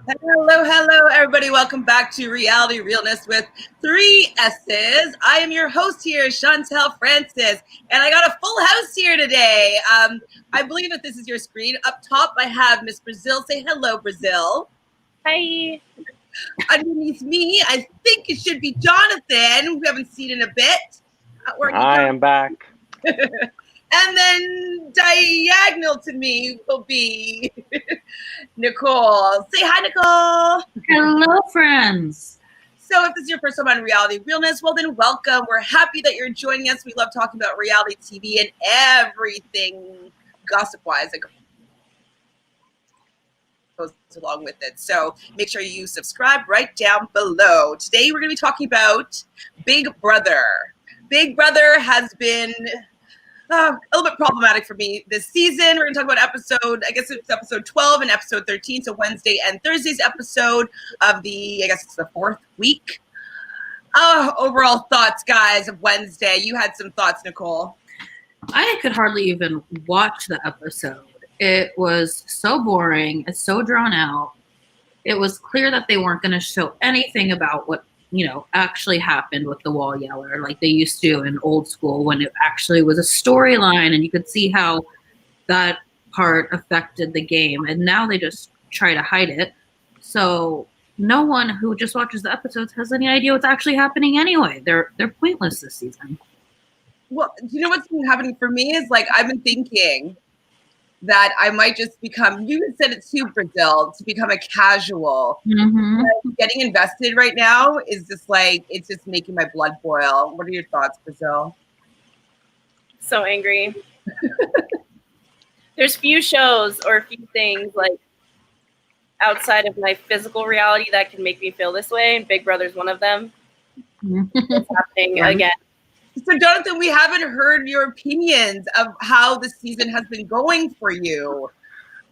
Hello, hello, everybody. Welcome back to Reality Realness with 3 S's. I am your host here, Chantele Francis, and I got a full house here today. I believe that this is your screen. Up top, I have Miss Brazil. Say hello, Brazil. Hi. Underneath me, I think it should be Jonathan. We haven't seen in a bit. Hi, I'm back. And then diagonal to me will be Nicole. Say hi, Nicole. Hello, friends. So if this is your first time on Reality Realness, well then welcome. We're happy that you're joining us. We love talking about reality TV and everything gossip-wise that goes along with it. So make sure you subscribe right down below. Today we're going to be talking about Big Brother. Big Brother has been a little bit problematic for me this season. We're going to talk about episode 12 and episode 13, so Wednesday and Thursday's episode of it's the 4th week. Overall thoughts, guys, of Wednesday. You had some thoughts, Nicole. I could hardly even watch the episode. It was so boring. It's so drawn out. It was clear that they weren't going to show anything about what actually happened with the wall yeller like they used to in old school when it actually was a storyline and you could see how that part affected the game. And now they just try to hide it. So no one who just watches the episodes has any idea what's actually happening anyway. They're pointless this season. Well, you know what's been happening for me is I've been thinking that I might just become, you said it too, Brazil, to become a casual. Mm-hmm. Getting invested right now is just it's just making my blood boil. What are your thoughts, Brazil? So angry. There's few shows or few things outside of my physical reality that can make me feel this way, and Big Brother's one of them. It's happening again. So, Jonathan, we haven't heard your opinions of how the season has been going for you.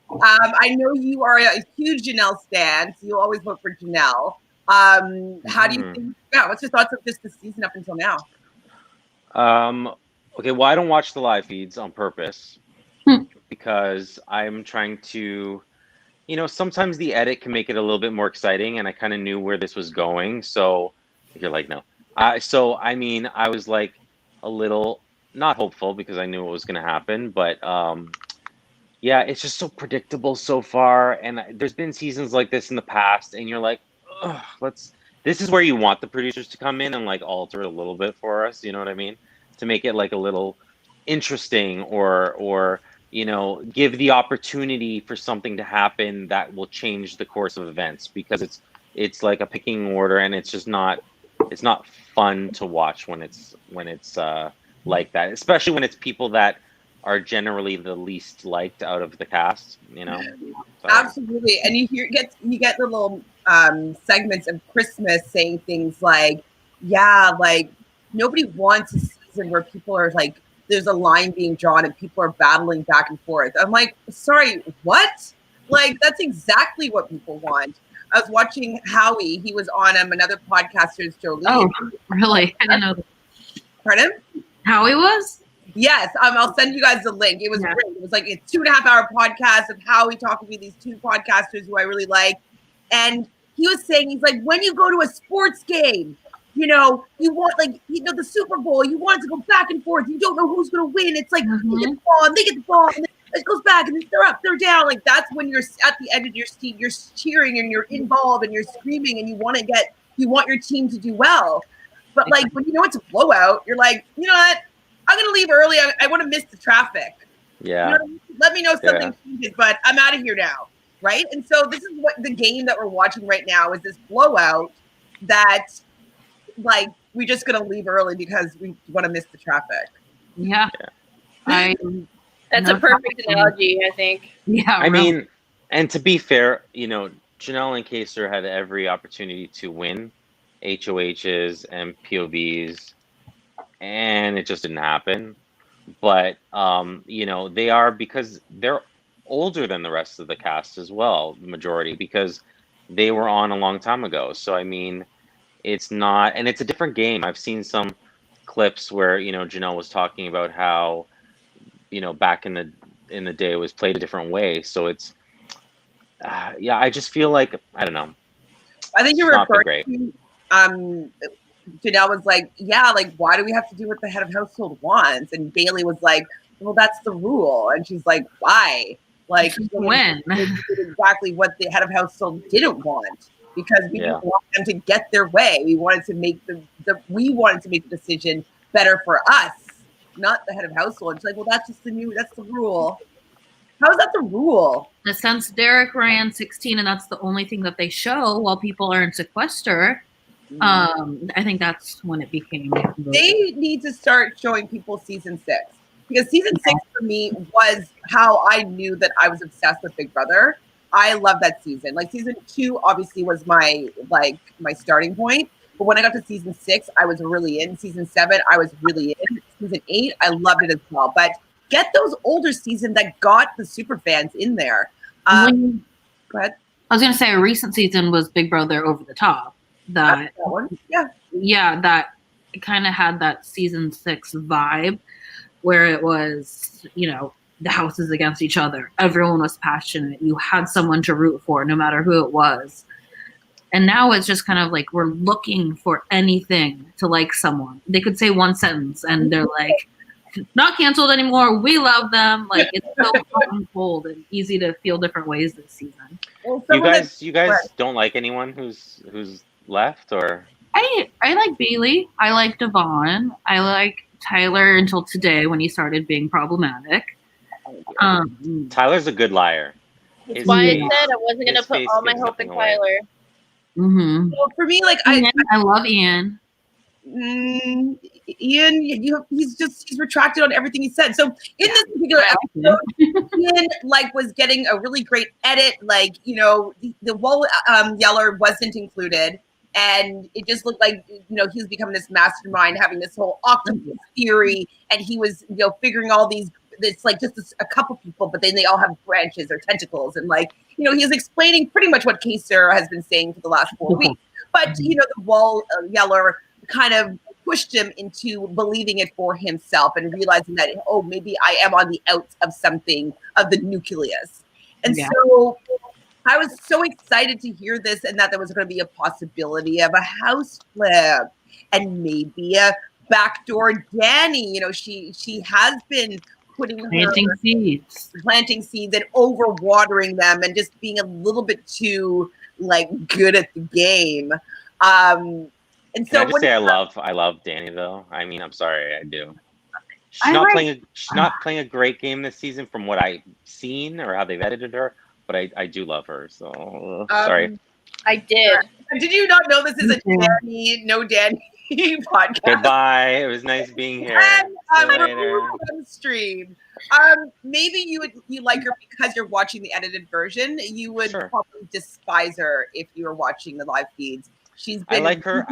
I know you are a huge Janelle stan, so you always vote for Janelle. How do you think? Yeah, what's your thoughts of just the season up until now? Okay, well, I don't watch the live feeds on purpose because I'm trying to, sometimes the edit can make it a little bit more exciting, and I kind of knew where this was going. So you're like, no. I was a little not hopeful because I knew what was going to happen, but yeah, it's just so predictable so far. And there's been seasons like this in the past, and you're like, this is where you want the producers to come in and alter it a little bit for us. You know what I mean? To make it a little interesting or give the opportunity for something to happen that will change the course of events, because it's like a picking order, and it's just not. It's not fun to watch when it's like that, especially when it's people that are generally the least liked out of the cast. So. Absolutely, and you get little segments of Christmas saying things like, nobody wants a season where people are there's a line being drawn and people are battling back and forth. I'm like, sorry, what? That's exactly what people want. I was watching Howie. He was on another podcaster's Jolie. Oh, really? I didn't know that. Pardon? Howie was? Yes. I'll send you guys the link. It was great. It was a 2.5-hour podcast of Howie talking to these 2 podcasters who I really like. And he was saying, he's like, when you go to a sports game, you want the Super Bowl, you want it to go back and forth. You don't know who's going to win. It's they get the ball and they get the ball. And it goes back and they're up, they're down. That's when you're at the end of your seat, you're cheering and you're involved and you're screaming and you want your team to do well. But when it's a blowout, you're like, you know what? I'm gonna leave early. I want to miss the traffic. Yeah. Let me know something changes, but I'm out of here now, right? And so this is what the game that we're watching right now is, this blowout that we're just gonna leave early because we want to miss the traffic. Yeah. That's a perfect analogy, I think. Yeah. I mean, and to be fair, Janelle and Kaser had every opportunity to win HOHs and POVs, and it just didn't happen. But they are, because they're older than the rest of the cast as well, the majority, because they were on a long time ago. So I mean, it's not, and it's a different game. I've seen some clips where Janelle was talking about how back in the day it was played a different way. So yeah, I just feel like, I don't know. I think you're It's not been referring to, Janelle was like, yeah, like, why do we have to do what the head of household wants? And Bailey was like, well, that's the rule. And she's like, why? Like, when? Exactly what the head of household didn't want, because we Yeah. didn't want them to get their way. We wanted to make the decision better for us, not the head of household. And she's like, well, that's the rule. How is that the rule? Since Derek ran 16 and that's the only thing that they show while people are in sequester, I think that's when it became. They need to start showing people season 6, because season 6 for me was how I knew that I was obsessed with Big Brother. I love that season. Like season 2 obviously was my starting point, but when I got to season 6, I was really in. Season 7, I was really in. Season 8, I loved it as well. But get those older seasons that got the super fans in there. Go ahead. I was gonna say a recent season was Big Brother Over the Top. That one. Yeah, that kind of had that season 6 vibe where it was, the houses against each other. Everyone was passionate. You had someone to root for, no matter who it was. And now it's just kind of like we're looking for anything to like someone. They could say one sentence and they're like, not canceled anymore. We love them. Like it's so hot and cold and easy to feel different ways this season. Well, you guys don't like anyone who's left, or? I like Bailey. I like Devon. I like Tyler until today when he started being problematic. Tyler's a good liar. That's why I said I wasn't gonna put all my hope in Tyler. Mm-hmm. Well, for me, like I love Ian. Ian, he's retracted on everything he said. So in this particular episode, Ian was getting a really great edit. The wall yeller wasn't included, and it just looked like he was becoming this mastermind, having this whole octopus theory, and he was figuring all these. It's just a couple people, but then they all have branches or tentacles, and he was explaining pretty much what Kaser has been saying for the last 4 weeks. But the wall yeller kind of pushed him into believing it for himself and realizing that, maybe I am on the outs of something, of the nucleus. And so I was so excited to hear this, and that there was going to be a possibility of a house flip and maybe a backdoor Danny. She has been planting seeds and overwatering them and just being a little bit too good at the game. And so Can I just say I love Danny though. I mean, I'm sorry, I do. She's not playing a great game this season from what I've seen or how they've edited her, but I do love her. So sorry. I did. Did you not know this is a Danny podcast? Goodbye. It was nice being here. And on stream. Maybe you like her because you're watching the edited version. You would probably despise her if you were watching the live feeds. I like her.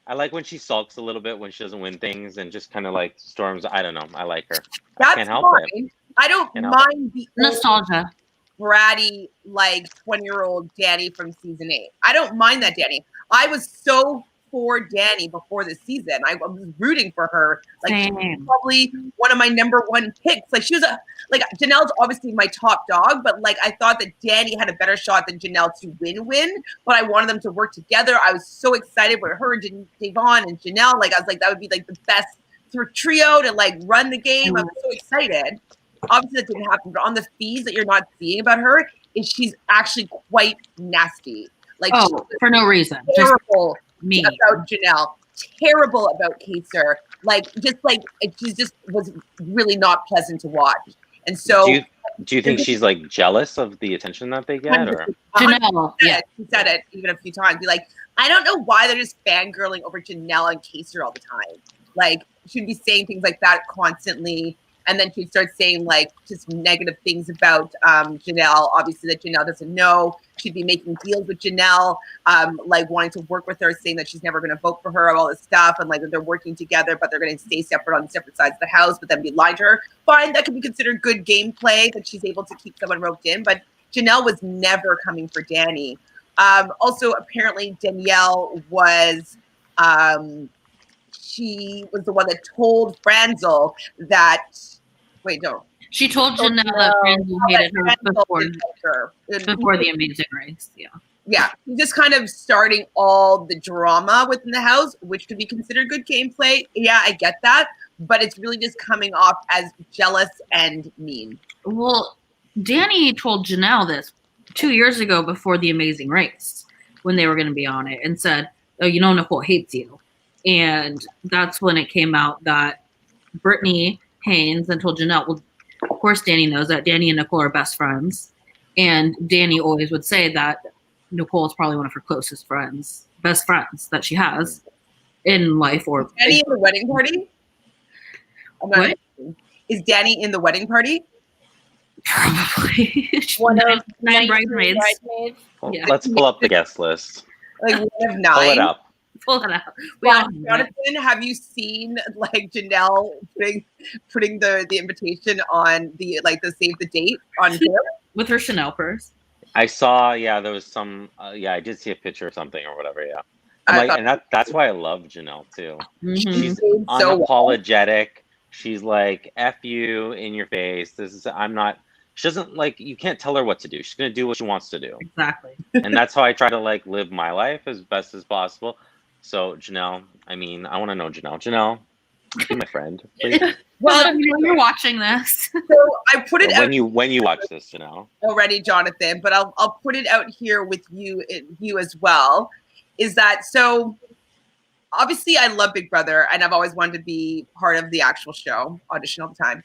I like when she sulks a little bit when she doesn't win things and just kind of storms. I don't know. I like her. I can't help it. I don't mind the nostalgia. Bratty 20-year-old Danny from season 8. I don't mind that Danny. I was so for Danny before this season. I was rooting for her. She was probably one of my number 1 picks. She was Janelle's obviously my top dog, but I thought that Danny had a better shot than Janelle to win. But I wanted them to work together. I was so excited with her, Devon, and Janelle. I was that would be the best trio to run the game. I was so excited. Obviously that didn't happen, but on the feeds that you're not seeing about her is she's actually quite nasty. For no reason. Terrible about Janelle. Terrible about Kaser. She just was really not pleasant to watch. And so do you think she's jealous of the attention that they get? Or Janelle, she said it even a few times. I don't know why they're just fangirling over Janelle and Kaser all the time. She'd be saying things like that constantly. And then she'd start saying just negative things about Janelle, obviously that Janelle doesn't know. She'd be making deals with Janelle, wanting to work with her, saying that she's never going to vote for her, all this stuff, and that they're working together, but they're going to stay separate on separate sides of the house, but then be lying to her. Fine, that could be considered good gameplay that she's able to keep someone roped in, but Janelle was never coming for Danny. Also, apparently Danielle was... she was the one that told Franzel that Wait, don't. She told Janelle that Francis hated her before the Amazing Race. Yeah. Yeah, just kind of starting all the drama within the house, which could be considered good gameplay. Yeah, I get that, but it's really just coming off as jealous and mean. Well, Danny told Janelle this 2 years ago before the Amazing Race when they were going to be on it and said, oh, you know, Nicole hates you. And that's when it came out that Brittany Haynes and told Janelle, well, of course Danny knows that Danny and Nicole are best friends. And Danny always would say that Nicole is probably one of her closest friends, best friends that she has in life. Or is Danny in the wedding party? What? Is Danny in the wedding party? Probably. One of 9 bridesmaids. Well, yeah. Let's pull up the guest list. Like one of 9. Pull it up. Pull it out. Well, Jonathan, have you seen like Janelle putting the invitation on the save the date on here with her Chanel purse? I saw, there was some, I did see a picture or something or whatever, yeah. And that's why I love Janelle too. Mm-hmm. She's unapologetic. She's like, F you in your face. She doesn't you can't tell her what to do. She's going to do what she wants to do. Exactly. And that's how I try to live my life as best as possible. So Janelle, I want to know Janelle. Janelle, be my friend, please. Well, you're watching this. So I put it out when you watch this, Janelle. Already, Jonathan, but I'll put it out here with you as well. Is that so? Obviously, I love Big Brother, and I've always wanted to be part of the actual show, audition all the time.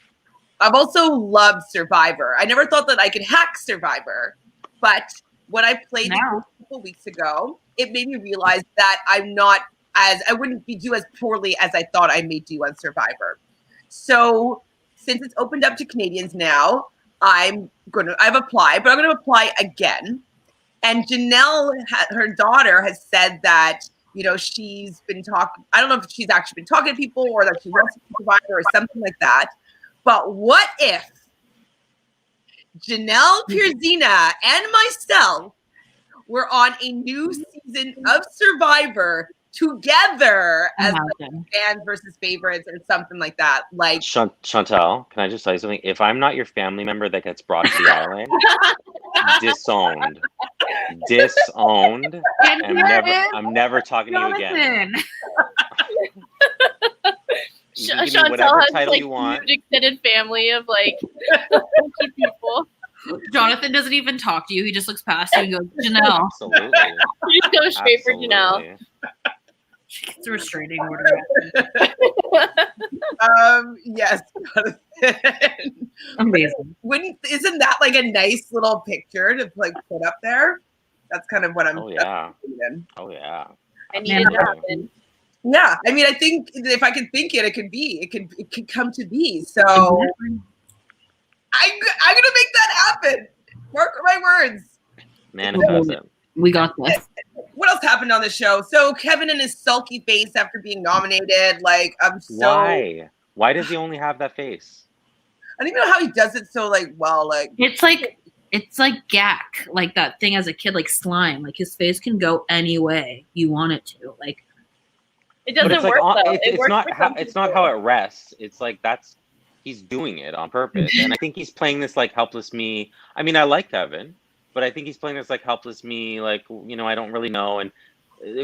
I've also loved Survivor. I never thought that I could hack Survivor, but when I played it a couple weeks ago, it made me realize that I wouldn't do as poorly as I thought I may do on Survivor. So since it's opened up to Canadians now, I've applied, but I'm going to apply again. And Janelle, her daughter, has said that, she's been talking. I don't know if she's actually been talking to people or that she wants to be Survivor or something like that. But what if Janelle Pierzina and myself were on a new season of Survivor together as fans versus favorites or something like that? Like Chantele, can I just say something? If I'm not your family member that gets brought to the island, disowned. I'm never talking to you again. You can give me whatever title you want. Huge extended family of people. Jonathan doesn't even talk to you. He just looks past you and goes, Janelle. Absolutely. You just go straight for Janelle. She gets a restraining order. Yes. Amazing. Isn't that a nice little picture to put up there? That's kind of what I'm. Oh yeah. I need it to happen. Yeah, I think if I could think it, it could be. It could come to be. So I'm gonna make that happen. Mark my words. Manifest it. We got this. What else happened on the show? So Kevin and his sulky face after being nominated. I'm so. Why does he only have that face? I don't even know how he does it so well. It's like Gak, like that thing as a kid, like slime. Like his face can go any way you want it to. It doesn't work though. It's not how it rests. It's he's doing it on purpose, and I think he's playing this helpless me. I like Kevin, but I think he's playing this helpless me. I don't really know, and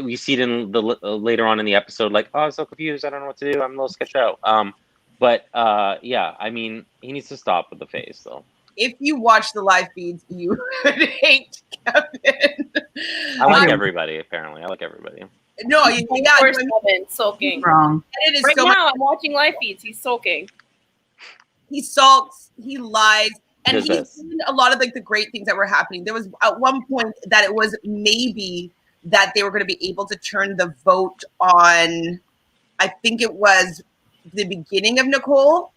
we see it in the later on in the episode. Oh, I'm so confused. I don't know what to do. I'm a little sketched out. He needs to stop with the face though. If you watch the live feeds, you would hate Kevin. I like everybody. Apparently, I like everybody. No, Kevin sulking. Wrong. Right now, I'm watching live feeds. He's sulking. He sulks. He lies, and he's seen a lot of the great things that were happening. There was at one point that it was maybe that they were going to be able to turn the vote on. I think it was the beginning of Nicole.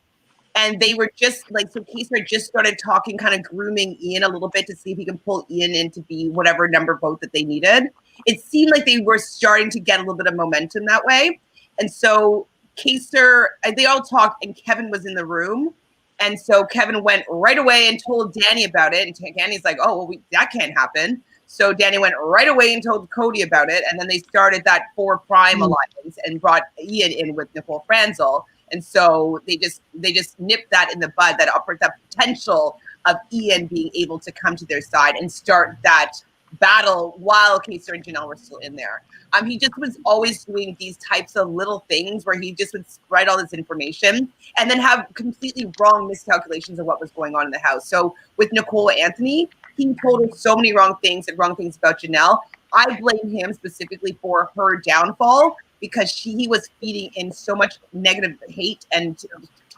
And they were just so Kaiser just started talking, kind of grooming Ian a little bit to see if he can pull Ian in to be whatever number vote that they needed. It seemed like they were starting to get a little bit of momentum that way. And so Kaiser, they all talked and Kevin was in the room. And so Kevin went right away and told Danny about it. And Danny's like, oh, well, that can't happen. So Danny went right away and told Cody about it. And then they started that 4 Prime alliance and brought Ian in with Nicole Franzel. And so they just nipped that in the bud, that potential of Ian being able to come to their side and start that battle while Kaser and Janelle were still in there. He just was always doing these types of little things where he just would spread all this information and then have completely wrong miscalculations of what was going on in the house. So with Nicole Anthony, he told her so many wrong things about Janelle. I blame him specifically for her downfall because he was feeding in so much negative hate and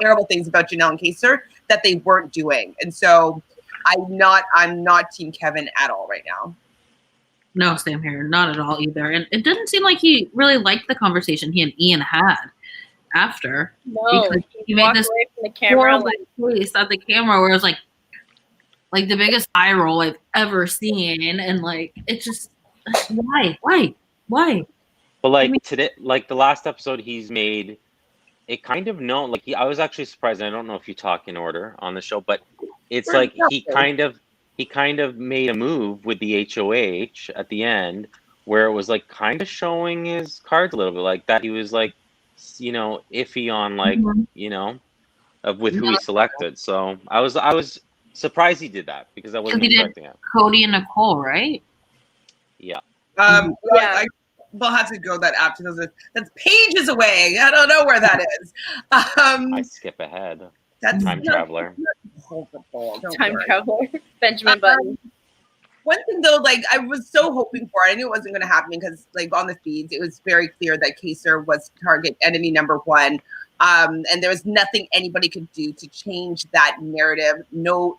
terrible things about Janelle and Kaser that they weren't doing. And so I'm not Team Kevin at all right now. No, same here. Not at all either. And it didn't seem like he really liked the conversation he and Ian had after. No, because he walked made this away from the camera. face at the camera where it was like the biggest eye roll I've ever seen. And like, it's just, why? But like today, like the last episode he's made, it kind of known, like I was actually surprised. I don't know if you talk in order on the show, but it's like he kind of made a move with the HOH at the end where it was like kind of showing his cards a little bit, like that he was like, you know, iffy on like, you know, with who he selected. So I was surprised he did that because I wasn't expecting it. Cody and Nicole, right? Yeah. We'll have to go that after those. That's pages away. I don't know where that is. I skip ahead. That's Time traveler. Time traveler. Benjamin Button. One thing though, like I was so hoping for, I knew it wasn't going to happen because like on the feeds, it was very clear that Kaser was target enemy number one. And there was nothing anybody could do to change that narrative. No,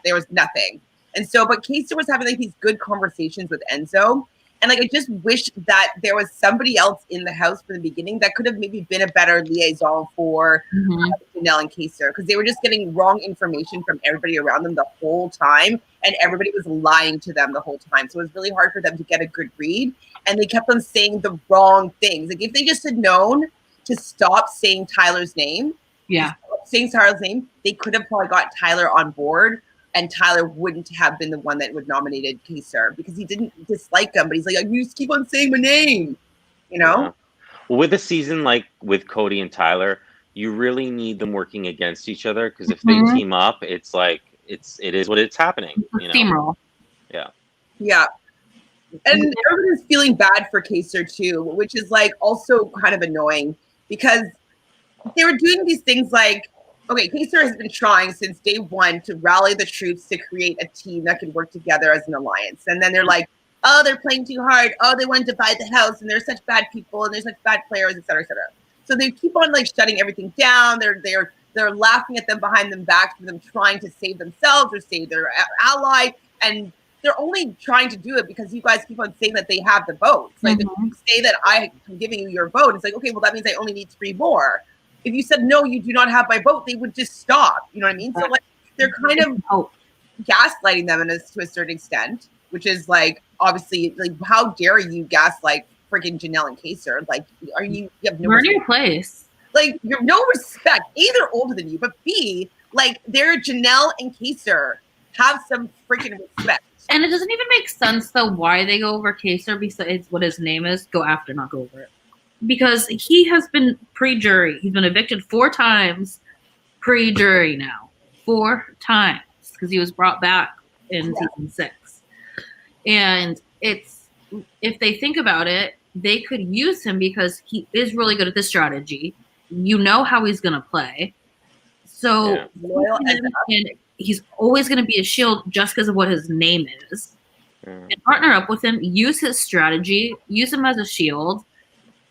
there was nothing. And so, but Kaser was having like these good conversations with Enzo. And like, I just wish that there was somebody else in the house from the beginning that could have maybe been a better liaison for Janelle and Kaser, because they were just getting wrong information from everybody around them the whole time. And everybody was lying to them the whole time. So it was really hard for them to get a good read. And they kept on saying the wrong things. Like if they just had known to stop saying Tyler's name, they could have probably got Tyler on board. And Tyler wouldn't have been the one that would nominated Kaser because he didn't dislike him, but he's like, you just keep on saying my name, you know? Yeah. Well, with a season like with Cody and Tyler, you really need them working against each other because if they team up, it's like it is what it's happening. You know? Steamroll. Yeah. Yeah. And everybody's feeling bad for Kaser too, which is like also kind of annoying because they were doing these things like, okay, Kaser has been trying since day one to rally the troops to create a team that can work together as an alliance. And then they're like, oh, they're playing too hard. Oh, they want to divide the house and they're such bad people and they're such bad players, et cetera, et cetera. So they keep on like shutting everything down. They're laughing at them behind them back for them trying to save themselves or save their ally. And they're only trying to do it because you guys keep on saying that they have the votes. Like if you say that I'm giving you your vote, it's like, okay, well, that means I only need 3 more. If you said, no, you do not have my vote, they would just stop. You know what I mean? So like they're kind of gaslighting them to a certain extent, which is like, obviously, like, how dare you gaslight freaking Janelle and Kaser? Like, you have no Learn your place. Like, you have no respect. A, they're older than you, but B, like, they're Janelle and Kaser. Have some freaking respect. And it doesn't even make sense, though, why they go over Kaser besides what his name is. Go after, not go over it. Because he has been pre-jury. He's been evicted 4 times pre-jury now. 4 times. Because he was brought back in season 6. And it's, if they think about it, they could use him because he is really good at the strategy. You know how he's going to play. So he's always going to be a shield just because of what his name is. And partner up with him, use his strategy, use him as a shield.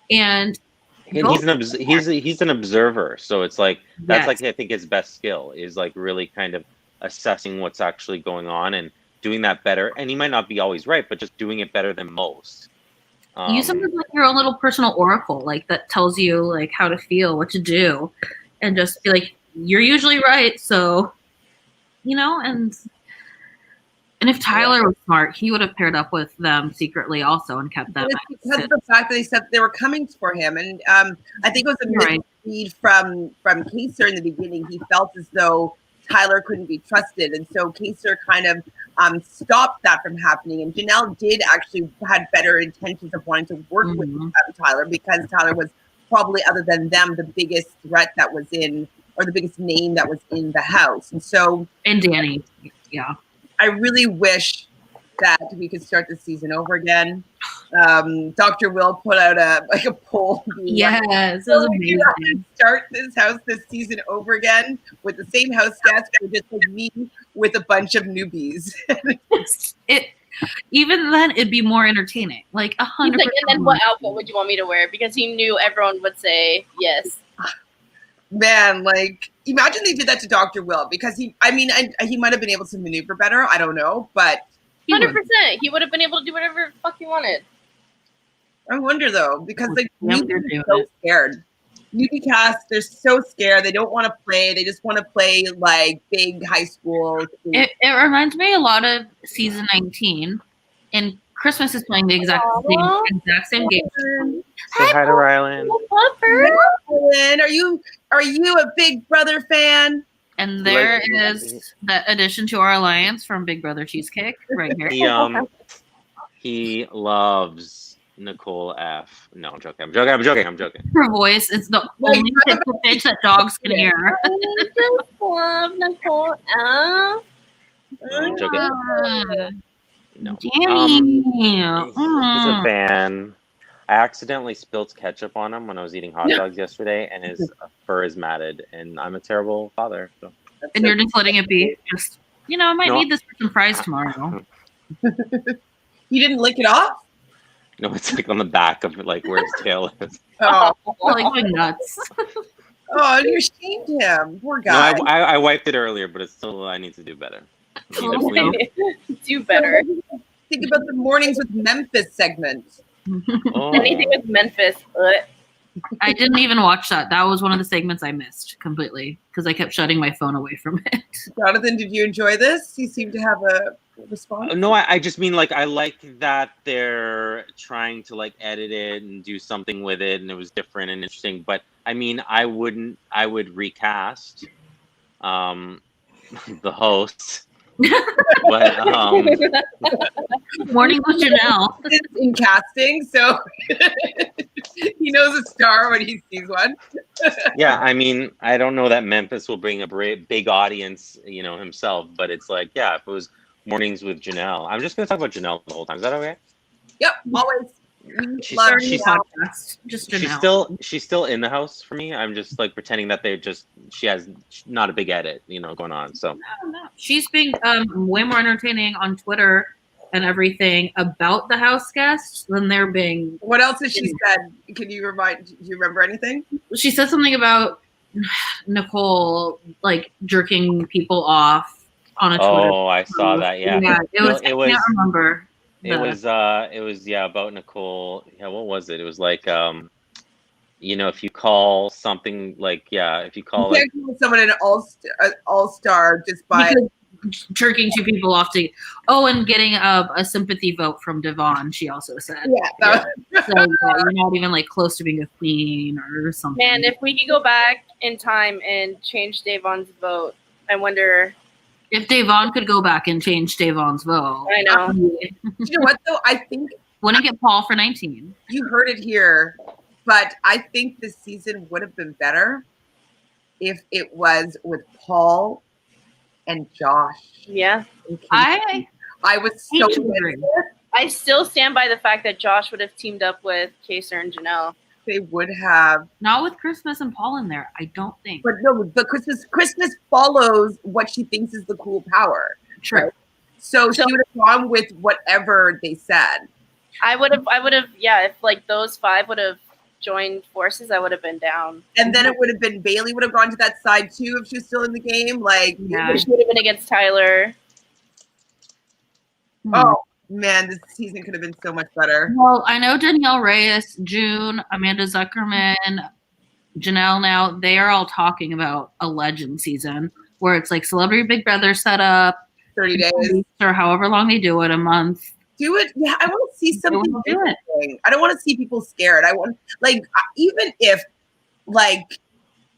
And he's an observer, so it's like that's like I think his best skill is like really kind of assessing what's actually going on and doing that better. And he might not be always right, but just doing it better than most. Use him as like your own little personal oracle, like that tells you like how to feel, what to do, and just be like, you're usually right, so you know. And if Tyler was smart, he would have paired up with them secretly also and kept them. Because of the fact that they said they were coming for him. And I think it was a misread from Kaser in the beginning. He felt as though Tyler couldn't be trusted. And so Kaser kind of stopped that from happening. And Janelle did actually had better intentions of wanting to work with Tyler because Tyler was probably, other than them, the biggest threat that was in, or the biggest name that was in the house. And so, and Danny, yeah. I really wish that we could start the season over again. Dr. Will put out a poll. Yes, it was amazing. Start this house this season over again with the same house guests, or just like me with a bunch of newbies. Even then, it'd be more entertaining. Like 100%. And then what outfit would you want me to wear? Because he knew everyone would say yes. Man, like, imagine they did that to Dr. Will, because he might have been able to maneuver better. I don't know, but 100%, he would have been able to do whatever the fuck he wanted. I wonder though, because like newbies are so scared. Newbie cast, they're so scared. They don't want to play. They just want to play like big high school. It reminds me a lot of season 19, and Christmas is playing the exact same game. Say hi to Rylan. Rylan, are you a Big Brother fan? And there is the addition to our alliance from Big Brother Cheesecake right here. He loves Nicole F. No, I'm joking. Her voice is the only pitch that dogs can hear. I just love Nicole F. I'm joking. No. Danny. He's a fan. I accidentally spilled ketchup on him when I was eating hot dogs yesterday, and his fur is matted, and I'm a terrible father. So. And you're just letting it be. Just, I might need this for some fries tomorrow. You didn't lick it off? No, it's like on the back of like where his tail is. Oh, like my nuts. Oh, you shamed him. Poor guy. No, I wiped it earlier, but it's still, I need to do better. Do better. Think about the Mornings with Memphis segment. Oh. Anything with Memphis. I didn't even watch that. That was one of the segments I missed completely because I kept shutting my phone away from it. Jonathan, did you enjoy this? You seem to have a response. No, I just mean like I like that they're trying to like edit it and do something with it, and it was different and interesting. But I mean, I would recast the host. But Morning with Janelle in casting, so he knows a star when he sees one. Yeah, I mean, I don't know that Memphis will bring a big audience, himself, but it's like, yeah, if it was Mornings with Janelle, I'm just gonna talk about Janelle the whole time. Is that okay? Yep, always. She's still in the house for me. I'm just like pretending that she has not a big edit, going on. So no. She's being way more entertaining on Twitter and everything about the house guests than they're being. What else has she said? Can you do you remember anything? She said something about Nicole like jerking people off on a Twitter. Oh, I saw that. Yeah, it was. I can't remember. It was about Nicole. Yeah, what was it? It was like if you call something like if you call you can't call someone an all-star just by jerking two people off to and getting a sympathy vote from Devon. She also said, so you're not even like close to being a queen or something. Man, if we could go back in time and change Devon's vote, I wonder. If Devon could go back and change Devon's vote. I know. You know what, though? I think... Wouldn't get Paul for 19. You heard it here, but I think this season would have been better if it was with Paul and Josh. Yeah. I was so angry. I still stand by the fact that Josh would have teamed up with Kaser and Janelle. They would have. Not with Christmas and Paul in there, I don't think. But no, but Christmas follows what she thinks is the cool power. True. Right? So she would have gone with whatever they said. I would have, if like those five would have joined forces, I would have been down. And then it would have been Bailey would have gone to that side too if she was still in the game. Like, she would have been against Tyler. Oh. Man, this season could have been so much better. Well, I know Danielle Reyes, June, Amanda Zuckerman, Janelle now, they are all talking about a legend season where it's like Celebrity Big Brother set up 30 days or however long they do it, a month. Do it. Yeah, I want to see something different. I don't want to see people scared. I want, like, even if, like,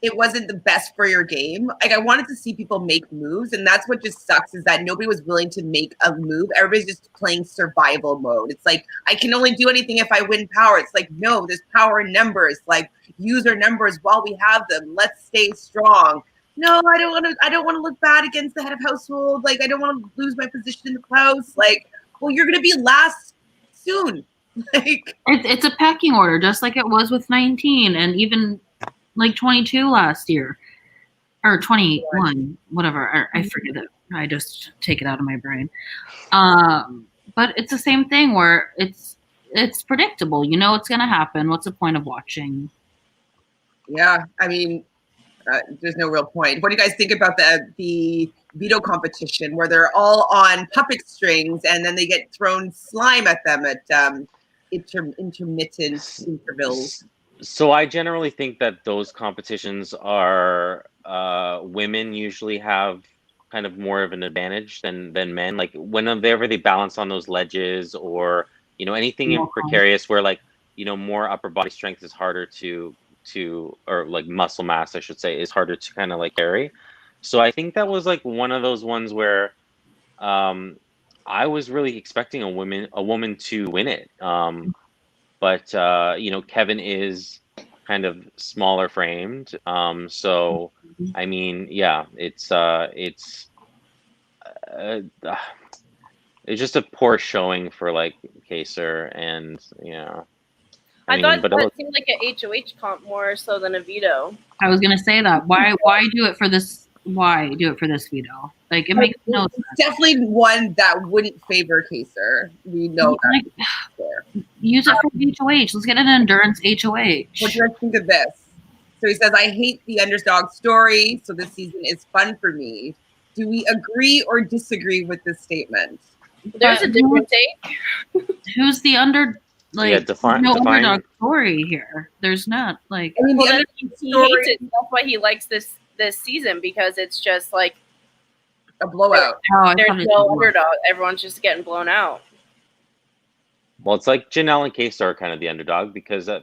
it wasn't the best for your game. Like I wanted to see people make moves, and that's what just sucks is that nobody was willing to make a move. Everybody's just playing survival mode. It's like I can only do anything if I win power. It's like no, there's power in numbers. Like use our numbers while we have them. Let's stay strong. No, I don't want to. I don't want to look bad against the head of household. Like I don't want to lose my position in the house. Like, well, you're gonna be last soon. Like it's a pecking order, just like it was with 19 and even like 22 last year or 21, whatever. I forget it. I just take it out of my brain. But it's the same thing where it's predictable. You know it's gonna happen. What's the point of watching? Yeah, I mean, there's no real point. What do you guys think about the veto competition where they're all on puppet strings and then they get thrown slime at them at intermittent intervals? So I generally think that those competitions are women usually have kind of more of an advantage than men. Like whenever they balance on those ledges or anything in precarious where like more upper body strength is harder to or like muscle mass I should say is harder to kind of like carry. So I think that was like one of those ones where I was really expecting a woman to win it. But Kevin is kind of smaller framed. So I mean, yeah, it's just a poor showing for like Kaser and I thought it seemed like an HOH comp more so than a veto. I was gonna say that. Why do it for this? Why do it for this veto? Like it makes no sense. Definitely one that wouldn't favor Kaser. We know that. Like, use it for HOH. Let's get an endurance HOH. What do you guys think of this? So he says, I hate the underdog story, so this season is fun for me. Do we agree or disagree with this statement? There's a different take. Who's the underdog? Like, define. Underdog story here. There's not like. I mean, he hates it. That's why he likes this season because it's just like a blowout. There's no underdog. Everyone's just getting blown out. Well, it's like Janelle and Kaser are kind of the underdog because they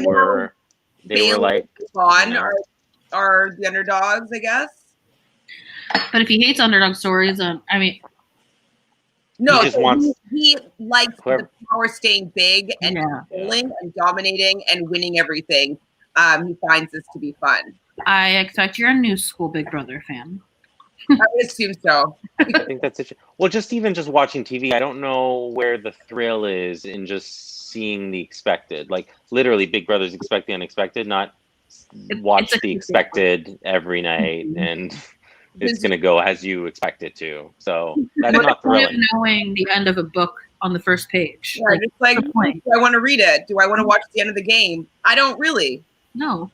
were like Devon are the underdogs, I guess. But if he hates underdog stories, I mean. No, he likes the power staying big and controlling and dominating and winning everything. He finds this to be fun. I expect you're a new school Big Brother fan. I would assume so. I think that's it. Well, just watching TV, I don't know where the thrill is in just seeing the expected. Like literally, Big Brother's expect the unexpected, not watch the expected every night and. It's going to go as you expect it to. So that's not thrilling. Knowing the end of a book on the first page. Yeah, like, it's like, do I want to read it? Do I want to watch the end of the game? I don't really. No.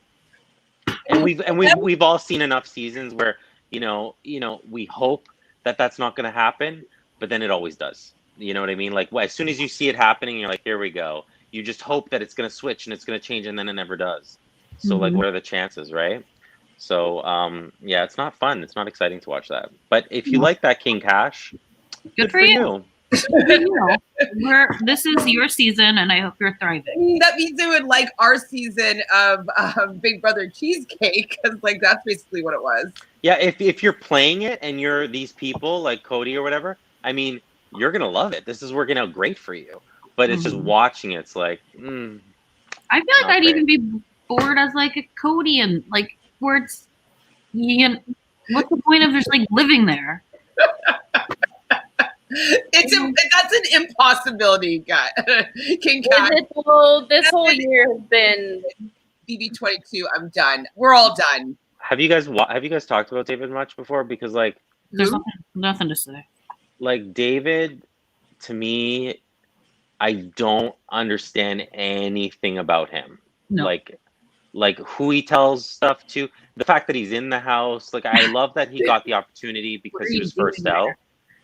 And we've all seen enough seasons where we hope that that's not going to happen, but then it always does. You know what I mean? Like as soon as you see it happening, you're like, here we go. You just hope that it's going to switch and it's going to change, and then it never does. So like, what are the chances, right? So, yeah, it's not fun. It's not exciting to watch that. But if you like that King Cash, good for you. This is your season, and I hope you're thriving. That means they would like our season of Big Brother Cheesecake, because like that's basically what it was. Yeah, if you're playing it and you're these people like Cody or whatever, I mean, you're gonna love it. This is working out great for you. But it's just watching it. It's like, I feel like I'd even be bored as like a Cody and like. Where it's, what's the point of just like living there? That's an impossibility, guy. King Cash. This whole year has been BB22. I'm done. We're all done. Have you guys talked about David much before? Because like, there's nothing to say. Like David, to me, I don't understand anything about him. No. Like who he tells stuff to, the fact that he's in the house. Like I love that he got the opportunity because he was first out.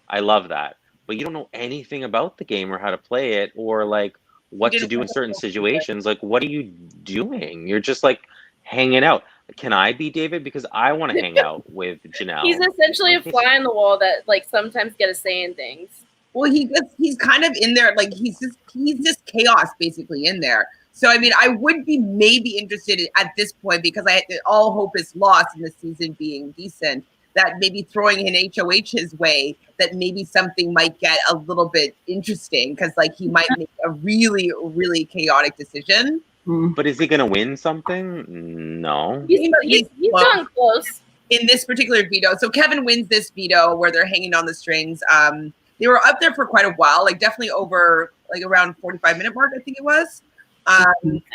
I love that. But you don't know anything about the game or how to play it or like what to do in certain situations. Like what are you doing? You're just like hanging out. Can I be David? Because I want to hang out with Janelle. He's essentially a fly on the wall that like sometimes get a say in things. Well, he's kind of in there. Like he's just chaos basically in there. So, I mean, I would be maybe interested at this point because all hope is lost in the season being decent, that maybe throwing an HOH his way, that maybe something might get a little bit interesting because, like, he might make a really, really chaotic decision. But is he going to win something? No. He's done close. In this particular veto. So Kevin wins this veto where they're hanging on the strings. They were up there for quite a while, like definitely over like around 45-minute mark, I think it was.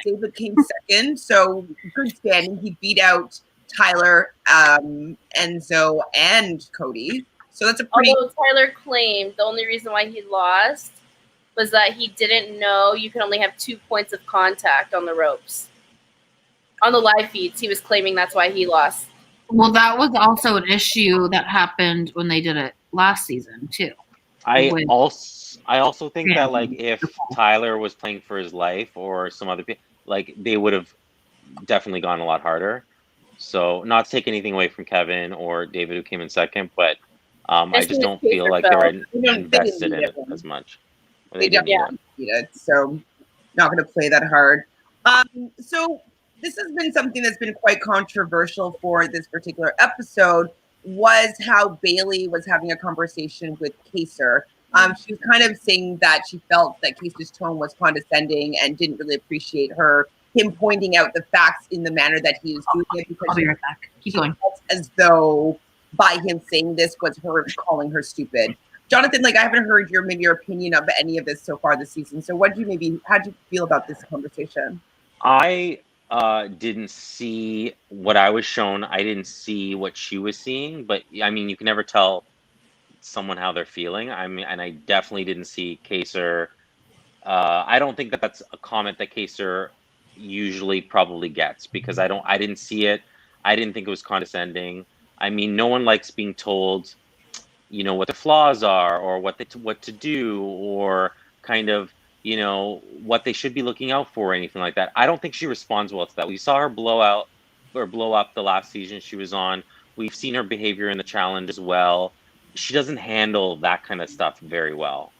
David came second, so good standing. He beat out Tyler, Enzo, and Cody. So that's a pretty. Although Tyler claimed the only reason why he lost was that he didn't know you can only have 2 points of contact on the ropes. On the live feeds, he was claiming that's why he lost. Well, that was also an issue that happened when they did it last season too. I also think that like if Tyler was playing for his life or some other people, like they would have definitely gone a lot harder. So not to take anything away from Kevin or David who came in second, but I just don't feel like they were invested in it as much. They definitely need it, so not going to play that hard. So this has been something that's been quite controversial for this particular episode, was how Bailey was having a conversation with Kaser. She was kind of saying that she felt that Kaser's tone was condescending and didn't really appreciate him pointing out the facts in the manner that he was doing it, because I'll be right back. Keep going. As though by him saying this was her calling her stupid. Jonathan, like I haven't heard your opinion of any of this so far this season. So how'd you feel about this conversation? I didn't see what I was shown. I didn't see what she was seeing, but I mean, you can never tell someone how they're feeling. I mean, and I definitely didn't see Kaser. I don't think that that's a comment that Kaser usually probably gets, because I didn't see it. I didn't think it was condescending. I mean, no one likes being told, you know, what their flaws are or what to do, or kind of, you know, what they should be looking out for or anything like that. I don't think she responds well to that. We saw her blow up the last season she was on. We've seen her behavior in the challenge as well. She doesn't handle that kind of stuff very well.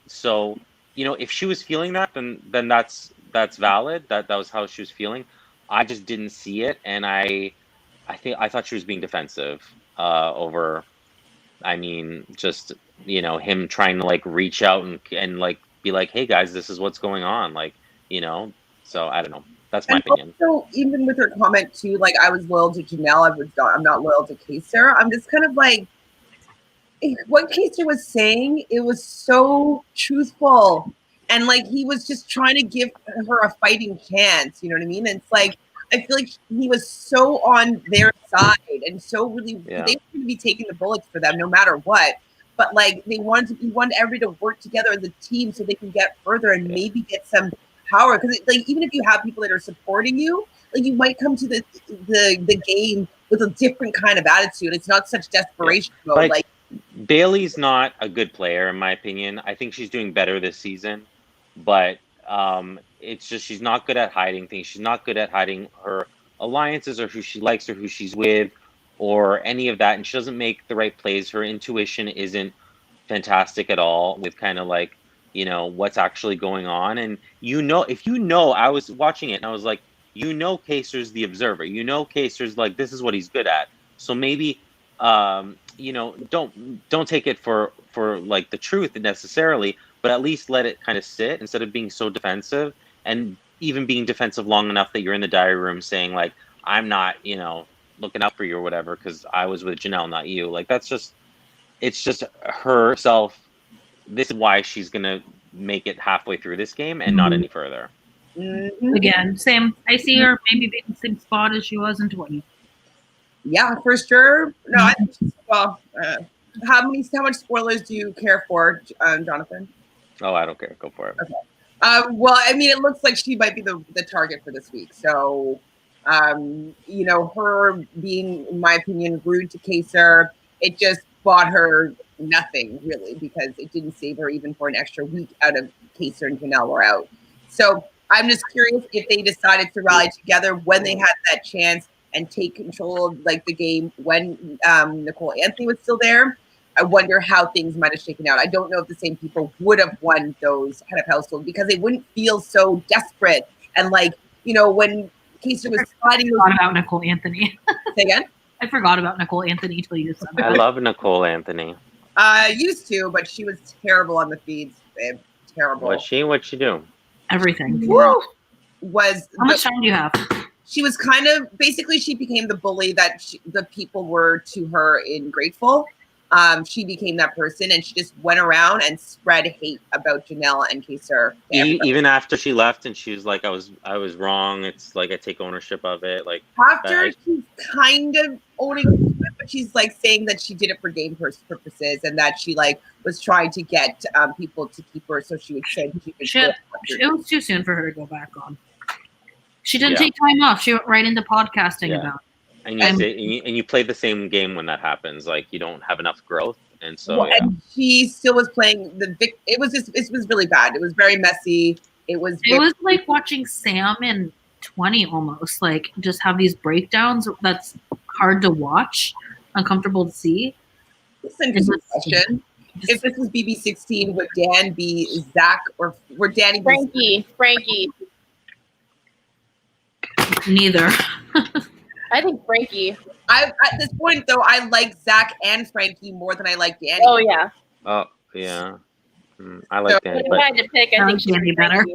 So, you know, if she was feeling that, then that's valid. That was how she was feeling. I just didn't see it, and I thought she was being defensive over, I mean, just, you know, him trying to like reach out and like be like, hey guys, this is what's going on, like, you know. So I don't know. That's my opinion. So even with her comment too, like I was loyal to Janelle, I'm not loyal to Kaser. I'm just kind of like, what Kaser was saying, it was so truthful, and like he was just trying to give her a fighting chance. You know what I mean? And it's like I feel like he was so on their side and so really they were going to be taking the bullets for them no matter what. But like he wanted everybody to work together as a team so they can get further and maybe get some power. Because like even if you have people that are supporting you, like you might come to the game with a different kind of attitude. It's not such desperation mode. Like Bailey's not a good player in my opinion. I think she's doing better this season, but it's just she's not good at hiding things. She's not good at hiding her alliances or who she likes or who she's with or any of that. And she doesn't make the right plays. Her intuition isn't fantastic at all with kind of like, you know, what's actually going on. And you know, if you know, I was watching it and I was like, you know, Kaser's the observer. You know, Kaser's like, this is what he's good at. So maybe, you know, don't take it for like the truth necessarily, but at least let it kind of sit instead of being so defensive, and even being defensive long enough that you're in the diary room saying like, I'm not, you know, looking out for you or whatever because I was with Janelle, not you. Like it's just herself. This is why she's gonna make it halfway through this game and not any further. Again, same. I see her maybe being the same spot as she was in 20. Yeah, for sure. No, I think well, how much spoilers do you care for, Jonathan? Oh, I don't care. Go for it. Okay. Well, I mean, it looks like she might be the target for this week. So, you know, her being, in my opinion, rude to Kaser, it just bought her nothing really, because it didn't save her even for an extra week out of Kaser and Janelle were out. So I'm just curious if they decided to rally together when they had that chance and take control of like the game when Nicole Anthony was still there. I wonder how things might have shaken out. I don't know if the same people would have won those head of household because they wouldn't feel so desperate. And like, you know, when Keiser was sliding. I forgot about Nicole Anthony. Say again? I forgot about Nicole Anthony till you said that. I love Nicole Anthony. Used to, but she was terrible on the feeds. Babe. Terrible. What'd she do? Everything. Woo! How much time do you have? She was kind of, basically she became the bully that the people were to her in Grateful. She became that person, and she just went around and spread hate about Janelle and Keiser. Even after she left, and she was like, I was wrong. It's like I take ownership of it. Like after she's kind of owning it, but she's like saying that she did it for game purposes, and that she like was trying to get people to keep her, so she would say it was too soon for her to go back on. She didn't take time off. She went right into podcasting about it. And you play the same game when that happens. Like you don't have enough growth, and so and she still was playing it was really bad. It was very messy. It was like watching Sam in 20 almost, like just have these breakdowns that's hard to watch, uncomfortable to see. That's an interesting question. If this was BB16, would Dan be Zach or would Danny be Frankie? Neither. I think Frankie. At this point, though, I like Zach and Frankie more than I like Danny. Oh yeah. Oh yeah. I like Danny. If I had to pick, I think she'd be better.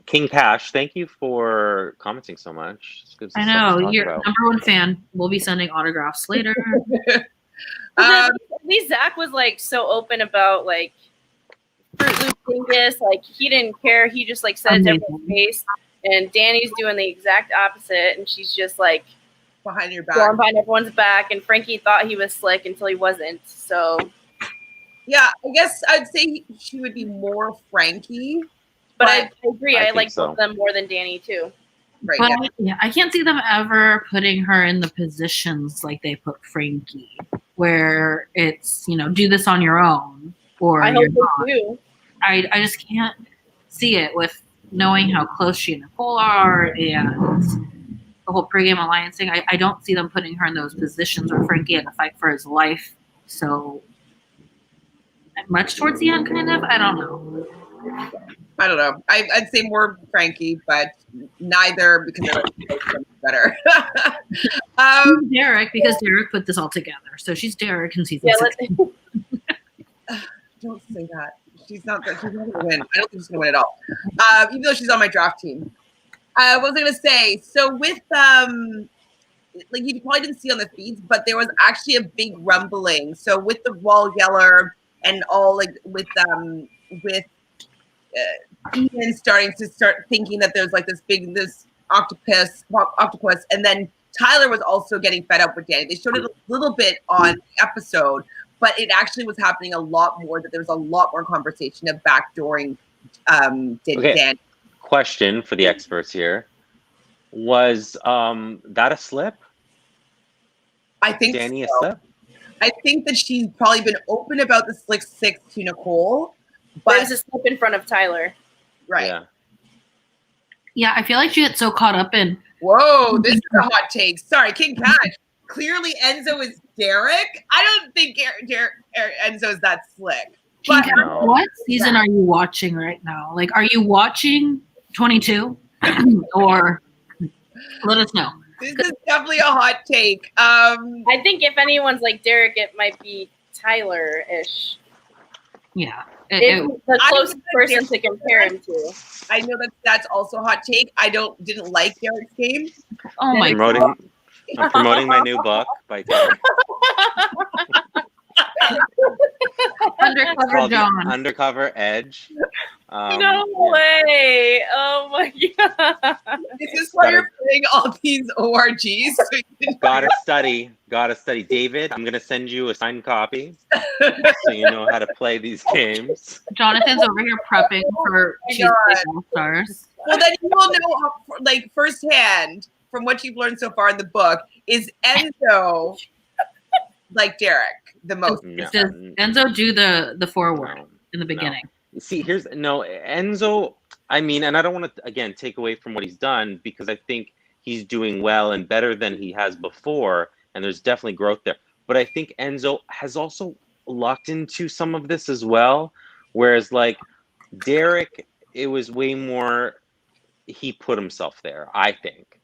King Cash, thank you for commenting so much. It's good I know you're number one fan. We'll be sending autographs later. At least Zach was like so open about like Fruit Loop Dingus. Like he didn't care. He just like said it to everyone's face. And Danny's doing the exact opposite, and she's just like behind your back, going behind everyone's back. And Frankie thought he was slick until he wasn't. So, yeah, I guess I'd say she would be more Frankie. But I agree. I like so. both of them more than Danny too. Right. But yeah, I can't see them ever putting her in the positions like they put Frankie, where it's do this on your own, or I hope they do. I just can't see it with knowing how close she and Nicole are and the whole pregame alliance thing. I don't see them putting her in those positions where Frankie had to fight for his life so much towards the end, kind of. I don't know. I'd say more Frankie, but neither because I like better. Derek, because Derek put this all together. So she's Derek in season 6. Don't say that. She's not going to win. I don't think she's going to win at all. Even though she's on my draft team. What was I going to say? So with, like you probably didn't see on the feeds, but there was actually a big rumbling. So with the Wall Yeller and all, like with Ethan starting to thinking that there's like this octopus, and then Tyler was also getting fed up with Danny. They showed it a little bit on the episode, but it actually was happening a lot more, that there was a lot more conversation of backdooring Danny. Question for the experts here. Was that a slip? I think Danny so. A slip? I think that she's probably been open about the slick 6 to Nicole. But there's a slip in front of Tyler. Right. Yeah, I feel like she gets so caught up in. Whoa, this is a hot take. Sorry, King Cash. Clearly, Enzo is Derek. I don't think Enzo is that slick. But what season are you watching right now? Like, are you watching 22? Or let us know. This is definitely a hot take. I think if anyone's like Derek, it might be Tyler-ish. Yeah. It's the closest person to compare him to. I know that's also a hot take. I didn't like Derek's game. Oh my God. I'm promoting my new book by Derek. Undercover John. Undercover Edge. No way. Oh my God. This is why you're putting all these ORGs. Gotta study. David, I'm going to send you a signed copy so you know how to play these games. Jonathan's over here prepping for Tuesday Allstars. Well, then you will know, like, firsthand from what you've learned so far in the book, is Enzo like Derek the most? Does Enzo do the forward in the beginning? No. See, Enzo, I mean, and I don't want to, again, take away from what he's done, because I think he's doing well and better than he has before, and there's definitely growth there. But I think Enzo has also lucked into some of this as well. Whereas like Derek, it was way more, he put himself there, I think.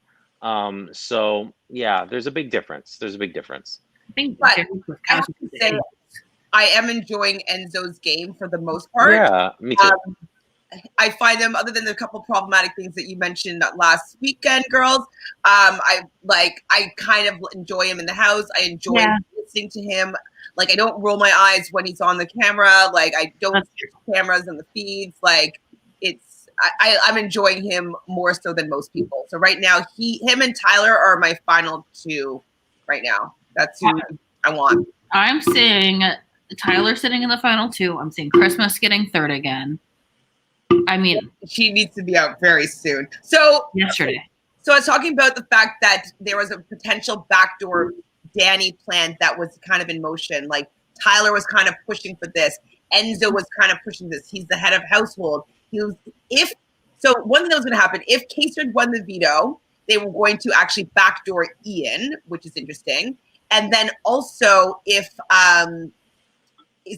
So yeah, there's a big difference. There's a big difference. I think But Derek was I have couched to with say, it. I am enjoying Enzo's game for the most part. Yeah, me too. I find them, other than the couple problematic things that you mentioned last weekend, girls, I kind of enjoy him in the house. I enjoy listening to him. Like, I don't roll my eyes when he's on the camera. Like, I don't switch cameras in the feeds. Like, I'm enjoying him more so than most people. So right now, him and Tyler are my final two right now. That's who I want. I'm seeing Tyler sitting in the final two. I'm seeing Christmas getting third again. I mean, she needs to be out very soon. So yesterday. So I was talking about the fact that there was a potential backdoor Danny plan that was kind of in motion. Like Tyler was kind of pushing for this. Enzo was kind of pushing this. He's the head of household. One thing that was going to happen, if Kasich won the veto, they were going to actually backdoor Ian, which is interesting. And then also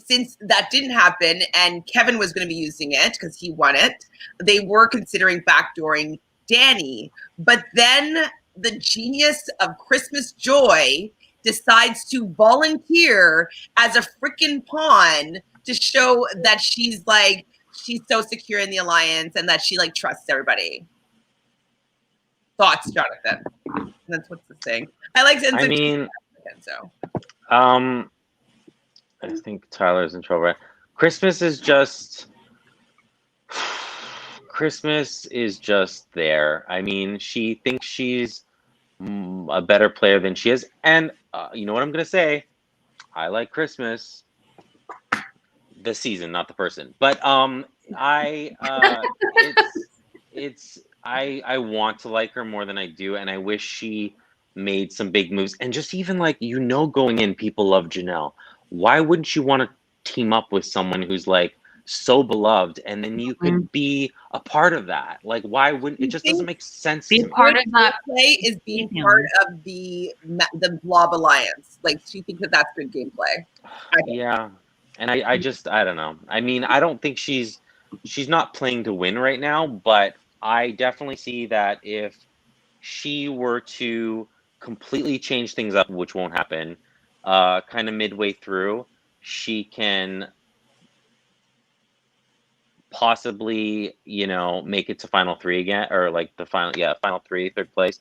since that didn't happen and Kevin was going to be using it because he won it, they were considering backdooring Danny. But then the genius of Christmas Joy decides to volunteer as a freaking pawn to show that she's so secure in the alliance and that she trusts everybody. Thoughts, Jonathan? That's what's the thing. I like Enzo. I mean, Enzo. I think Tyler's in trouble. Right? Christmas is just there. I mean, she thinks she's a better player than she is. And you know what I'm going to say? I like Christmas. The season, not the person. But I want to like her more than I do. And I wish she made some big moves. And just even going in, people love Janelle. Why wouldn't you want to team up with someone who's so beloved, and then you could be a part of that? Why wouldn't it? Just doesn't make sense. Be part of that play is being part of the Blob Alliance. She thinks that's good gameplay. Yeah, and I don't know. I mean, I don't think she's not playing to win right now, but I definitely see that if she were to completely change things up, which won't happen. Kind of midway through, she can possibly, make it to final three again, or the final three, third place.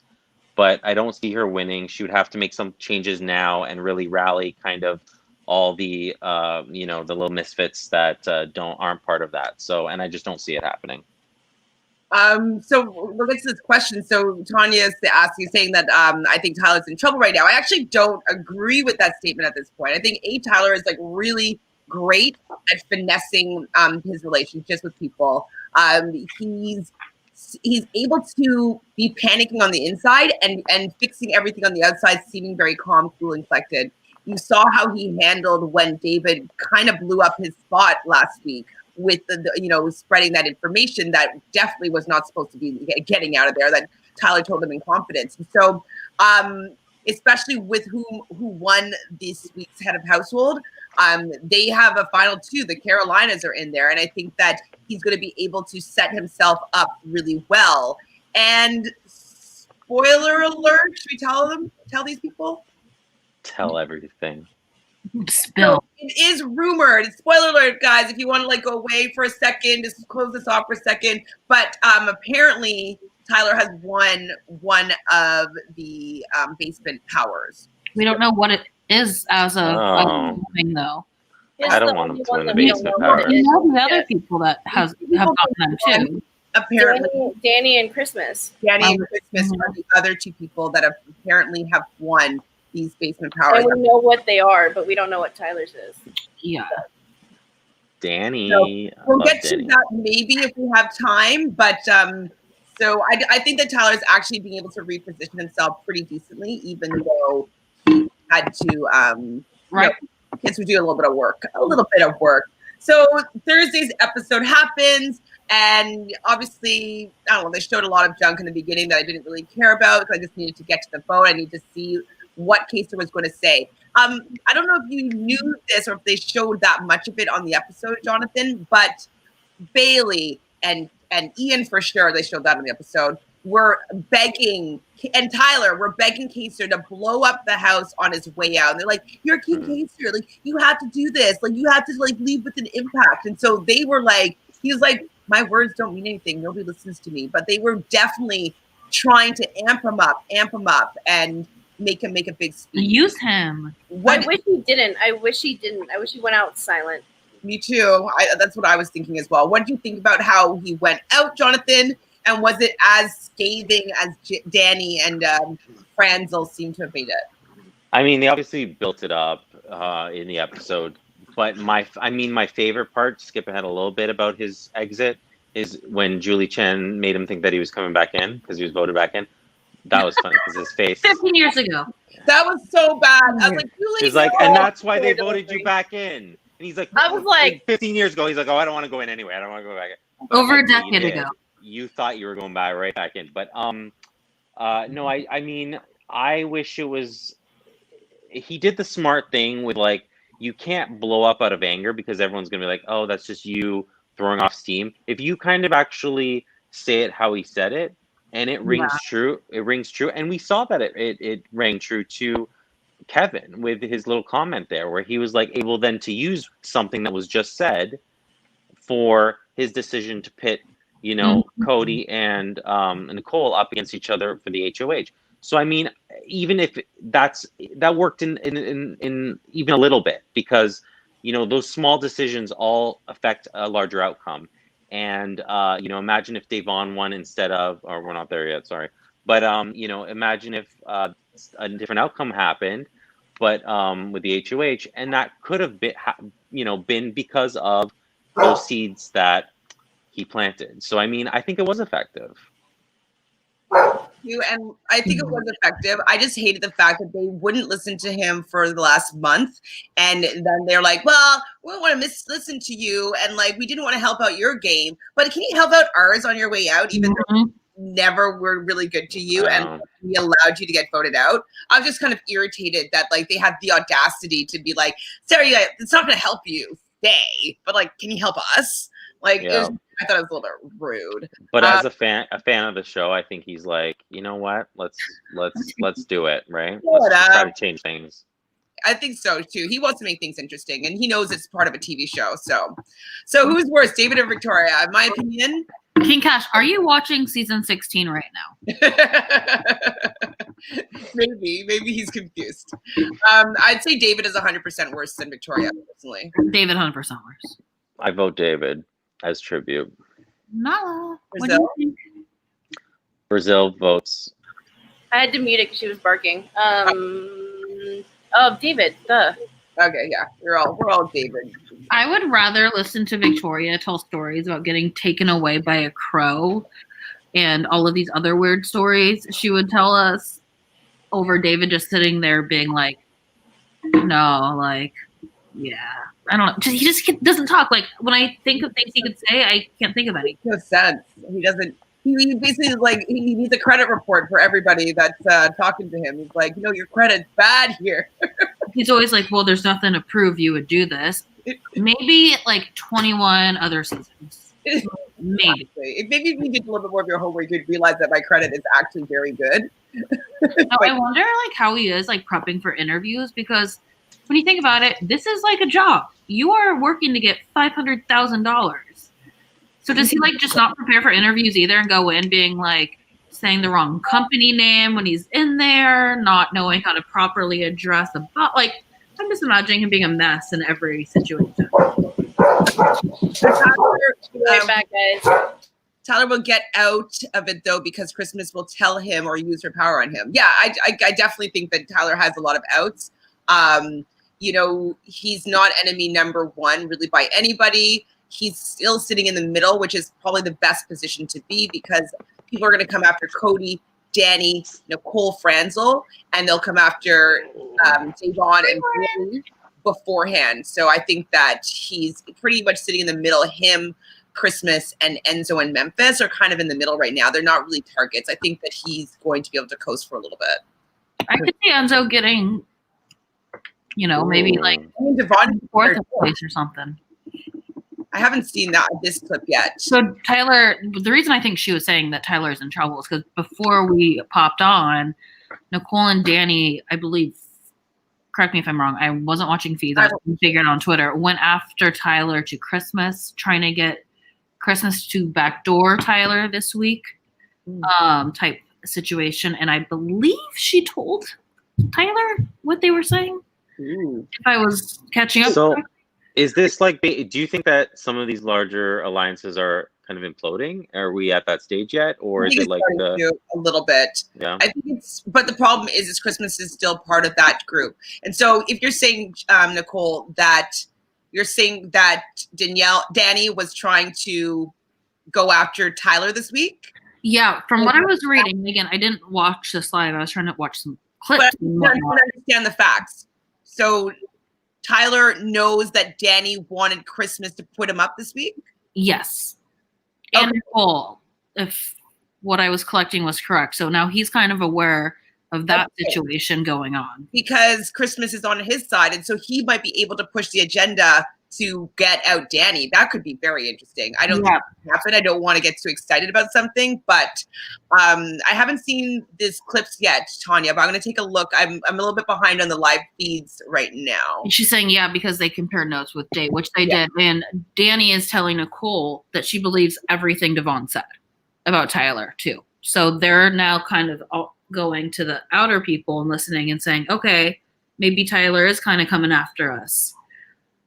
But I don't see her winning. She would have to make some changes now and really rally kind of all the, the little misfits that aren't part of that. So, and I just don't see it happening. So we'll get to this question. So Tanya is saying that I think Tyler's in trouble right now. I actually don't agree with that statement at this point. I think Tyler is really great at finessing his relationships with people. He's able to be panicking on the inside and fixing everything on the outside, seeming very calm, cool, and collected. You saw how he handled when David kind of blew up his spot last week with the spreading that information that definitely was not supposed to be getting out of there, that Tyler told him in confidence. And so especially with who won this week's head of household, they have a final two. The Carolinas are in there, and I think that he's going to be able to set himself up really well. And spoiler alert, should we tell these people? Tell everything. Spill. So it is rumored. Spoiler alert, guys. If you want to go away for a second, just close this off for a second. But apparently, Tyler has won one of the basement powers. We don't know what it is as of moving, though. I don't want him to win the basement power. We know the other people that have gotten them too. Apparently, Danny and Christmas. Danny and Christmas are the other two people that apparently have won these basement powers. And we know what they are, but we don't know what Tyler's is. Yeah. Danny. So we'll get to that maybe if we have time, but so I think that Tyler's actually being able to reposition himself pretty decently, even though he had to kids would do a little bit of work. So Thursday's episode happens, and obviously, I don't know, they showed a lot of junk in the beginning that I didn't really care about because I just needed to get to the phone. I need to see what Kasich was going to say. I don't know if you knew this or if they showed that much of it on the episode, Jonathan, but Bailey and Ian, for sure, they showed that in the episode, were begging, and Tyler were begging Kaser to blow up the house on his way out. And they're like, "You're King Kaser, like you have to do this, like you have to like leave with an impact." And so they were like, he was like, "My words don't mean anything. Nobody listens to me." But they were definitely trying to amp him up, and make him make a big speech. Use him. I wish he didn't. I wish he went out silent. Me too. That's what I was thinking as well. What do you think about how he went out, Jonathan? And was it as scathing as Danny and Franzel seemed to have made it? I mean, they obviously built it up in the episode, but my favorite part, skip ahead a little bit about his exit, is when Julie Chen made him think that he was coming back in because he was voted back in. That was fun because his face. 15 years ago. That was so bad. I was like, Julie. He's like, and that's why they voted you back in. And he's like, I was like, 15 years ago, he's like, oh, I don't want to go in anyway. I don't want to go back in. But over a decade ago. You thought you were going right back in. But no, I mean, I wish it was, he did the smart thing with like, you can't blow up out of anger because everyone's going to be like, oh, that's just you throwing off steam. If you kind of actually say it how he said it, and it rings true, and we saw that it rang true to Kevin with his little comment there, where he was like able then to use something that was just said for his decision to pit, you know, Cody and Nicole up against each other for the HOH. So I mean, even if that worked in even a little bit, because you know those small decisions all affect a larger outcome. And you know, imagine if Devon won instead of, or we're not there yet, sorry. But you know, imagine if a different outcome happened, but with the HOH, and that could have been, you know, been because of those seeds that he planted. So I mean, I think it was effective. And I think it was effective. I just hated the fact that they wouldn't listen to him for the last month, and then they're like, "Well, we don't want to listen to you, and like we didn't want to help out your game, but can you help out ours on your way out?" Even though we never were really good to you, and we allowed you to get voted out. I was just kind of irritated that like they had the audacity to be like, "Sorry, it's not going to help you, stay, but like, can you help us?" Like, I thought it was a little bit rude. But as a fan of the show, I think he's like, you know what? Let's do it, right? Let's just try to change things. I think so too. He wants to make things interesting, and he knows it's part of a TV show. So who's worse, David or Victoria? In my opinion, King Cash, are you watching season 16 right now? Maybe he's confused. I'd say David is 100% worse than Victoria, personally. David 100% worse. I vote David as tribute. Nala, what Brazil? do you think? Brazil votes. I had to mute it because she was barking. David, duh. Okay, yeah, we're all David. I would rather listen to Victoria tell stories about getting taken away by a crow and all of these other weird stories she would tell us over David just sitting there being like, no, like, yeah. I don't know. He just doesn't talk. Like, when I think of things he could say, I can't think of any. No sense. He doesn't. He basically like he needs a credit report for everybody that's talking to him. He's like, your credit's bad here. He's always like, well, there's nothing to prove you would do this. Maybe like 21 other seasons. Maybe. Maybe if you did a little bit more of your homework, you'd realize that my credit is actually very good. No, I wonder like how he is like prepping for interviews, because when you think about it, this is like a job. You are working to get $500,000. So does he like just not prepare for interviews either and go in being like saying the wrong company name when he's in there, not knowing how to properly address the like? I'm just imagining him being a mess in every situation. Right back, guys. Tyler will get out of it though because Christmas will tell him or use her power on him. Yeah, I definitely think that Tyler has a lot of outs. He's not enemy number one really by anybody. He's still sitting in the middle, which is probably the best position to be because people are going to come after Cody, Danny, Nicole, Franzel, and they'll come after Devon and Billy beforehand. So I think that he's pretty much sitting in the middle. Him, Christmas, and Enzo and Memphis are kind of in the middle right now. They're not really targets. I think that he's going to be able to coast for a little bit. I could see Enzo getting maybe like Devon fourth place or something. I haven't seen this clip yet. So Tyler, the reason I think she was saying that Tyler's in trouble is because before we popped on, Nicole and Danny, I believe, correct me if I'm wrong, I wasn't watching feeds, I was figuring on Twitter, went after Tyler to Christmas, trying to get Christmas to backdoor Tyler this week, type situation. And I believe she told Tyler what they were saying. If I was catching up. So is this like, do you think that some of these larger alliances are kind of imploding? Are we at that stage yet? Or is it like a little bit? Yeah. I think but the problem is Christmas is still part of that group. And so if you're saying, Nicole, that you're saying that Danny was trying to go after Tyler this week? Yeah, from what I was reading, again, I didn't watch this live. I was trying to watch some clips. But I don't understand the facts. So Tyler knows that Danny wanted Christmas to put him up this week? Yes. And Nicole, if what I was collecting was correct. So now he's kind of aware of that situation going on. Because Christmas is on his side, and so he might be able to push the agenda to get out Danny. That could be very interesting. I don't think it happen. I don't want to get too excited about something, but I haven't seen these clips yet, Tanya, but I'm going to take a look. I'm a little bit behind on the live feeds right now. She's saying, because they compared notes with Dave, which they did. And Danny is telling Nicole that she believes everything Devon said about Tyler, too. So they're now kind of going to the outer people and listening and saying, okay, maybe Tyler is kind of coming after us.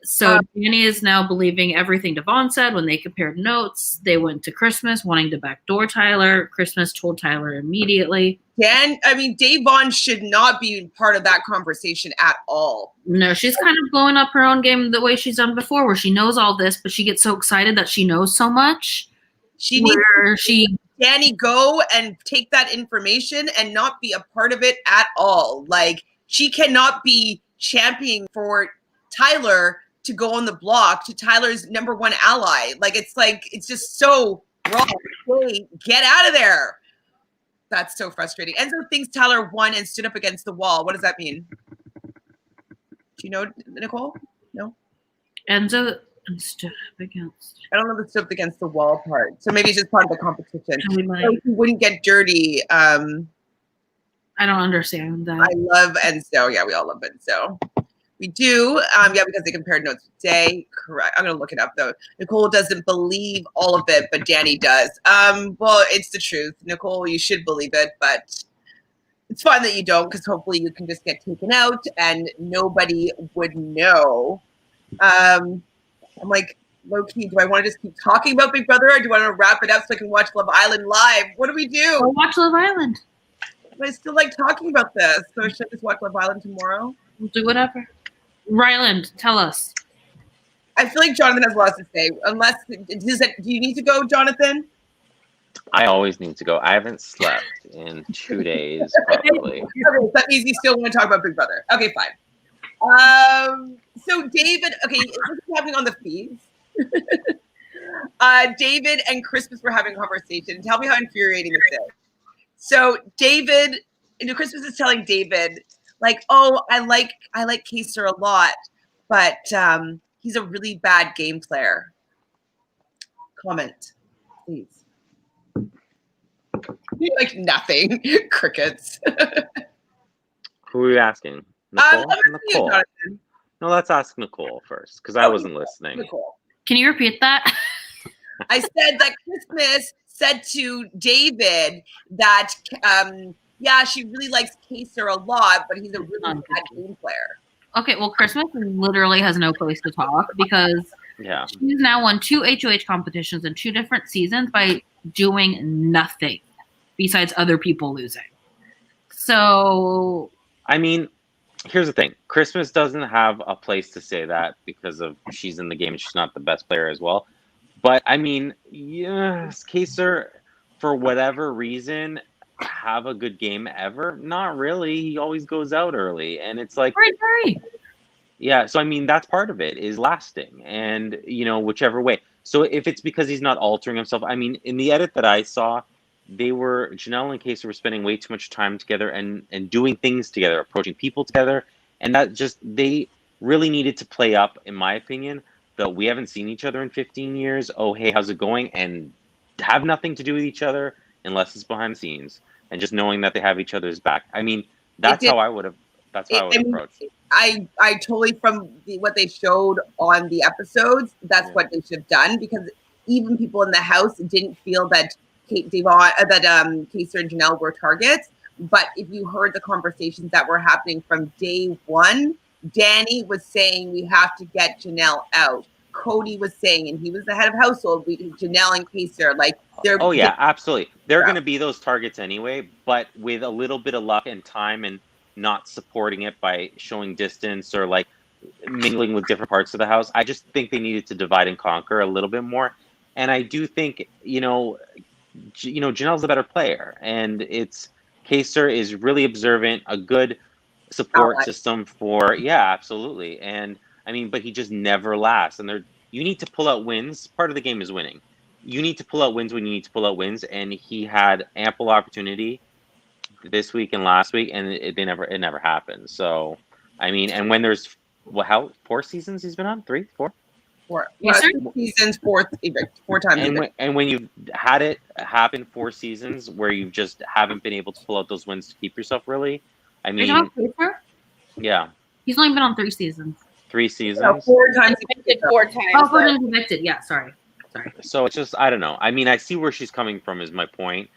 So Danny is now believing everything Devon said. When they compared notes, they went to Christmas wanting to backdoor Tyler. Christmas told Tyler immediately. Devon should not be part of that conversation at all. No, she's kind of blowing up her own game the way she's done before, where she knows all this, but she gets so excited that she knows so much. She needs Danny go and take that information and not be a part of it at all. Like, she cannot be championing for Tyler to go on the block to Tyler's number one ally. It's just so wrong. Hey, get out of there. That's so frustrating. Enzo thinks Tyler won and stood up against the wall. What does that mean? Do you know, Nicole? No? Enzo stood up against. I don't know the stood up against the wall part. So maybe it's just part of the competition. So he wouldn't get dirty. I don't understand that. I love Enzo. Yeah, we all love Enzo. We do, because they compared notes today. Correct. I'm going to look it up, though. Nicole doesn't believe all of it, but Danny does. Well, it's the truth. Nicole, you should believe it, but it's fine that you don't, because hopefully you can just get taken out and nobody would know. I'm like, low-key, do I want to just keep talking about Big Brother, or do I want to wrap it up so I can watch Love Island live? What do we do? We'll watch Love Island. But I still like talking about this. So should I just watch Love Island tomorrow? We'll do whatever. Ryland, tell us. I feel like Jonathan has lots to say. Do you need to go, Jonathan? I always need to go. I haven't slept in 2 days, probably. Okay, that means you still want to talk about Big Brother. Okay, fine. So David, this is happening on the feeds. David and Christmas were having a conversation. Tell me how infuriating this is. So Christmas is telling David, I like Kaser a lot, but he's a really bad game player. Comment, please. Nothing. Crickets. Who are you asking? Nicole? No, let's ask Nicole first, because I wasn't listening. Nicole. Can you repeat that? I said that Christmas said to David that she really likes Kaser a lot, but he's a really bad game player. Okay, well, Christmas literally has no place to talk because she's now won 2 HOH competitions in 2 different seasons by doing nothing besides other people losing. So, here's the thing. Christmas doesn't have a place to say that because of she's in the game and she's not the best player as well. But, yes, Kaser, for whatever reason, have a good game ever? Not really. He always goes out early, and it's like right. Yeah, so that's part of it is lasting, and whichever way. So if it's because he's not altering himself, in the edit that I saw, Janelle and Kaser were spending way too much time together and doing things together, approaching people together, And that just, they really needed to play up, in my opinion, that we haven't seen each other in 15 years. Oh, hey, how's it going? And have nothing to do with each other unless it's behind the scenes, and just knowing that they have each other's back. I mean, that's how I would have. That's how I would approach. I totally, from what they showed on the episodes, that's what they should have done, because even people in the house didn't feel that Devon, Kaser and Janelle were targets. But if you heard the conversations that were happening from day one, Danny was saying we have to get Janelle out. Cody was saying, and he was the head of household, Janelle and Kaser, like they're. Oh yeah, absolutely. They're going to be those targets anyway, but with a little bit of luck and time, and not supporting it by showing distance or like mingling with different parts of the house. I just think they needed to divide and conquer a little bit more. And I do think, Janelle's a better player, and it's Kaser is really observant, a good support system for, absolutely. And I mean, but he just never lasts. And you need to pull out wins. Part of the game is winning. You need to pull out wins when you need to pull out wins, and he had ample opportunity this week and last week, and it never happened. So, I mean, and when there's 4 seasons he's been on, 3, 4. 4 seasons, 4 times. And when you've had it happen 4 seasons where you just haven't been able to pull out those wins to keep yourself, really, I mean, yeah, he's only been on 3 seasons. 3 seasons. No, 4 times. Evicted 4 times. Oh, 4 times evicted. Yeah, sorry. So it's just, I don't know. I mean, I see where she's coming from, is my point,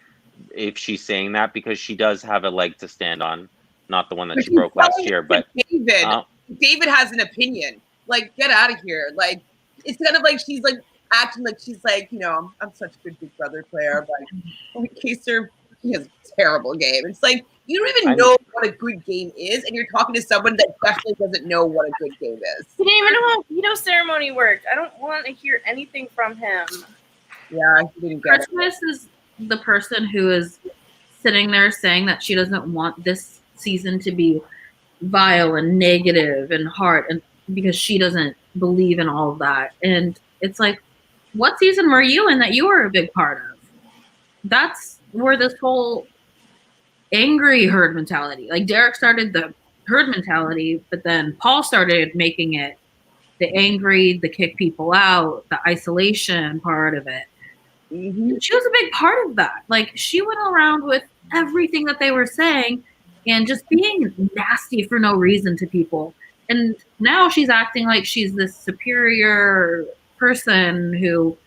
if she's saying that, because she does have a leg to stand on, not the one that she broke last year. But David has an opinion. Like, get out of here. Like, it's kind of like she's like acting like she's like, I'm such a good Big Brother player, but in case he has a terrible game. It's like, you don't even know what a good game is, and you're talking to someone that definitely doesn't know what a good game is. He didn't even know how veto ceremony worked. I don't want to hear anything from him. Yeah, he didn't get it. Christmas is the person who is sitting there saying that she doesn't want this season to be vile and negative and hard, and because she doesn't believe in all of that. And it's like, what season were you in that you were a big part of? That's where this whole angry herd mentality, like Derek started the herd mentality, but then Paul started making it the angry, the kick people out, the isolation part of it. Mm-hmm. She was a big part of that. Like, she went around with everything that they were saying and just being nasty for no reason to people. And now she's acting like she's this superior person who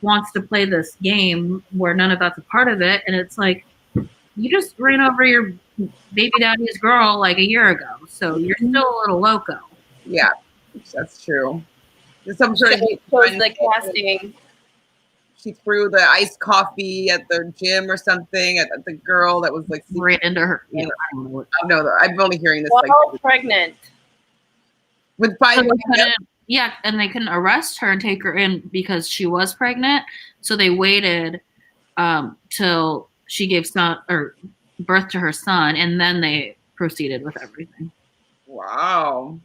wants to play this game where none of that's a part of it. And it's like, you just ran over your baby daddy's girl like a year ago, so you're still a little loco. Yeah, that's true. There's some sort of the casting. She threw the iced coffee at the gym or something at the girl that was like right into her. Yeah, I don't know. I'm only hearing this. While pregnant. With 5 Yeah, and they couldn't arrest her and take her in because she was pregnant. So they waited till she gave birth to her son, and then they proceeded with everything. Wow,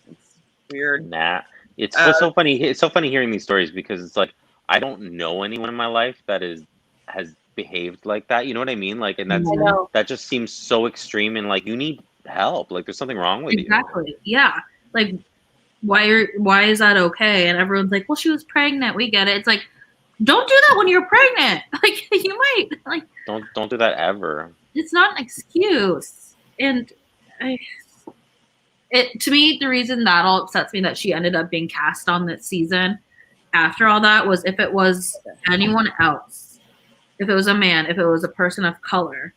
it's weird. Nah, it's so funny. It's so funny hearing these stories, because it's like, I don't know anyone in my life that has behaved like that. You know what I mean? Like, and that just seems so extreme, and like, you need help. Like, there's something wrong with you. Exactly. Yeah. Like, why is that okay? And everyone's like, well, she was pregnant. We get it. It's like, don't do that when you're pregnant. Like, you might like. Don't do that ever. It's not an excuse. And to me, the reason that all upsets me that she ended up being cast on this season after all that was, if it was anyone else, if it was a man, if it was a person of color,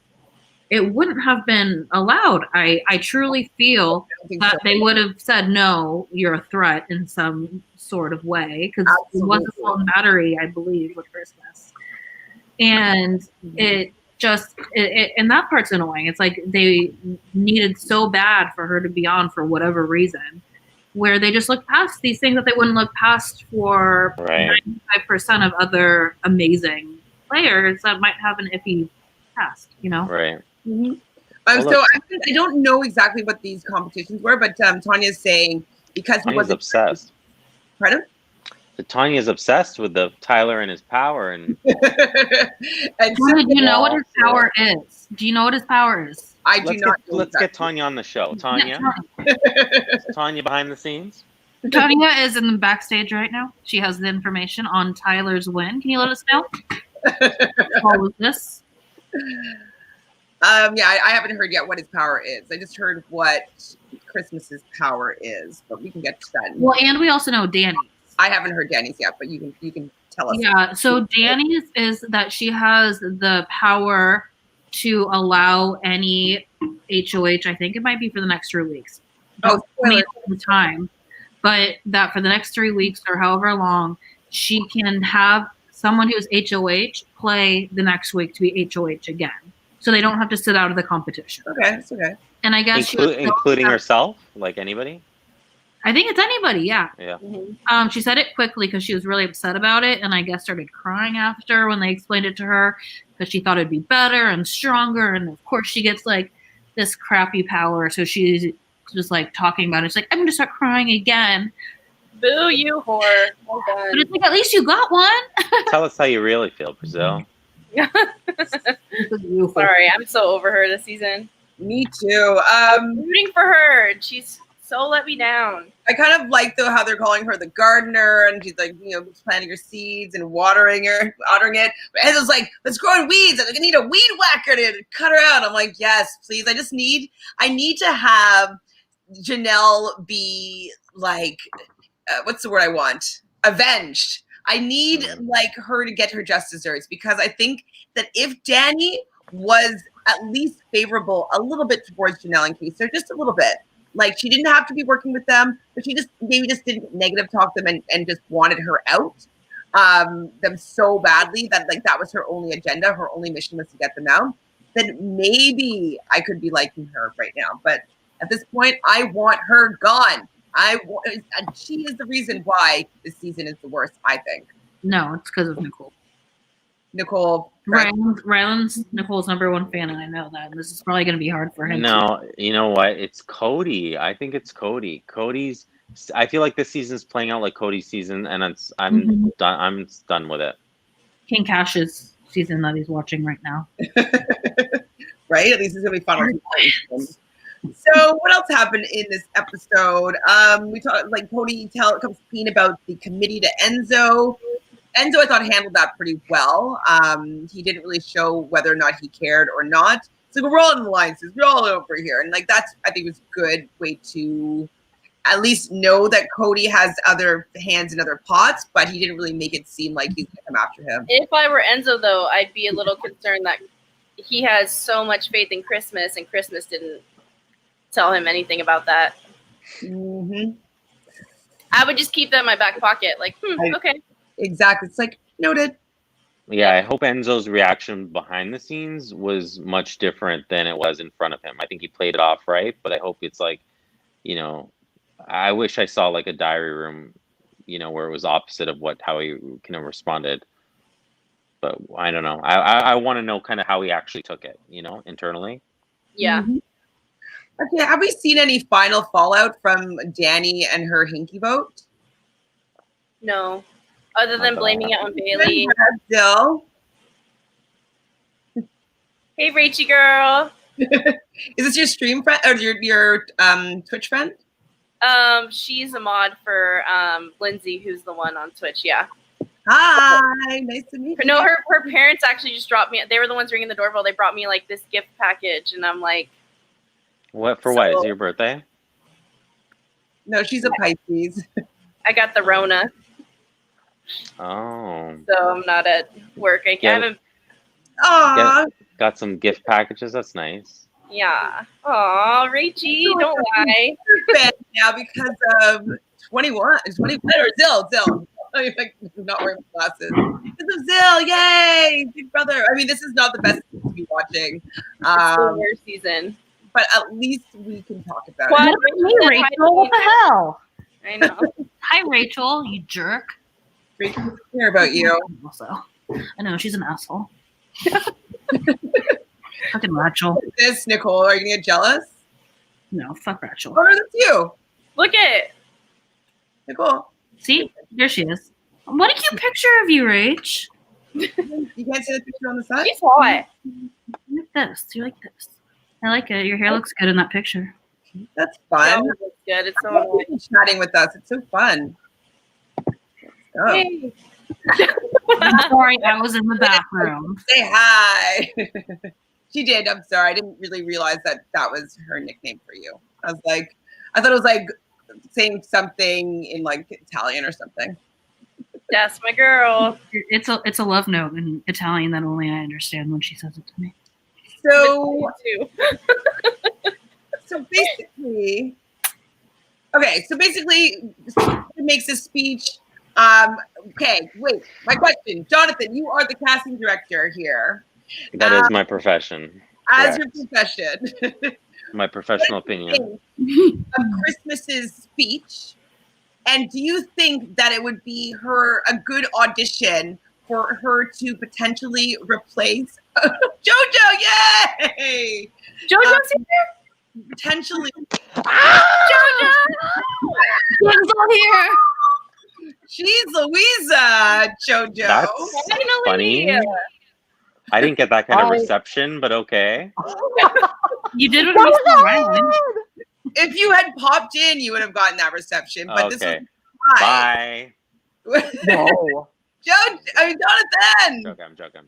it wouldn't have been allowed. I truly feel that they would have said, no, you're a threat in some sort of way, because it was a full battery, I believe, with Christmas. And it just, and that part's annoying. It's like they needed so bad for her to be on for whatever reason, where they just look past these things that they wouldn't look past for 95% of other amazing players that might have an iffy past, Right. Mm-hmm. So I don't know exactly what these competitions were, but Tanya's saying because he was obsessed. Pardon? Tanya's obsessed with the Tyler and his power, and do you know what his power is? Do you know what his power is? I do not. Let's get Tanya on the show. Tanya, Tanya behind the scenes. Tanya is in the backstage right now. She has the information on Tyler's win. Can you let us know? What was this? Yeah, I haven't heard yet what his power is. I just heard what Christmas's power is, but we can get to that. Well, and we also know Danny's. I haven't heard Danny's yet, but you can tell us. Yeah, so Danny's is that she has the power to allow any HOH. I think it might be for the next 3 weeks. Oh, the time, but that for the next 3 weeks or however long, she can have someone who's HOH play the next week to be HOH again. So they don't have to sit out of the competition. Okay, that's okay. And I guess including herself, like anybody. I think it's anybody, yeah. Yeah. Mm-hmm. She said it quickly because she was really upset about it, and I guess started crying after when they explained it to her because she thought it'd be better and stronger. And of course, she gets like this crappy power, so she's just like talking about it. She's like, I'm gonna start crying again. Boo, you whore! Well done. But it's like at least you got one. Tell us how you really feel, Brazil. Sorry, I'm so over her this season. Me too. I'm rooting for her. She's so let me down. I kind of like though how they're calling her the gardener, and she's like, planting her seeds and watering it. But Enzo's like, let's grow in weeds. I need a weed whacker to cut her out. I'm like, yes, please. I need to have Janelle be like, what's the word I want? Avenged. I need like her to get her just desserts, because I think that if Danny was at least favorable a little bit towards Janelle and Keiser, just a little bit. Like, she didn't have to be working with them, but she maybe just didn't negative talk them and just wanted her out them so badly that like that was her only agenda. Her only mission was to get them out. Then maybe I could be liking her right now. But at this point, I want her gone. She is the reason why this season is the worst, I think. No, it's because of Nicole. Nicole. Ryland's Nicole's #1 fan, and I know that. And this is probably going to be hard for him. No, you know what? It's Cody. I think it's Cody. I feel like this season's playing out like Cody's season, and I'm done. I'm done with it. King Cash's season that he's watching right now. Right? At least it's going to be fun. So what else happened in this episode? We talked, like, Cody comes clean about the committee to Enzo. Enzo, I thought, handled that pretty well. He didn't really show whether or not he cared or not. So we're all in alliances. We're all over here. And like, that's, I think, was a good way to at least know that Cody has other hands in other pots, but he didn't really make it seem like he's going to come after him. If I were Enzo, though, I'd be a little concerned that he has so much faith in Christmas, and Christmas didn't tell him anything about that. Mm-hmm. I would just keep that in my back pocket. Like, okay. Exactly. It's like, noted. Yeah, I hope Enzo's reaction behind the scenes was much different than it was in front of him. I think he played it off right, but I hope it's like, I wish I saw like a diary room, where it was opposite of how he kind of responded. But I don't know. I want to know kind of how he actually took it, internally. Yeah. Mm-hmm. Okay, have we seen any final fallout from Danny and her hinky vote? No. Other than blaming it on Bailey. Still. Hey, Rachy girl. Is this your stream friend or your Twitch friend? She's a mod for Lindsay, who's the one on Twitch. Yeah. Hi, nice to meet you. No, her parents actually just dropped me. They were the ones ringing the doorbell. They brought me like this gift package, and I'm like, what for? What is it your birthday? No, she's a Pisces. I got the Rona. Oh. So I'm not at work. I haven't. Got some gift packages. That's nice. Yeah. Aw, Rachy, don't lie. Now because of 21 or Zill. I'm like, not wearing glasses. Because of Zill, yay, Big Brother. I mean, this is not the best to be watching. It's the worst season. But at least we can talk about it. Hey, Rachel, what the hell? I know. Hi, Rachel, you jerk. Rachel doesn't care about you. Also, I know, she's an asshole. Fucking Rachel. This, Nicole, are you going to get jealous? No, fuck Rachel. Oh, that's you. Look at it. Nicole. See? There she is. What a cute picture of you, Rach. You can't see the picture on the side? She's hot. You're like this. You're like this. I like it. Your hair looks good in that picture. That's fun. That was good. It's Thank so you for chatting with us. It's so fun. Oh. Yay. I'm sorry, I was in the bathroom. Say hi. She did. I'm sorry. I didn't really realize that was her nickname for you. I thought it was like saying something in like Italian or something. That's my girl. It's a love note in Italian that only I understand when she says it to me. So, Too. so basically, he makes a speech. Okay, wait. My question, Jonathan, you are the casting director here. That is my profession. As Correct. your profession. My professional opinion. Of Christmas's speech, and do you think that it would be a good audition for her to potentially replace JoJo? Yay! JoJo's here? Potentially. JoJo! JoJo's here. She's Louisa, JoJo. That's Finally. funny. I didn't get that kind of reception, but okay. You did what we said, Ryan. If you had popped in, you would have gotten that reception. But Okay. this is Bye. No. Jonathan. I'm joking.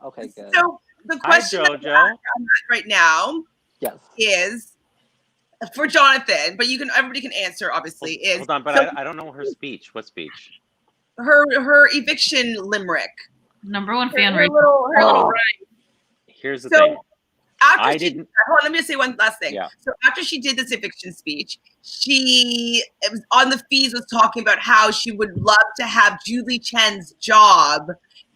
Okay, good. So the question Hi, that JoJo. I'm asking right now Yes. is for Jonathan, but everybody can answer. Obviously, Hold on, but I don't know her speech. What speech? her eviction limerick. Number one fan Her right little rhyme. Here's the So thing. after I she, didn't. hold on, let me just say one last thing. Yeah. So after she did this eviction speech, it was on the feeds was talking about how she would love to have Julie Chen's job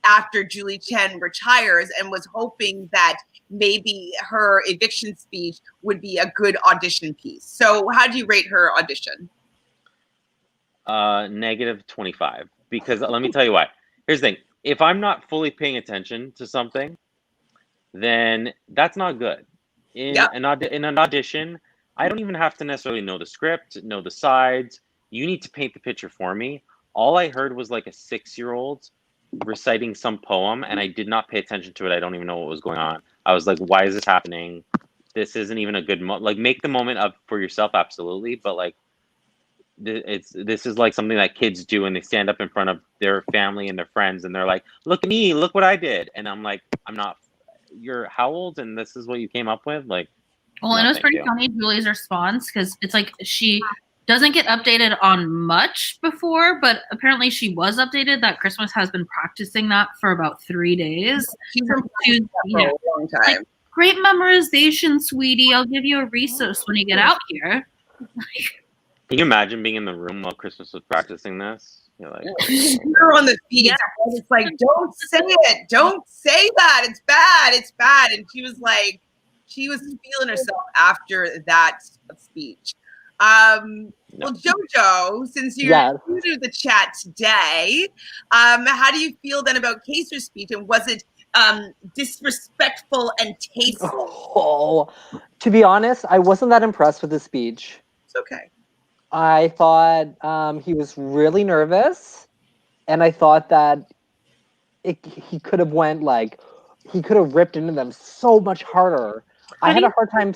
after Julie Chen retires, and was hoping that maybe her eviction speech would be a good audition piece. So how do you rate her audition? -25, because let me tell you why. Here's the thing. If I'm not fully paying attention to something, then that's not good. In an audition, I don't even have to necessarily know the script, know the sides. You need to paint the picture for me. All I heard was like a 6-year-old reciting some poem, and I did not pay attention to it. I don't even know what was going on. I was like, why is this happening? This isn't even a good like make the moment up for yourself, absolutely, but like this is like something that kids do, and they stand up in front of their family and their friends, and they're like, look at me, look what I did. And I'm like, I'm not, you're how old, and this is what you came up with? Like, well, and it was pretty funny, Julie's response, because it's like she doesn't get updated on much before, but apparently she was updated that Christmas has been practicing that for about 3 days. She's been practicing that for a long time. Like, great memorization, sweetie. I'll give you a resource when you get out here. Can you imagine being in the room while Christmas was practicing this? You're like, you're on the feed. Yeah. It's like, don't say it. Don't say that. It's bad. It's bad. And she was like, she was feeling herself after that speech. Well, JoJo, since you're new to the chat today, how do you feel then about Kaser's speech? And was it disrespectful and tasteful? Oh, to be honest, I wasn't that impressed with the speech. It's okay. I thought he was really nervous, and I thought that he could have he could have ripped into them so much harder. I had a hard time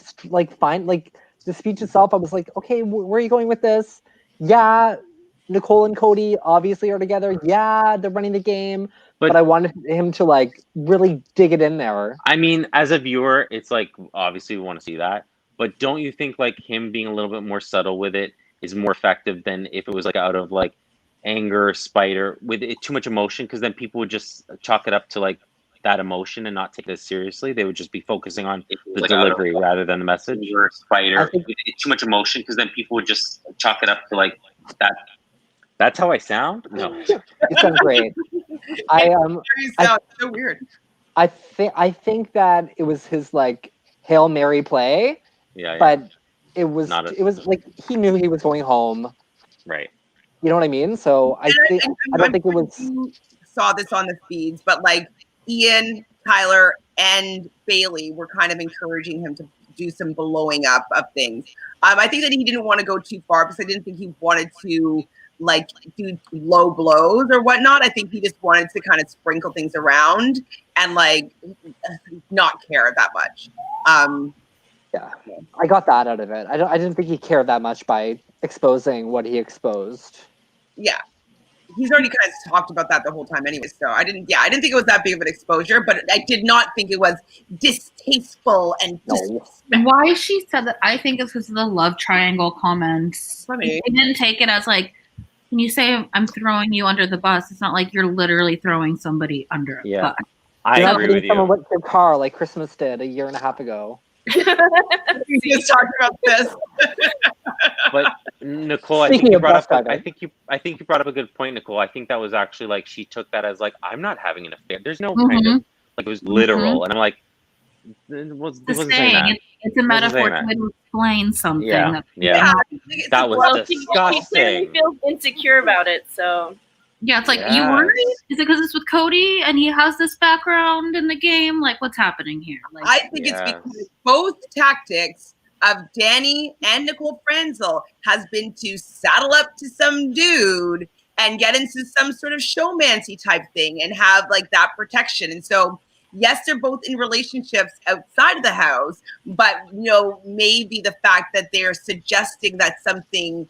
the speech itself. I was like, okay, where are you going with this? Yeah, Nicole and Cody obviously are together. Yeah, they're running the game, but I wanted him to really dig it in there. I mean, as a viewer, it's like obviously we want to see that, but don't you think him being a little bit more subtle with it is more effective than if it was out of anger, spite, or with too much emotion? Because then people would just chalk it up to that emotion and not take this seriously. They would just be focusing on the delivery rather than the message. Or spite, or too much emotion, because then people would just chalk it up to that. That's how I sound. No, you sound great. You sound so weird. I think that it was his Hail Mary play. Yeah. But it was he knew he was going home. Right. You know what I mean? So I don't think it was. You saw this on the feeds, but Ian, Tyler, and Bailey were kind of encouraging him to do some blowing up of things. I think that he didn't want to go too far because I didn't think he wanted to do low blows or whatnot. I think he just wanted to kind of sprinkle things around and not care that much. Yeah, I got that out of it. I didn't think he cared that much by exposing what he exposed. Yeah. He's already kind of talked about that the whole time anyway. So I didn't think it was that big of an exposure, but I did not think it was distasteful and why she said that, I think it's because of the love triangle comments. Funny. They didn't take it as like, when you say I'm throwing you under the bus, it's not like you're literally throwing somebody under a bus. I You're agree not with you. someone with your car like Christmas did a year and a half ago. We just talked about this. But Nicole, I think you brought up. I think you brought up a good point, Nicole. I think that was actually like she took that as like I'm not having an affair. There's no kind of like it was literal, and I'm like, wasn't saying that. It's a metaphor to explain something. Yeah, that was disgusting. He clearly feels insecure about it, so. Yeah, it's like, you worried? Is it because it's with Cody and he has this background in the game? Like, what's happening here? Like, I think it's because both tactics of Danny and Nicole Francis has been to saddle up to some dude and get into some sort of showmancy type thing and have like that protection. And so, yes, they're both in relationships outside of the house, but maybe the fact that they're suggesting that something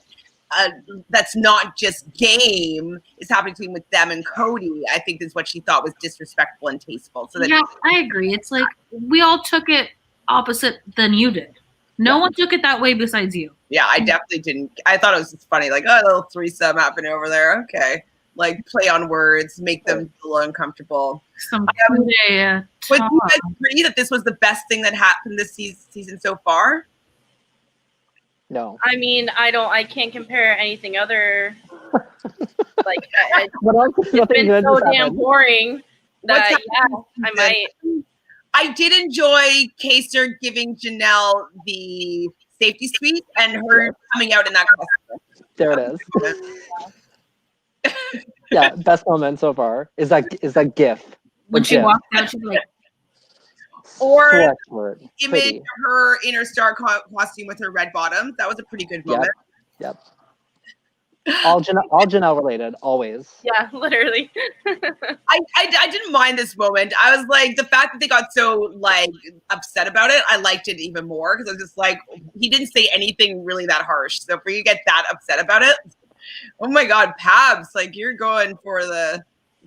that's not just game is happening with them and Cody, I think is what she thought was disrespectful and tasteful. So yeah, I agree. It's like we all took it opposite than you did. No one took it that way besides you. Yeah, I definitely didn't. I thought it was just funny, like, oh, a little threesome happening over there. Okay. Like play on words, make them feel uncomfortable. Would you guys agree that this was the best thing that happened this season so far? No. I mean, I can't compare anything other. Like, it's been so damn boring that I might. I did enjoy Kaser giving Janelle the safety suite and her coming out in that costume. There it is. Yeah, best moment so far is that GIF. When she walked out, she's like, or image of her in her star costume with her red bottoms. That was a pretty good moment. Yep. All Janelle related, always. Yeah, literally. I didn't mind this moment. I was like, the fact that they got so like upset about it, I liked it even more because I was just like, he didn't say anything really that harsh. So for you to get that upset about it, oh my God, Pabs, like you're going for the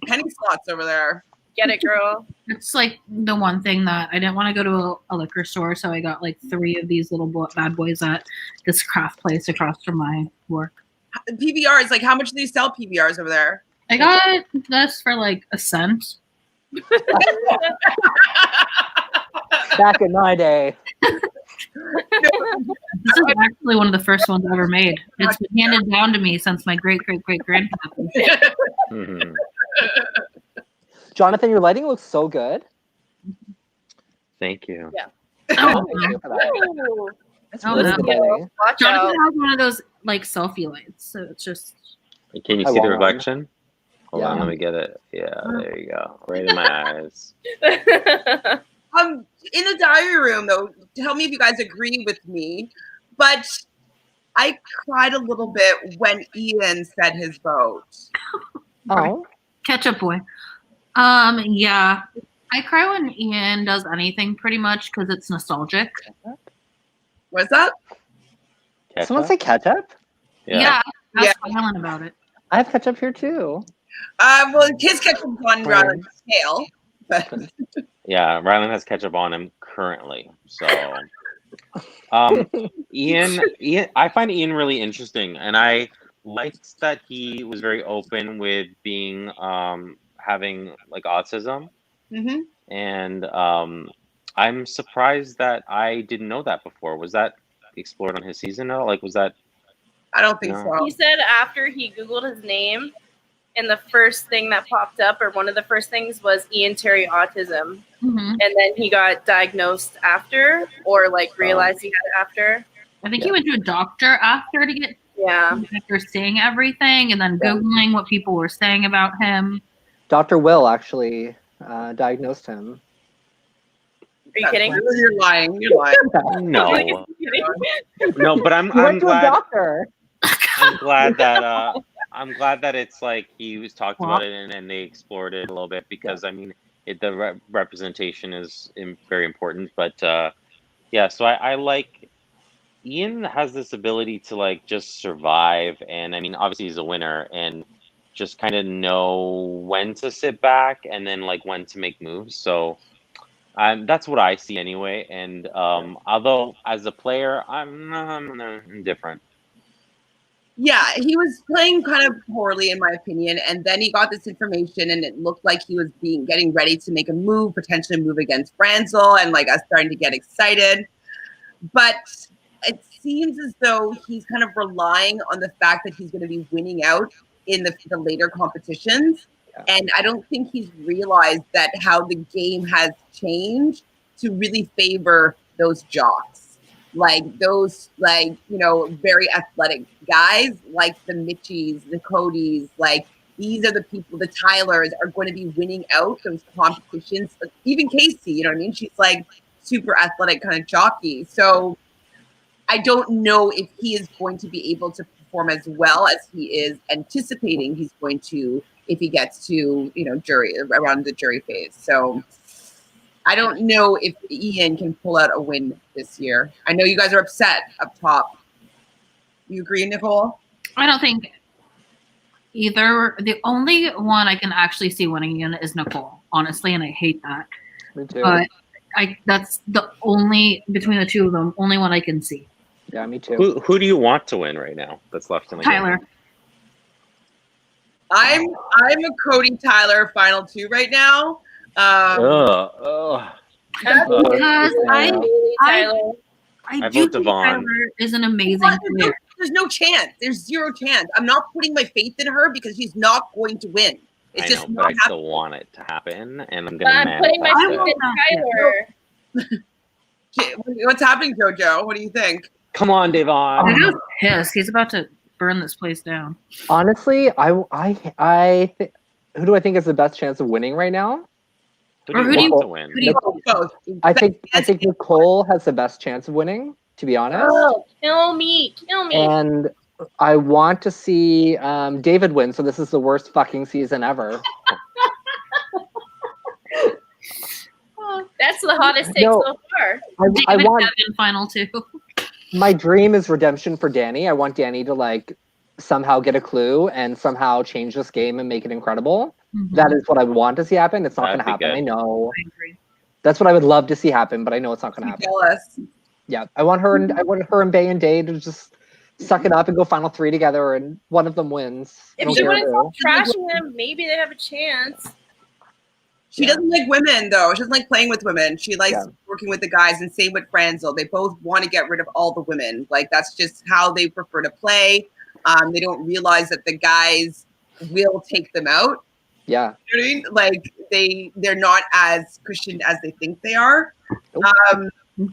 penny slots over there. Get it, girl. It's like the one thing that I didn't want to go to a liquor store, so I got like 3 of these little bad boys at this craft place across from my work. PBRs, like how much do you sell PBRs over there? I got this for like $0.01. Back in my day. This is actually one of the first ones ever made. It's been handed down to me since my great-great-great-grandfather. Mm-hmm. Jonathan, your lighting looks so good. Thank you. Yeah. Oh, no. Jonathan has one of those like selfie lights, so it's just. Can you see the reflection? Hold on, let me get it. Yeah, there you go. Right in my eyes. In the diary room, though, tell me if you guys agree with me, but I cried a little bit when Ian said his vote. Oh, ketchup boy. Yeah, I cry when Ian does anything pretty much because it's nostalgic. What's that? Ketchup? Someone say ketchup? Yeah, I was smiling about it. I have ketchup here too. Well, his ketchup's on Ryland's tail, but yeah, Ryland has ketchup on him currently. So, Ian, I find Ian really interesting, and I liked that he was very open with being having like autism, and I'm surprised that I didn't know that before. Was that explored on his season at all? Like, was that? I don't think so. He said after he Googled his name, and the first thing that popped up, or one of the first things, was Ian Terry autism. And then he got diagnosed after, or like realized he had it after. I think he went to a doctor after to get after seeing everything and then Googling what people were saying about him. Dr. Will actually diagnosed him. Are you kidding? You're lying. You're lying. No. No, but I'm glad. I'm glad that I'm glad that it's like he was talked about it and they explored it a little bit because I mean the representation is very important. But Yeah, so I like Ian has this ability to like just survive, and I mean, obviously he's a winner, and just kind of know when to sit back and then like when to make moves. So that's what I see anyway. And although as a player, I'm indifferent. Yeah, he was playing kind of poorly in my opinion, and then he got this information, and it looked like he was getting ready to make a move, potentially a move against Franzel, and like us starting to get excited. But it seems as though he's kind of relying on the fact that he's going to be winning out in the later competitions. And I don't think he's realized that how the game has changed to really favor those jocks. Like those, like, you know, very athletic guys, like the Mitchies, the Codys, like these are the people, the Tylers are going to be winning out those competitions. Even Casey, you know what I mean? She's like super athletic kind of jockey. So I don't know if he is going to be able to perform as well as he is anticipating he's going to if he gets to, you know, jury around the jury phase. So I don't know if Ian can pull out a win this year. I know you guys are upset up top. You agree, Nicole? I don't think either. The only one I can actually see winning again is Nicole, honestly, and I hate that. Me too. But that's the only, between the two of them, only one I can see. Yeah, me too. Who do you want to win right now? That's left in the Tyler. game? I'm a Cody Tyler final two right now. Because I do vote think Devon. Tyler is an amazing player. There's no chance. There's zero chance. I'm not putting my faith in her because she's not going to win. It's I just know, not but I still happening. want it to happen, and I'm But gonna I'm putting my manifest faith it. in Tyler. What's happening, JoJo? What do you think? Come on, Devon. I'm pissed. He's about to burn this place down. Honestly, who do I think has the best chance of winning right now? Who Or do who you do you- want to win? Who do you Both. I think Nicole has the best chance of winning, to be honest. Oh, kill me. And I want to see David win, so this is the worst fucking season ever. That's the hottest take No. so far. I David want Devon final two. my dream is redemption for Danny. I want Danny to like somehow get a clue and somehow change this game and make it incredible. Mhm. That is what I want to see happen. It's not going That'd to be happen. good. I know. I agree. That's what I would love to see happen, but I know it's not going to I'm happen. jealous. Yeah, I want her and Bay and Day to just suck it up and go final three together, and one of them wins. I If don't she care wouldn't who. stop trashing them, maybe they have a chance. She doesn't like women, though. She doesn't like playing with women. She likes working with the guys, and same with Franzel. They both want to get rid of all the women. Like, that's just how they prefer to play. They don't realize that the guys will take them out. Yeah. You know what I mean? Like, they're not as cushioned as they think they are.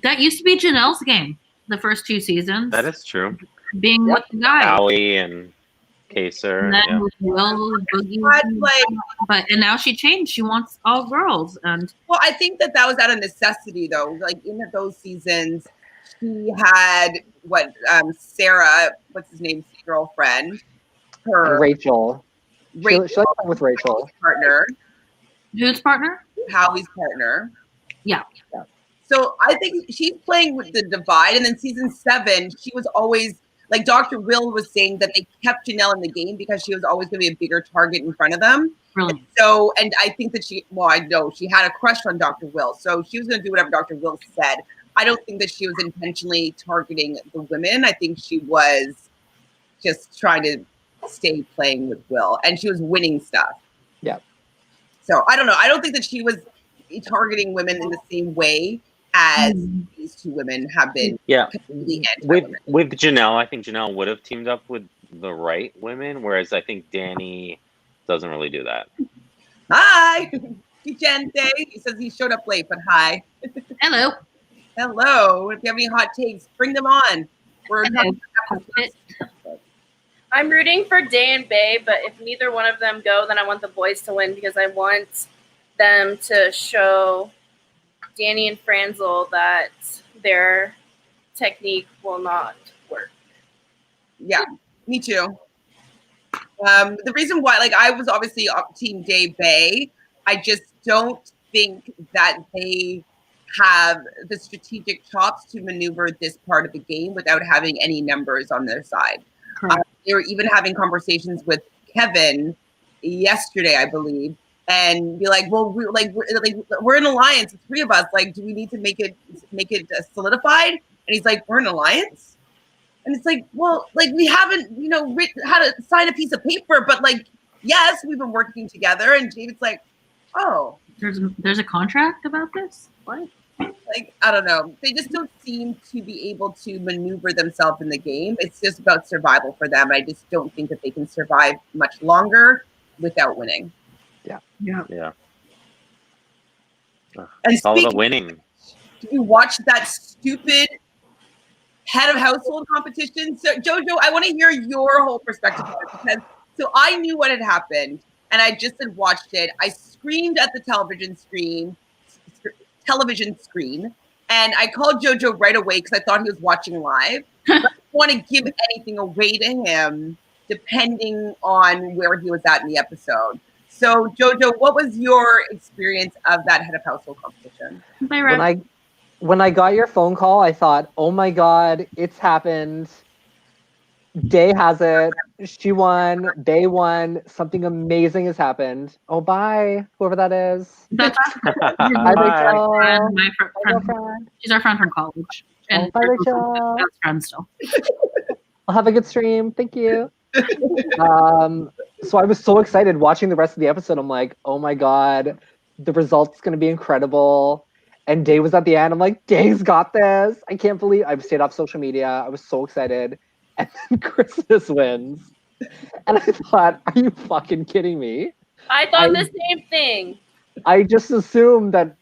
That used to be Janelle's game the first two seasons. That is true. Being with the guys. Howie and Kaser. And then Yeah. with Will, Boogie, Like, and now she changed. She wants all girls. And well, I think that was out of necessity, though. Like, in those seasons, she had Sarah, what's his name's girlfriend, her Rachel. She likes playing with Rachel. partner, whose partner? Howie's partner. Yeah. So I think she's playing with the divide. And then season 7, she was always like Dr. Will was saying that they kept Janelle in the game because she was always going to be a bigger target in front of them. Brilliant. So, and I think that I know she had a crush on Dr. Will. So she was going to do whatever Dr. Will said. I don't think that she was intentionally targeting the women. I think she was just trying to stay playing with Will, and she was winning stuff. Yeah. So I don't know. I don't think that she was targeting women in the same way as these two women have been. Yeah. Completely With Janelle, I think Janelle would have teamed up with the right women, whereas I think Danny doesn't really do that. Hi, Chantele. He says he showed up late, but hi. Hello. Hello. If you have any hot takes, bring them on. We're talking about I'm rooting for Day and Bay, but if neither one of them go, then I want the boys to win because I want them to show Danny and Franzel that their technique will not work. Yeah, me too. The reason why, like, I was obviously up Team Day Bay. I just don't think that they have the strategic chops to maneuver this part of the game without having any numbers on their side. They were even having conversations with Kevin yesterday, I believe, and be like, well, we're an alliance, the three of us. Like, do we need to make it solidified? And he's like, we're an alliance. And it's like, well, like we haven't, how to sign a piece of paper, but like, yes, we've been working together. And David's like, oh, there's a contract about this? What? Like, I don't know. They just don't seem to be able to maneuver themselves in the game. It's just about survival for them. I just don't think that they can survive much longer without winning. Yeah. And it's all about winning. Did you watch that stupid head of household competition? So, Jojo, I want to hear your whole perspective on it because so I knew what had happened and I just had watched it. I screamed at the television screen, and I called Jojo right away because I thought he was watching live. But I don't want to give anything away to him depending on where he was at in the episode. So, Jojo, what was your experience of that head of household competition? When I got your phone call, I thought, oh my God, it's happened. Day has it. She won. They won. Something amazing has happened. Oh, bye, whoever that is. That's Hi, Rachel. my friend. She's our friend from college. And bye, Rachel. That's friends still. I'll have a good stream. Thank you. So I was so excited watching the rest of the episode. I'm like, oh my God, the result's going to be incredible. And Day was at the end. I'm like, Day's got this. I can't believe I've stayed off social media. I was so excited. And then Christmas wins. And I thought, are you fucking kidding me? I thought the same thing. I just assumed that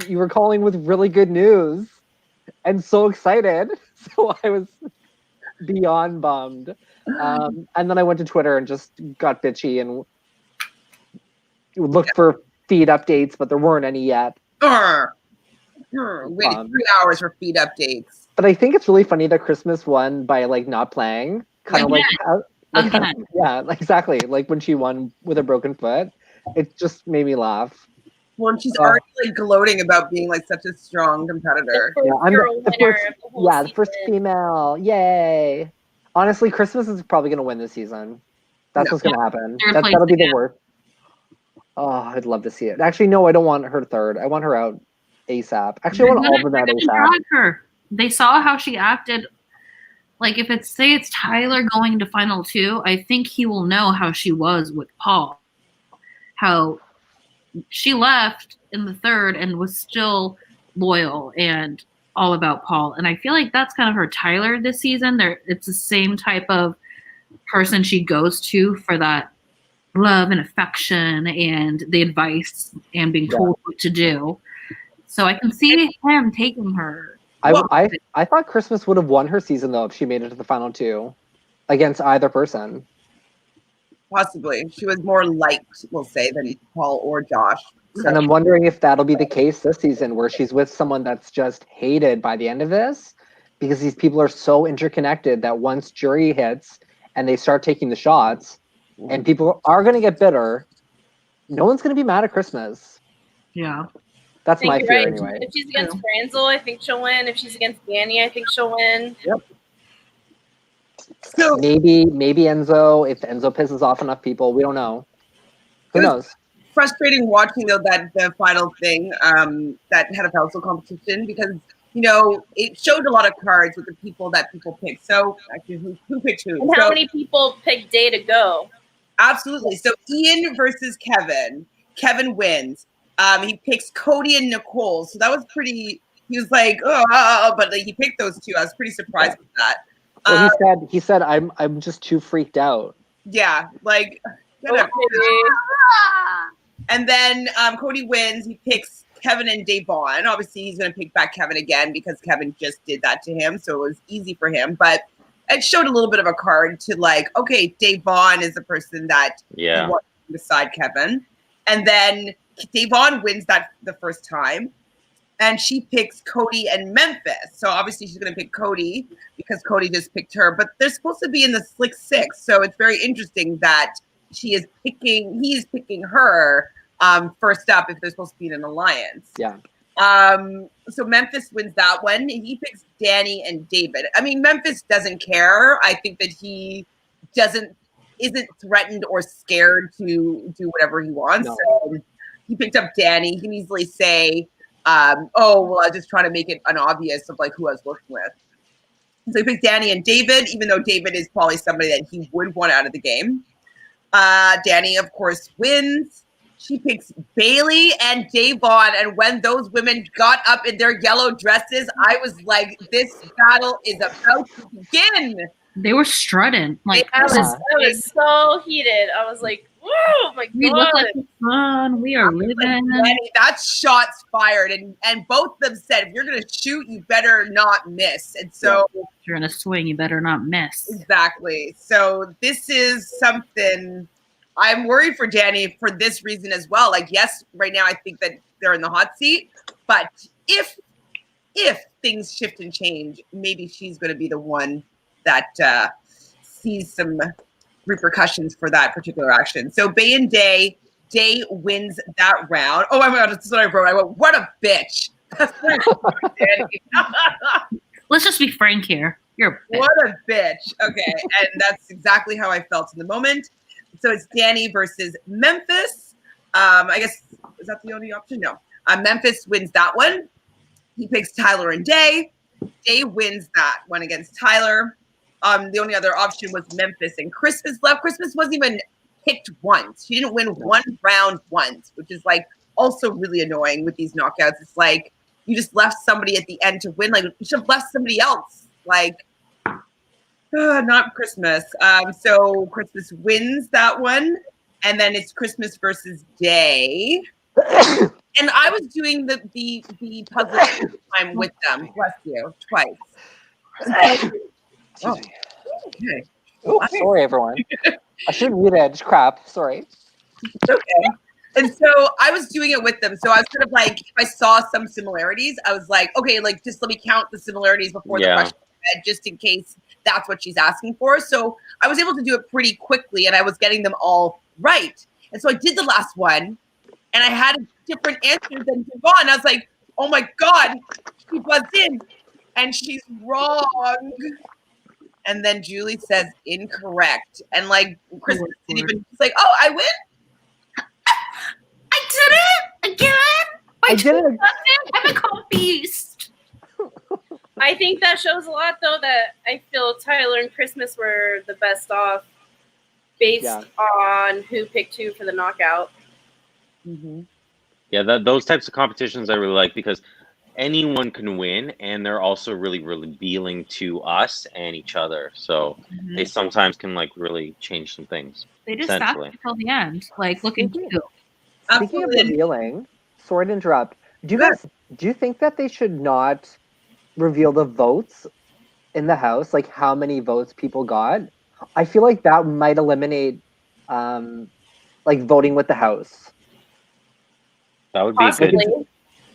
you were calling with really good news and so excited. So I was beyond bummed. And then I went to Twitter and just got bitchy and looked for feed updates, but there weren't any yet. Waited 3 hours for feed updates. But I think it's really funny that Christmas won by like not playing. Kind of like yeah, exactly. Like when she won with a broken foot. It just made me laugh. Well, and she's already like gloating about being like such a strong competitor. The first female. Yay. Honestly, Christmas is probably gonna win this season. That's what's gonna happen. That'll be the worst. Oh, I'd love to see it. Actually, no, I don't want her third. I want her out ASAP. Actually, I want all of them out ASAP. They saw how she acted. Like if it's Tyler going to final 2, I think he will know how she was with Paul. How she left in the third and was still loyal and all about Paul. And I feel like that's kind of her Tyler this season. It's the same type of person she goes to for that love and affection and the advice and being told what to do. So I can see him taking her. I thought Christmas would have won her season though if she made it to the final 2 against either person. Possibly. She was more liked, we'll say, than Paul or Josh. So. And I'm wondering if that'll be the case this season where she's with someone that's just hated by the end of this because these people are so interconnected that once jury hits and they start taking the shots and people are going to get bitter, no one's going to be mad at Christmas. Yeah. That's my fear anyway. If she's against Franzel, I think she'll win. If she's against Danny, I think she'll win. Yep. So maybe Enzo, if Enzo pisses off enough people, we don't know. Who knows? Frustrating watching though that the final thing, that head of household competition because it showed a lot of cards with the people that people picked. So actually, who picked who? And how many people picked Day to go? Absolutely. So Ian versus Kevin. Kevin wins. He picks Cody and Nicole. So that was pretty. He was like, but he picked those two. I was pretty surprised with that. Well, he said, I'm just too freaked out. Yeah, like. And then Cody wins. He picks Kevin and Devon. Obviously, he's going to pick back Kevin again because Kevin just did that to him. So it was easy for him. But it showed a little bit of a card to like, okay, Devon is the person that wants beside Kevin. And then Devon wins that the first time. And she picks Cody and Memphis. So obviously she's going to pick Cody because Cody just picked her. But they're supposed to be in the Slick Six. So it's very interesting that he's picking her first up if they're supposed to be in an alliance. Yeah. So Memphis wins that one. He picks Danny and David. I mean, Memphis doesn't care. I think that he isn't threatened or scared to do whatever he wants. No. So he picked up Danny. He can easily say, "Oh, well, I was just trying to make it unobvious of like who I was working with." So he picked Danny and David, even though David is probably somebody that he would want out of the game. Danny, of course, wins. She picks Bailey and Devon, and when those women got up in their yellow dresses, I was like, "This battle is about to begin." They were strutting. Like, I was so heated. I was like, "Whoa, my we look god!" like it's fun. We are living. Danny, that's shots fired, and both of them said, "If you're gonna shoot, you better not miss." And so, If you're gonna swing, you better not miss. exactly. So this is something. I'm worried for Danny for this reason as well. Like, yes, right now I think that they're in the hot seat, but if things shift and change, maybe she's going to be the one that sees some repercussions for that particular action. So Bay and Day wins that round. Oh my God, that's what I wrote. I went, "What a bitch." That's what I wrote, Danny. Let's just be frank here. You're a bitch. What a bitch. Okay, and that's exactly how I felt in the moment. So it's Danny versus Memphis. I guess, is that the only option? No. Memphis wins that one. He picks Tyler and Day. Day wins that one against Tyler. The only other option was Memphis and Christmas left. Christmas wasn't even picked once. She didn't win one round once, which is like also really annoying with these knockouts. It's like you just left somebody at the end to win. Like you should have left somebody else. Like, not Christmas. So Christmas wins that one, and then it's Christmas versus Day. And I was doing the puzzle time with them. Bless you, twice. Oh, okay. Oh, sorry, everyone. I shouldn't read it. Just crap. Sorry. Okay. And so I was doing it with them. So I was kind of like, if I saw some similarities, I was like, okay, like just let me count the similarities before the question, just in case that's what she's asking for. So I was able to do it pretty quickly, and I was getting them all right. And so I did the last one, and I had a different answer than Devon. I was like, oh my God, she buzzed in, and she's wrong. And then Julie says incorrect. And like Christmas didn't even, she's like, oh, I win? I did it again. I did it. I'm a cold beast. I think that shows a lot, though, that I feel Tyler and Christmas were the best off based on who picked who for the knockout. Mm-hmm. Yeah, those types of competitions I really like because anyone can win, and they're also really revealing to us and each other. So they sometimes can like really change some things. They just stopped until the end. Like, look at you. Speaking of revealing, sorry to interrupt. Do you think that they should not reveal the votes in the house, like how many votes people got? I feel like that might eliminate like voting with the house. That would be good.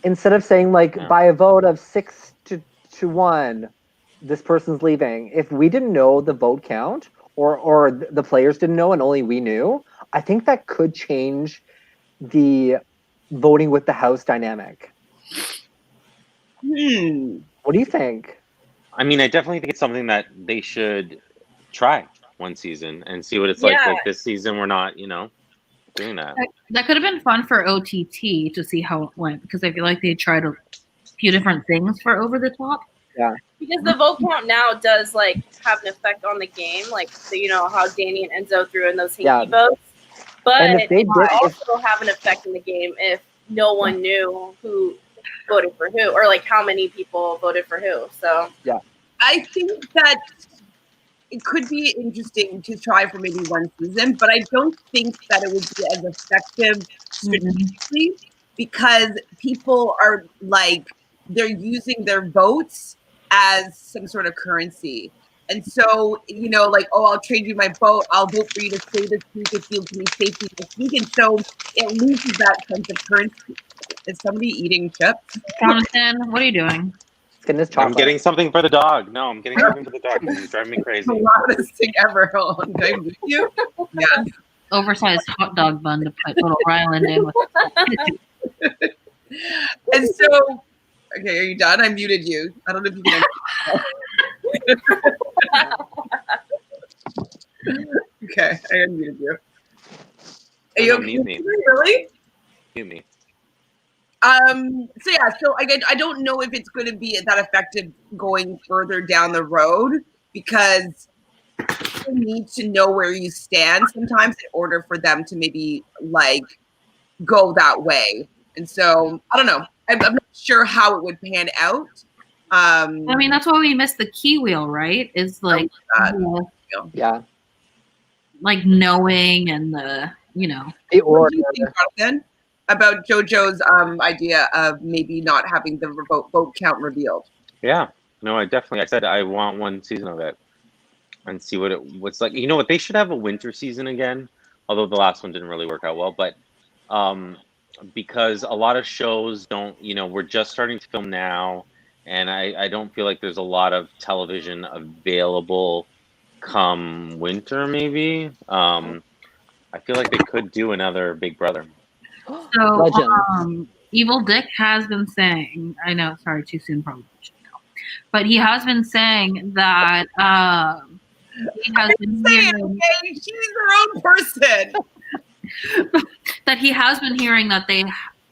Instead of saying like by a vote of 6-1, this person's leaving. If we didn't know the vote count, or the players didn't know and only we knew, I think that could change the voting with the house dynamic. What do you think? I mean, I definitely think it's something that they should try one season and see what it's like. Like this season, we're not, doing that. That could have been fun for OTT to see how it went, because I feel like they tried a few different things for Over the Top. Yeah. Because the vote count now does like have an effect on the game, like so how Danny and Enzo threw in those hinky votes. But it might also have an effect in the game if no one knew who voted for who, or like how many people voted for who. So I think that it could be interesting to try for maybe one season, but I don't think that it would be as effective strategically because people are like, they're using their votes as some sort of currency. And so, like, oh, I'll trade you my vote. I'll vote for you to stay this week if you'll give me safety this week. And so it loses that sense of currency. Is somebody eating chips? Jonathan, what are you doing? I'm getting something for the dog. No, I'm getting something for the dog. It's driving me crazy. The loudest thing ever. Hold on. Can I mute you? Yeah. Oversized hot dog bun to put little Ryland in with. And And so, okay, are you done? I muted you. I don't know if you can. Okay, I unmuted you. Are you okay? Mute me. Really? Mute me. So yeah, so again, I don't know if it's going to be that effective going further down the road because you need to know where you stand sometimes in order for them to maybe like go that way. And so I don't know. I'm not sure how it would pan out. I mean, that's why we missed the key wheel, right? Is like, Yeah. like knowing and the, you know. What do you think, Jonathan, about JoJo's idea of maybe not having the vote count revealed? Yeah, no, I said I want one season of it and see what's like. You know what? They should have a winter season again, although the last one didn't really work out well. But because a lot of shows don't, we're just starting to film now, and I don't feel like there's a lot of television available come winter. Maybe I feel like they could do another Big Brother. So, Evil Dick has been saying, I know, sorry, too soon, probably, but he has been saying that he has been hearing. She's her own person. That he has been hearing that they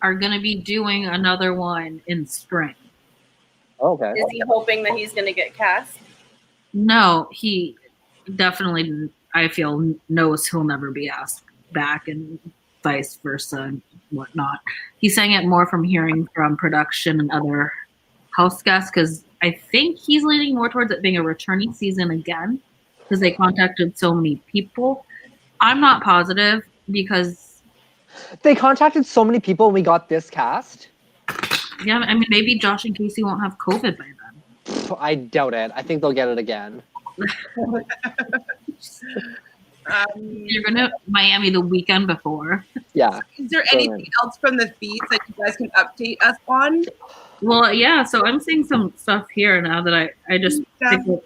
are going to be doing another one in spring. Okay. Is he hoping that he's going to get cast? No, he definitely, I feel, knows he'll never be asked back and vice versa and whatnot. He's saying it more from hearing from production and other house guests because I think he's leaning more towards it being a returning season again because they contacted so many people. I'm not positive because they contacted so many people and we got this cast. Yeah, I mean, maybe Josh and Casey won't have COVID by then. I doubt it. I think they'll get it again. You're going to Miami the weekend before. Yeah. Is there anything else from the feeds that you guys can update us on? Well, yeah, so I'm seeing some stuff here now that I just picked up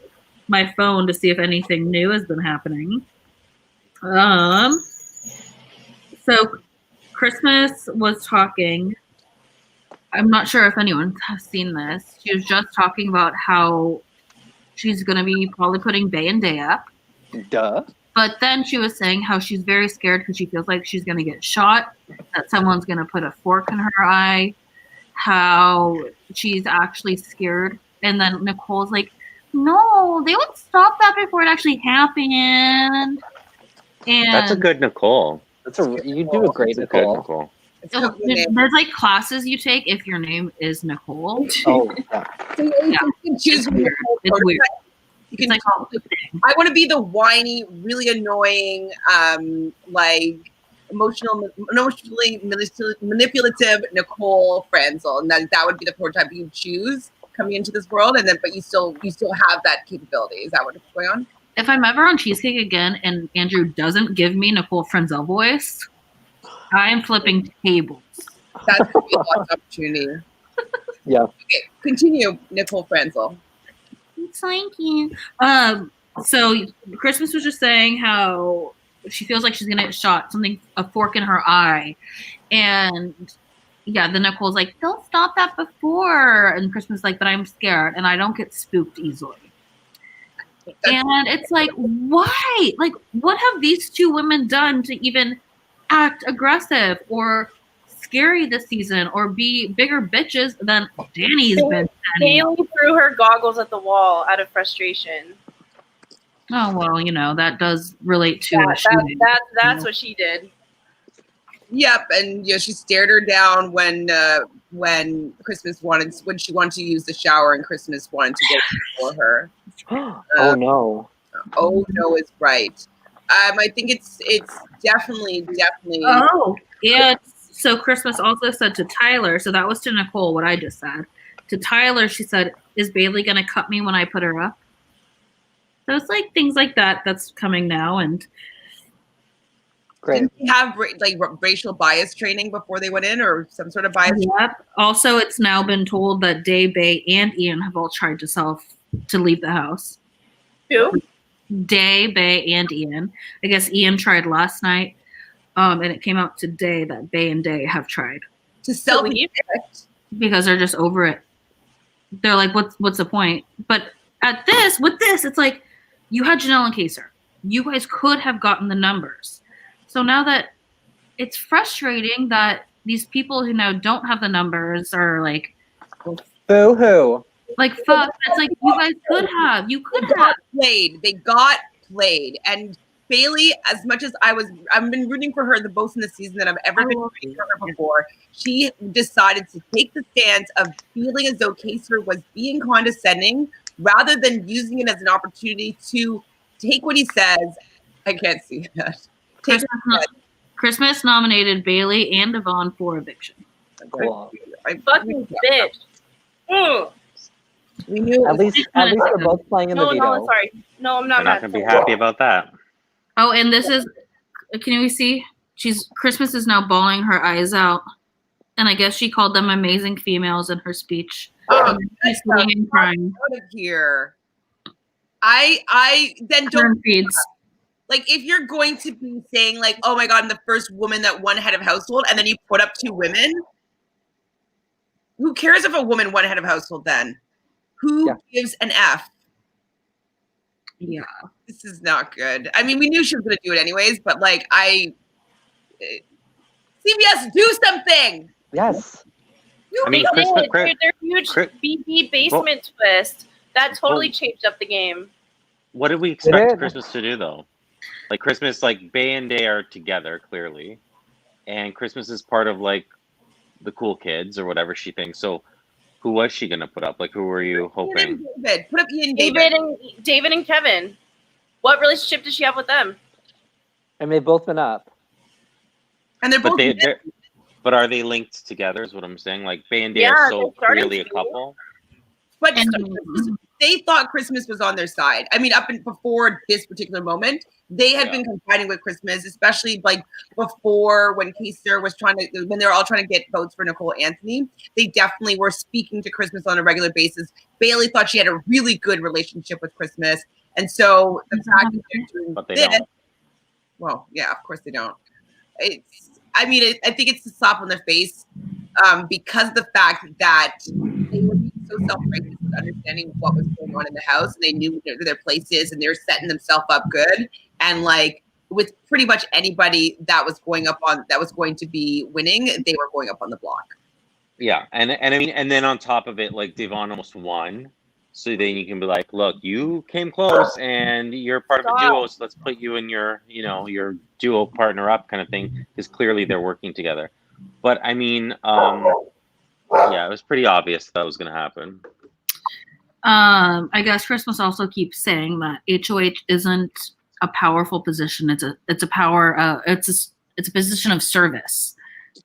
my phone to see if anything new has been happening. So Christmas was talking. I'm not sure if anyone has seen this. She was just talking about how she's going to be probably putting Bay and Day up. Duh. But then she was saying how she's very scared because she feels like she's going to get shot, that someone's going to put a fork in her eye, how she's actually scared. And then Nicole's like, no, they would stop that before it actually happened. And that's a good Nicole. You do a great Nicole. There's like classes you take if your name is Nicole. Oh, yeah. So you can choose it's weird. You can I want to be the whiny, really annoying, like emotionally manipulative Nicole Franzel, and that would be the prototype you choose coming into this world. And then, but you still have that capability. Is that what's going on? If I'm ever on Cheesecake again and Andrew doesn't give me Nicole Franzel voice, I am flipping tables. That's going to be a lost opportunity. Yeah. Okay, continue, Nicole Franzel. Thank you. So Christmas was just saying how she feels like she's gonna get shot, a fork in her eye, and yeah, then Nicole's like, they'll stop that before, and Christmas like, but I'm scared and I don't get spooked easily. And it's like, why? Like, what have these two women done to even act aggressive or scary this season or be bigger bitches than Danny's been? Haley threw her goggles at the wall out of frustration. Oh, well, that does relate to that's what she did. Yep, and she stared her down when Christmas when she wanted to use the shower and Christmas wanted to go for her. Oh no! Oh no is right. I think it's definitely. Oh, yeah. So Christmas also said to Tyler. So that was to Nicole what I just said. To Tyler, she said, "Is Bailey gonna cut me when I put her up?" So it's like things like that that's coming now, and. Great. Didn't they have like racial bias training before they went in, or some sort of bias? Yep. Also, it's now been told that Day, Bay, and Ian have all tried to leave the house. Who? Day, Bay, and Ian. I guess Ian tried last night, and it came out today that Bay and Day have tried To self-evict? because they're just over it. They're like, what's the point? But with this, it's like you had Janelle and Kaser. You guys could have gotten the numbers. So now that it's frustrating that these people who now don't have the numbers are like, boo-hoo. Like, fuck. It's like, you guys could have. You could have. They got played. And Bailey, as much as I've been rooting for her the most in the season that I've ever been rooting for her before. She decided to take the stance of feeling as though Kaser was being condescending rather than using it as an opportunity to take what he says. I can't see that. Christmas nominated Bailey and Devon for Eviction. Fucking bitch. Ugh. We knew at least they're both playing in the veto. No, sorry. No, I'm not. I'm not gonna be happy about that. Oh, and this is, can we see? Christmas is now bawling her eyes out, and I guess she called them amazing females in her speech. Oh, she's sitting and crying. Out of here. I then don't feeds. Like if you're going to be saying like, oh my God, I'm the first woman that won head of household, and then you put up two women. Who cares if a woman won head of household then? Who gives an F? Yeah. This is not good. I mean, we knew she was going to do it anyways, but like CBS, do something. Yes. I mean, their huge BB basement twist that totally changed up the game. What did we expect Christmas to do though? Like Christmas, like Bay and Day are together clearly, and Christmas is part of like the cool kids or whatever she thinks. So, who was she gonna put up? Like, who were you hoping? David. Put up Ian and David and Kevin. What relationship does she have with them? And they've both been up. And they're both. But are they linked together? Is what I'm saying. Like Bay and Day are so clearly a couple. But they thought Christmas was on their side. I mean, before this particular moment, they had been confiding with Christmas, especially like before when Kaser was when they were all trying to get votes for Nicole Anthony. They definitely were speaking to Christmas on a regular basis. Bailey thought she had a really good relationship with Christmas, and so the fact that they're doing this, well, yeah, of course they don't. I think it's a slap on their face because of the fact that they were being so self-righteous with understanding what was going on in the house, and they knew their places, and they were setting themselves up good. And like with pretty much anybody that was going to be winning, they were going up on the block. Yeah, and I mean, and then on top of it, like Devon almost won, so then you can be like, look, you came close, and you're part of a duo, so let's put you in your duo partner up kind of thing, because clearly they're working together. But I mean, yeah, it was pretty obvious that was going to happen. I guess Christmas also keeps saying that HOH isn't a powerful position. It's a position of service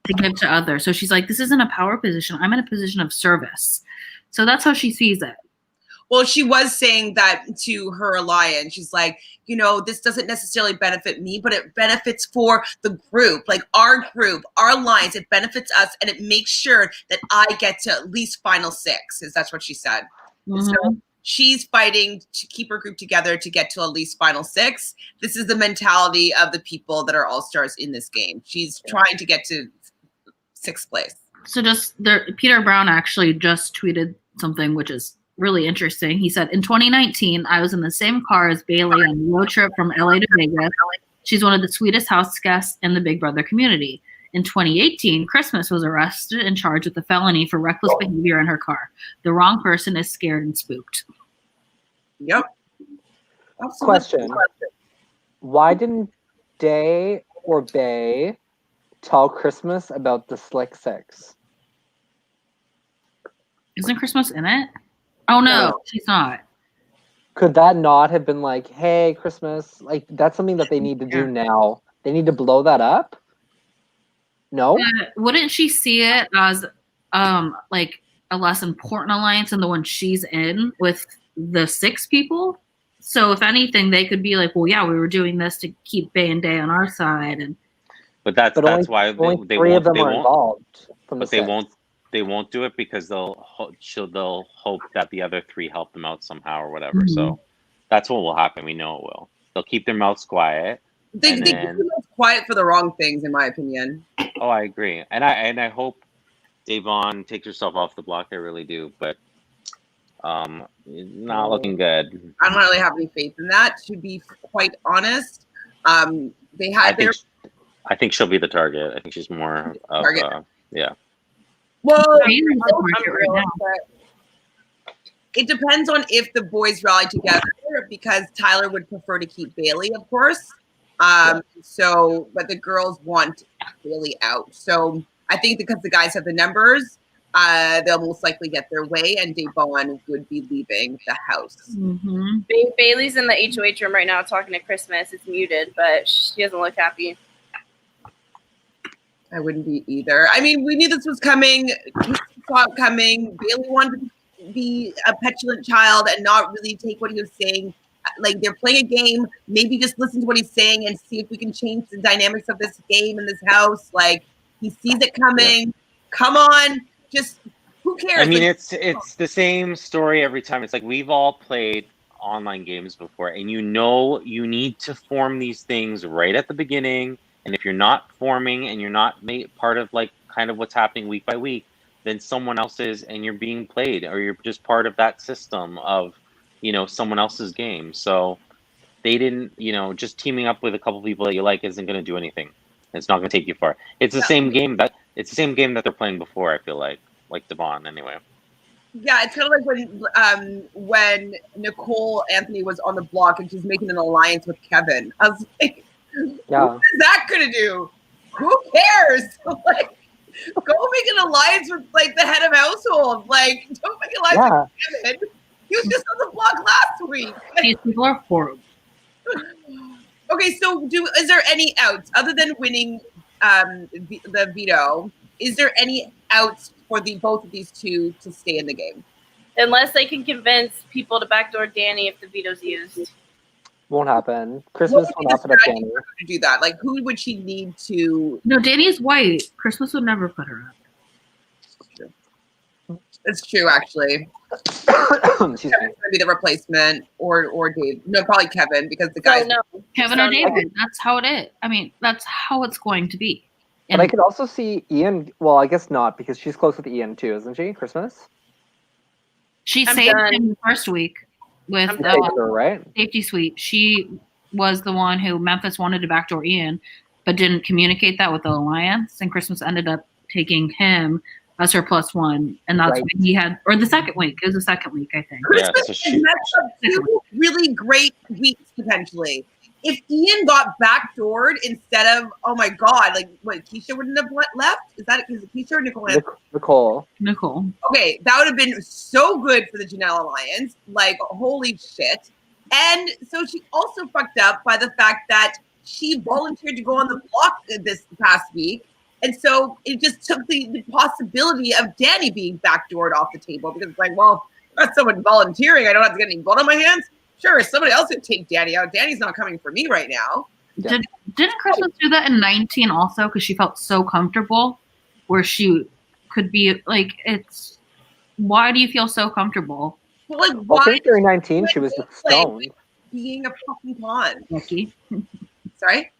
to give to others. So she's like, this isn't a power position. I'm in a position of service. So that's how she sees it. Well, she was saying that to her alliance. She's like, this doesn't necessarily benefit me, but it benefits for the group, like our group, our alliance. It benefits us, and it makes sure that I get to at least final six. That's what she said. Mm-hmm. So she's fighting to keep her group together to get to at least final six. This is the mentality of the people that are all-stars in this game. She's trying to get to sixth place. So Peter Brown actually just tweeted something which is really interesting. He said, in 2019, I was in the same car as Bailey on a road trip from LA to Vegas. She's one of the sweetest house guests in the Big Brother community. In 2018, Christmas was arrested and charged with a felony for reckless behavior in her car. The wrong person is scared and spooked. Yep. Question. Why didn't Day or Bay tell Christmas about the Slick Six? Isn't Christmas in it? Oh, no, she's not. Could that not have been like, hey, Christmas, like that's something that they need to do now? They need to blow that up? No? Wouldn't she see it as like a less important alliance than the one she's in with the six people? So if anything, they could be like, well, yeah, we were doing this to keep Bay and Day on our side. But that's why they three won't, of them they are won't, involved. But they won't do it because they'll hope that the other three help them out somehow or whatever. Mm-hmm. So that's what will happen. We know it will. They'll keep their mouths quiet. They keep their mouths quiet for the wrong things, in my opinion. Oh, I agree, and I hope Devon takes herself off the block. I really do, but not looking good. I don't really have any faith in that, to be quite honest. They had I think she'll be the target. I think she's more of yeah. Well, it depends on if the boys rally together, because Tyler would prefer to keep Bailey, of course. So, but the girls want Bailey out. So I think because the guys have the numbers, they'll most likely get their way, and Devon would be leaving the house. Mm-hmm. Bailey's in the HOH room right now talking to Christmas. It's muted, but she doesn't look happy. I wouldn't be either. I mean, we knew this was coming. We saw it coming. Bailey wanted to be a petulant child and not really take what he was saying. Like, they're playing a game. Maybe just listen to what he's saying and see if we can change the dynamics of this game in this house. Like, he sees it coming. Yeah. Come on. Just, who cares? I mean, it's the same story every time. It's like, we've all played online games before, and you need to form these things right at the beginning. And if you're not forming and you're not part of like kind of what's happening week by week, then someone else is, and you're being played, or you're just part of that system of, someone else's game. So they didn't, just teaming up with a couple people that you like isn't going to do anything. It's not going to take you far. It's the same game that they're playing before. I feel like Devon anyway. Yeah, it's kind of like when Nicole Anthony was on the block and she's making an alliance with Kevin. I was like, yeah. What is that gonna do? Who cares? Like, go make an alliance with like the head of household. Like, don't make an alliance with Kevin. He was just on the block last week. These people are horrible. Okay, so is there any outs other than winning the veto? Is there any outs for both of these two to stay in the game? Unless they can convince people to backdoor Danny if the veto's used. Won't happen. Christmas will not put up Danny. To do that, like, who would she need to? No, Danny's white. Christmas would never put her up. It's true, actually. Kevin's gonna be the replacement, or Dave. No, probably Kevin, because the guys. Kevin or David. That's how it is. I mean, that's how it's going to be. But I could also see Ian. Well, I guess not, because she's close with Ian too, isn't she? Christmas. She saved him the first week with right? Safety Suite. She was the one who Memphis wanted to backdoor Ian, but didn't communicate that with the alliance, and Christmas ended up taking him as her +1, and that's when he had, or the second week. It was the second week, I think. Christmas is two really great weeks potentially. If Ian got backdoored instead of, oh my God, like what, Keisha wouldn't have left? Is it Keisha or Nicole? Nicole. Okay, that would have been so good for the Janelle Alliance. Like, holy shit. And so she also fucked up by the fact that she volunteered to go on the block this past week. And so it just took the possibility of Danny being backdoored off the table, because it's like, well, that's someone volunteering. I don't have to get any blood on my hands. Sure, somebody else could take Danny out. Danny's not coming for me right now. Yeah. Didn't Christmas do that in 19 also? Because she felt so comfortable, where she could be like, it's, why do you feel so comfortable? Well, like, why? I think during 19 she was just stoned. Being a fucking pawn. Lucky. Sorry?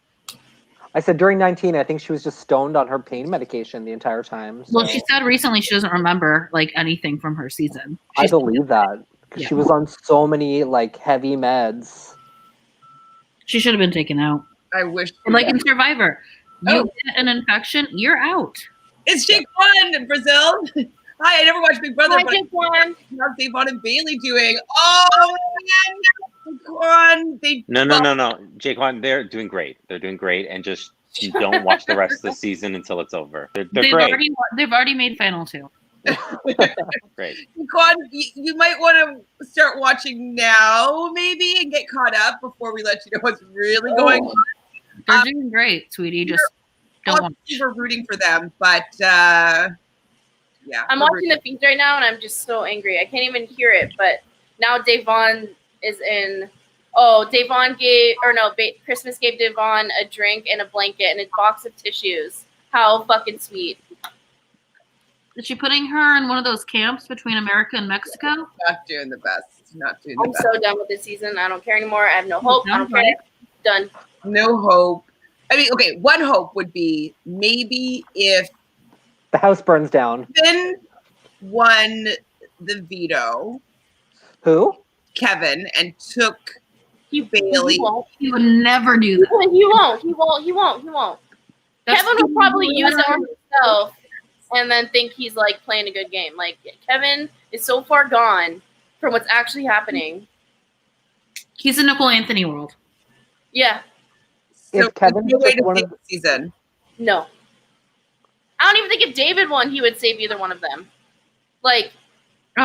I said during 19, I think she was just stoned on her pain medication the entire time. So. Well, she said recently she doesn't remember like anything from her season. I believe that. She was on so many like heavy meds. She should have been taken out. I wish. Like in Survivor, you get an infection, you're out. It's Jake One in Brazil. Hi, I never watched Big Brother. Hi, Jake One. How's Devon and Bailey doing? Oh man, Jake One. No. Jake One, they're doing great. They're doing great, and just don't watch the rest of the season until it's over. They've great. They've already made final 2. Great. God, you might want to start watching now, maybe, and get caught up before we let you know what's really going on. They're doing great, sweetie. Just don't watch. We're rooting for them, but yeah. I'm watching the feeds right now, and I'm just so angry. I can't even hear it. But now Devon is in. Oh, Christmas gave Devon a drink and a blanket and a box of tissues. How fucking sweet. Is she putting her in one of those camps between America and Mexico? Not doing the best. I'm so done with this season. I don't care anymore. I have no hope. I don't care. Done. No hope. I mean, okay, one hope would be maybe if The house burns down. Kevin won the veto. Who? Kevin, and took He Bailey. won't. He would never do that. He won't. Kevin will probably use it on himself and then think he's like playing a good game. Like Kevin is so far gone from what's actually happening. He's a Nicole Anthony world. Yeah. So If Kevin there's no way took to one save of the season. No. I don't even think if David won, he would save either one of them. Like,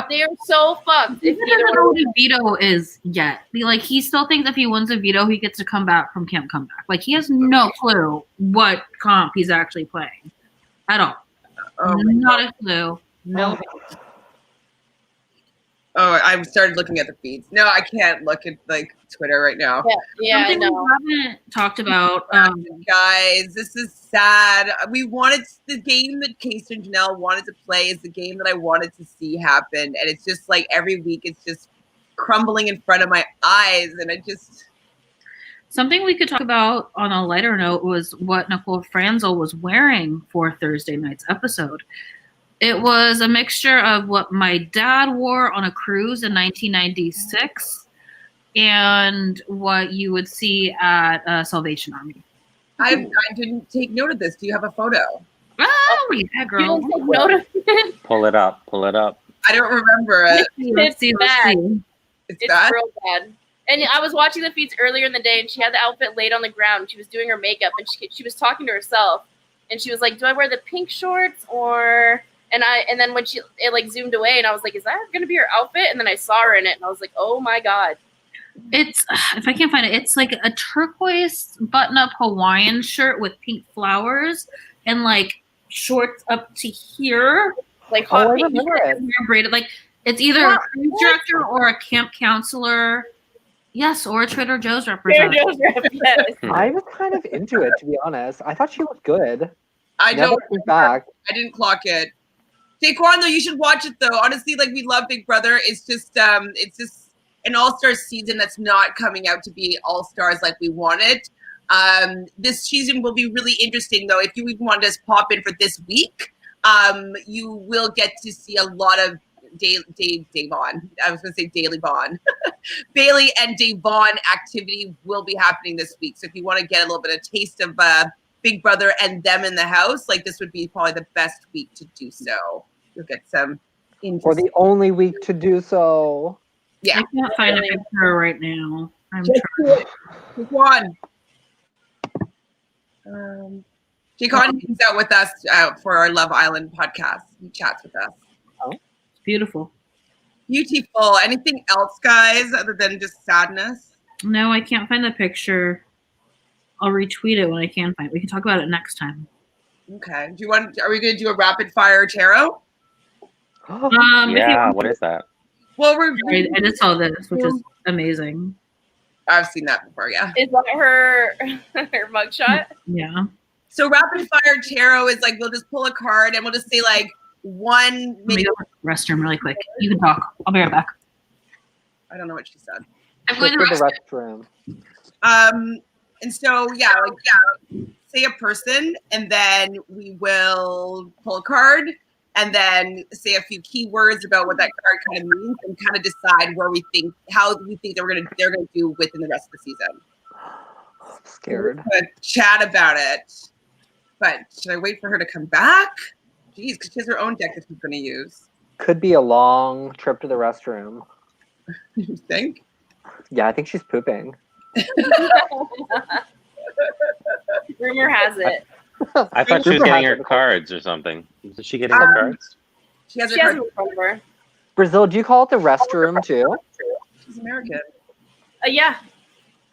they are so fucked. He If doesn't neither know one what a veto is yet. Like, he still thinks if he wins a veto, he gets to come back from Camp Comeback. Like, he has no clue what comp he's actually playing at all. Oh, Not a clue. No. oh, I've started looking at the feeds. No, I can't look at like Twitter right now. Yeah, I Something know. we haven't talked about. Guys, this is sad. We wanted the game that Casey and Janelle wanted to play is the game that I wanted to see happen, and it's just like every week it's just crumbling in front of my eyes, and I just. Something we could talk about on a lighter note was what Nicole Franzel was wearing for Thursday night's episode. It was a mixture of what my dad wore on a cruise in 1996 and what you would see at Salvation Army. I didn't take note of this. Do you have a photo? Oh, yeah, You girl. don't take note of it. Pull it up. I don't remember it. Let's see. It's It's bad. real bad. And I was watching the feeds earlier in the day, and she had the outfit laid on the ground. She was doing her makeup, and she was talking to herself, and she was like, "Do I wear the pink shorts or?" And then when it like zoomed away, and I was like, "Is that gonna be her outfit?" And then I saw her in it, and I was like, "Oh my god!" It's, if I can't find it, it's like a turquoise button-up Hawaiian shirt with pink flowers and like shorts up to here. Like Oh, hot I pink. remember it. Braided, like it's either a cruise director or a camp counselor. Yes, or a Trader Joe's representative. Yes. I was kind of into it, to be honest. I thought she looked good. I Never don't. came back. I didn't clock it. Daquan, though, you should watch it though. Honestly, like we love Big Brother. It's just an All-Stars season that's not coming out to be All-Stars like we wanted. This season will be really interesting though. If you even want to just pop in for this week, you will get to see a lot of Devon. I was going to say Daily Vaughn. Bailey and Devon activity will be happening this week. So if you want to get a little bit of taste of Big Brother and them in the house, like this would be probably the best week to do so. You'll get some Or the only week to do so. Yeah. I can't find a picture right now. I'm Just trying. do it. Pick one. Jacon hangs out with us for our Love Island podcast. He chats with us. It's beautiful. Beautiful. Anything else, guys, other than just sadness? No, I can't find the picture. I'll retweet it when I can find it. We can talk about it next time. Okay. Are we going to do a rapid fire tarot? If you Yeah, want- what is that? Well, we're. I just saw this, which is amazing. I've seen that before. Yeah. Is that her mugshot? Yeah. So rapid fire tarot is like we'll just pull a card and we'll just say like one. Let me go to the restroom really quick. You can talk. I'll be right back. I don't know what she said. I'm going to Go the to restroom. the restroom. And so say a person, and then we will pull a card, and then say a few keywords about what that card kind of means, and kind of decide how we think they're gonna do within the rest of the season. I'm scared. We're gonna chat about it, but should I wait for her to come back? Jeez, because she has her own deck that she's gonna use. Could be a long trip to the restroom. You think? Yeah, I think she's pooping. Rumor has it. I thought she was getting her cards or something. Is she getting her cards? She has her She has card. it in front of her. Brazil, do you call it the restroom too? She's American. Yeah.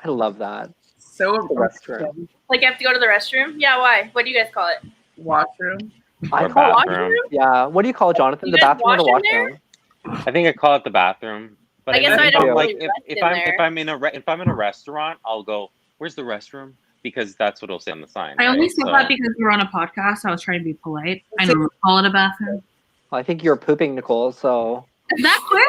I love that. So The restroom. Like, I have to go to the restroom? Yeah, why? What do you guys call it? washroom. I Or call it, bathroom? yeah. What do you call it, Jonathan? You The guys bathroom or the wash in there? washroom? I think I call it the bathroom. But I guess I don't like really rest if in I'm there. if I'm in a restaurant, I'll go, "Where's the restroom?" Because that's what it'll say on the sign. I only right? said So- that because we were on a podcast. I was trying to be polite. I don't call it a bathroom. I think you're pooping, Nicole, so. That quick?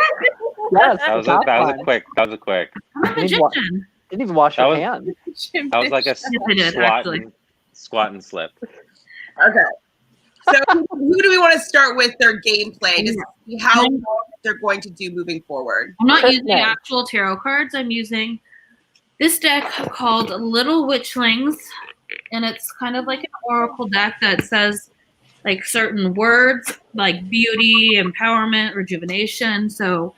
Yes. That was that's a fine. quick. I'm a Didn't wa- magician. Didn't even wash That your was- hands. That was like a I did, squat actually. and, squat and slip. Okay. So who do we want to start with their gameplay to see how they're going to do moving forward? I'm not using actual tarot cards. I'm using this deck called Little Witchlings, and it's kind of like an oracle deck that says like certain words like beauty, empowerment, rejuvenation. So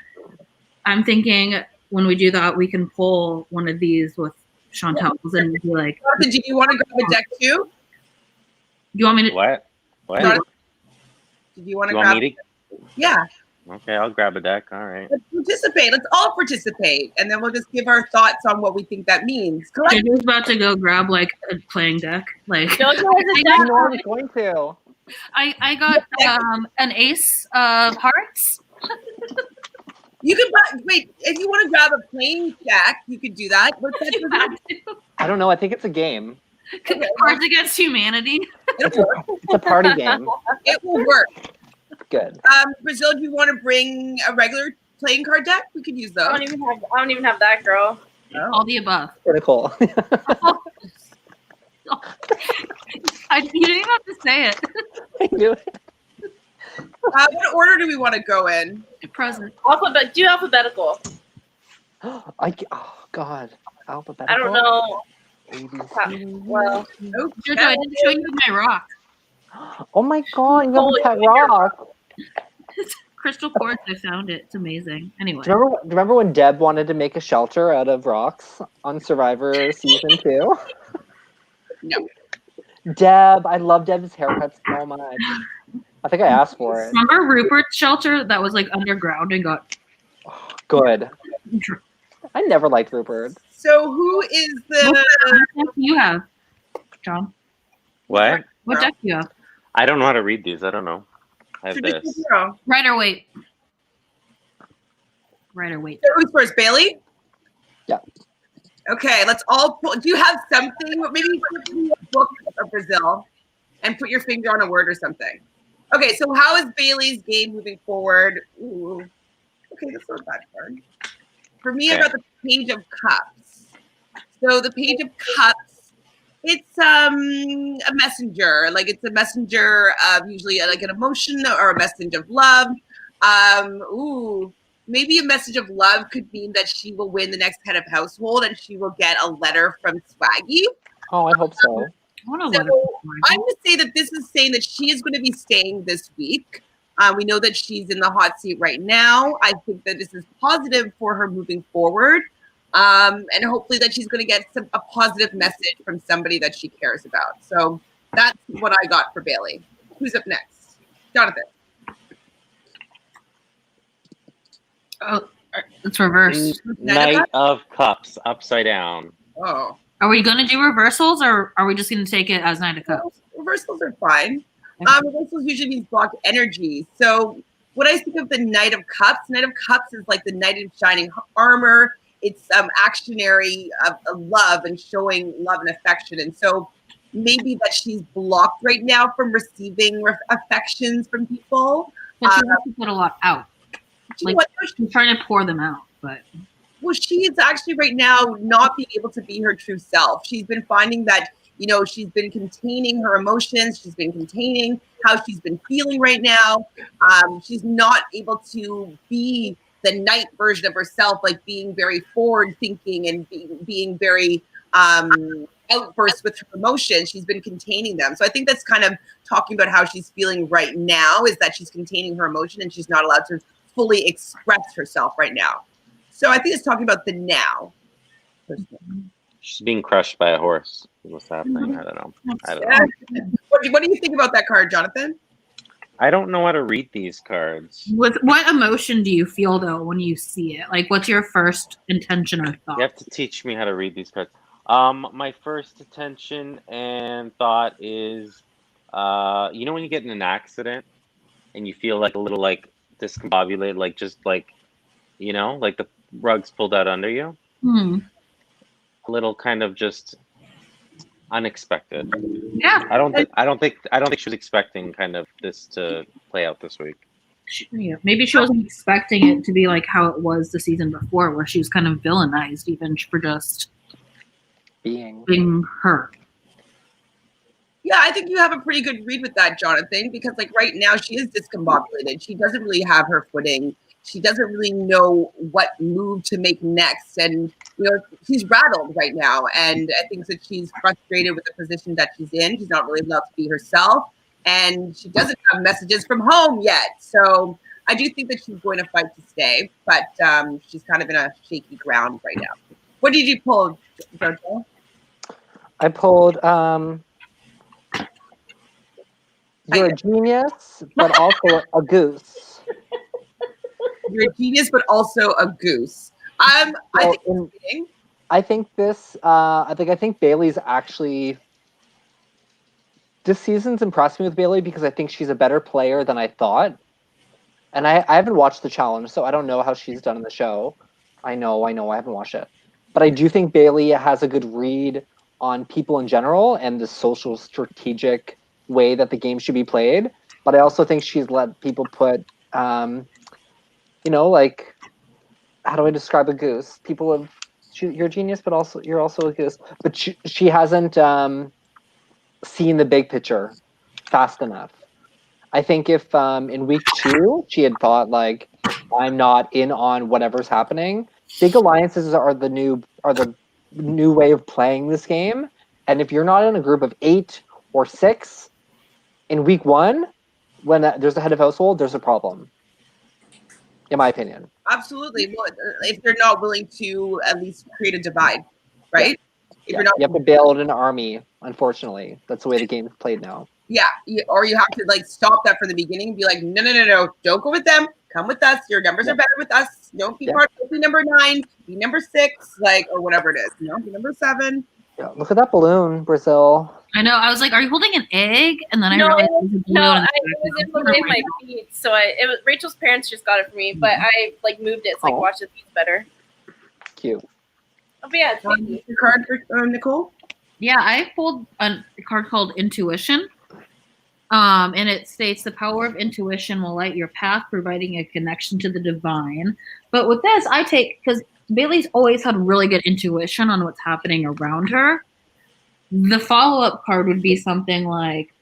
I'm thinking when we do that, we can pull one of these with Chantel's and be like, do you want to grab a deck too? You want me to? What? Do you want to grab? Yeah. Okay, I'll grab a deck. All right. Let's participate. Let's all participate, and then we'll just give our thoughts on what we think that means. I'm just about to go grab like a playing deck. Like, I was going to. I got an ace of hearts. You can wait if you want to grab a playing deck. You could do that. What's that? I don't know. I think it's a game. Cards Against Humanity. It's a party game. It will work. Good. Brazil, do you want to bring a regular playing card deck? We could use those. I don't even have that, girl. Oh. All the above. Critical. You didn't even have to say it. I knew it. What order do we want to go in? Present. Do alphabetical. Oh God. Alphabetical. I don't know. Well. Jojo, I didn't show you my rock. Oh my God! You have a pet rock. Crystal quartz. I found it. It's amazing. Anyway. Do you remember when Deb wanted to make a shelter out of rocks on Survivor season 2? No. Deb, I love Deb's haircut so much. I think I asked for it. Remember Rupert's shelter that was like underground and got good. I never liked Rupert. So who is the? What deck do you have, John? What? What deck do you have? I don't know how to read these. I don't know. I have this. Right or wait. Right or wait. So who's first, Bailey? Yeah. Okay, let's all pull. Do you have something? Maybe put in a book of Brazil and put your finger on a word or something. Okay, so how is Bailey's game moving forward? Ooh. Okay, that's not a bad card. For me, I got the Page of Cups. So the Page of Cups, it's a messenger. Like it's a messenger of usually like an emotion or a message of love. Maybe a message of love could mean that she will win the next head of household and she will get a letter from Swaggy. Oh, I hope so. I'm going to say that this is saying that she is going to be staying this week. We know that she's in the hot seat right now. I think that this is positive for her moving forward. And hopefully that she's going to get a positive message from somebody that she cares about. So that's what I got for Bailey. Who's up next? Jonathan. Oh, it's reversed. Knight of Cups, upside down. Oh. Are we going to do reversals or are we just going to take it as Knight of Cups? Reversals are fine. Reversals usually means blocked energy. So when I think of the Knight of Cups is like the knight in shining armor. It's actionary of love and showing love and affection. And so maybe that she's blocked right now from receiving affections from people. But she has to put a lot out. Like, she's trying to pour them out, but... Well, she's actually right now not being able to be her true self. She's been finding that, she's been containing her emotions. She's been containing how she's been feeling right now. She's not able to be the knight version of herself, like being very forward thinking and being very outbursts with her emotions. She's been containing them. So I think that's kind of talking about how she's feeling right now, is that she's containing her emotion and she's not allowed to fully express herself right now. So I think it's talking about the now. She's being crushed by a horse. What's happening? I don't know. What do you think about that card, Jonathan? I don't know how to read these cards. With what emotion do you feel though when you see it? Like, what's your first intention or thought? You have to teach me how to read these cards. My first intention and thought is, when you get in an accident and you feel like a little like discombobulated, like just like, like the rug's pulled out under you. A little kind of just unexpected. Yeah. I don't think she was expecting kind of this to play out this week. Maybe she wasn't expecting it to be like how it was the season before, where she was kind of villainized even for just being her. Yeah, I think you have a pretty good read with that, Jonathan, because like right now she is discombobulated. She doesn't really have her footing. She doesn't really know what move to make next. And, you know, she's rattled right now. And I think that she's frustrated with the position that she's in. She's not really allowed to be herself. And she doesn't have messages from home yet. So I do think that she's going to fight to stay. But she's kind of in a shaky ground right now. What did you pull, Jojo? I pulled... You're a genius, but also a goose. You're a genius, but also a goose. I think Bailey's actually. This season's impressed me with Bailey because I think she's a better player than I thought. And I haven't watched the challenge, so I don't know how she's done in the show. I know, I haven't watched it. But I do think Bailey has a good read on people in general and the social strategic way that the game should be played. But I also think she's let people put, like, how do I describe a goose? People have, you're a genius, but also you're also a goose. But she hasn't seen the big picture fast enough. I think if in week 2 she had thought like, I'm not in on whatever's happening. Big alliances are the new way of playing this game. And if you're not in a group of 8 or 6 in week 1, when there's a head of household, there's a problem. In my opinion. Absolutely. Well, if they're not willing to at least create a divide, right? Yeah. You have to build an army, unfortunately. That's the way the game is played now. Yeah, or you have to like stop that from the beginning and be like, no, don't go with them. Come with us. Your numbers are better with us. Don't be part of number 9. Be number 6, like, or whatever it is. Be number 7. Yeah, look at that balloon, Brazil. I know. I was like, "Are you holding an egg?" And then I realized it was a balloon. No, I was in between my feet, so it was Rachel's parents just got it for me, but I like moved it so I could watch the feet better. Cute. Oh, but yeah, your card for Nicole. Yeah, I pulled a card called Intuition. And it states the power of intuition will light your path, providing a connection to the divine. But with this, I take, because Bailey's always had really good intuition on what's happening around her. The follow-up card would be something like,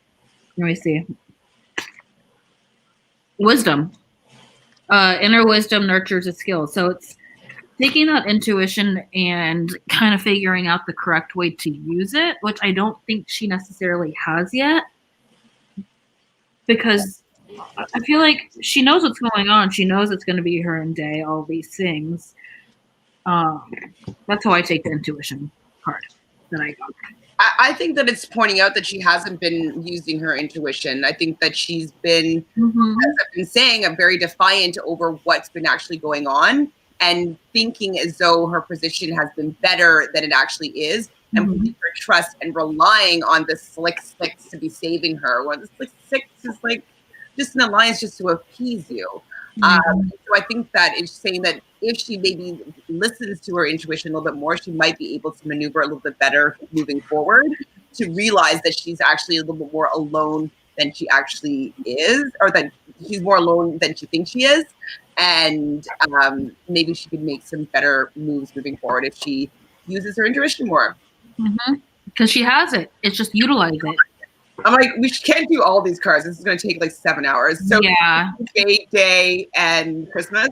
let me see, wisdom. Inner wisdom nurtures a skill. So it's taking that intuition and kind of figuring out the correct way to use it, which I don't think she necessarily has yet. Because I feel like she knows what's going on. She knows it's going to be her and day, all these things. That's how I take the intuition card that I got. I think that it's pointing out that she hasn't been using her intuition. I think that she's been, as I've been saying, very defiant over what's been actually going on and thinking as though her position has been better than it actually is. And putting her trust and relying on the Slick Six to be saving her. When the Slick Six is like just an alliance just to appease you. So I think that is saying that if she maybe listens to her intuition a little bit more, she might be able to maneuver a little bit better moving forward to realize that she's actually a little bit more alone than she actually is, or that she's more alone than she thinks she is. And maybe she could make some better moves moving forward if she uses her intuition more. Because she has it. It's just utilize it. I'm like, we can't do all these cards. This is going to take like 7 hours. So yeah, day and Christmas.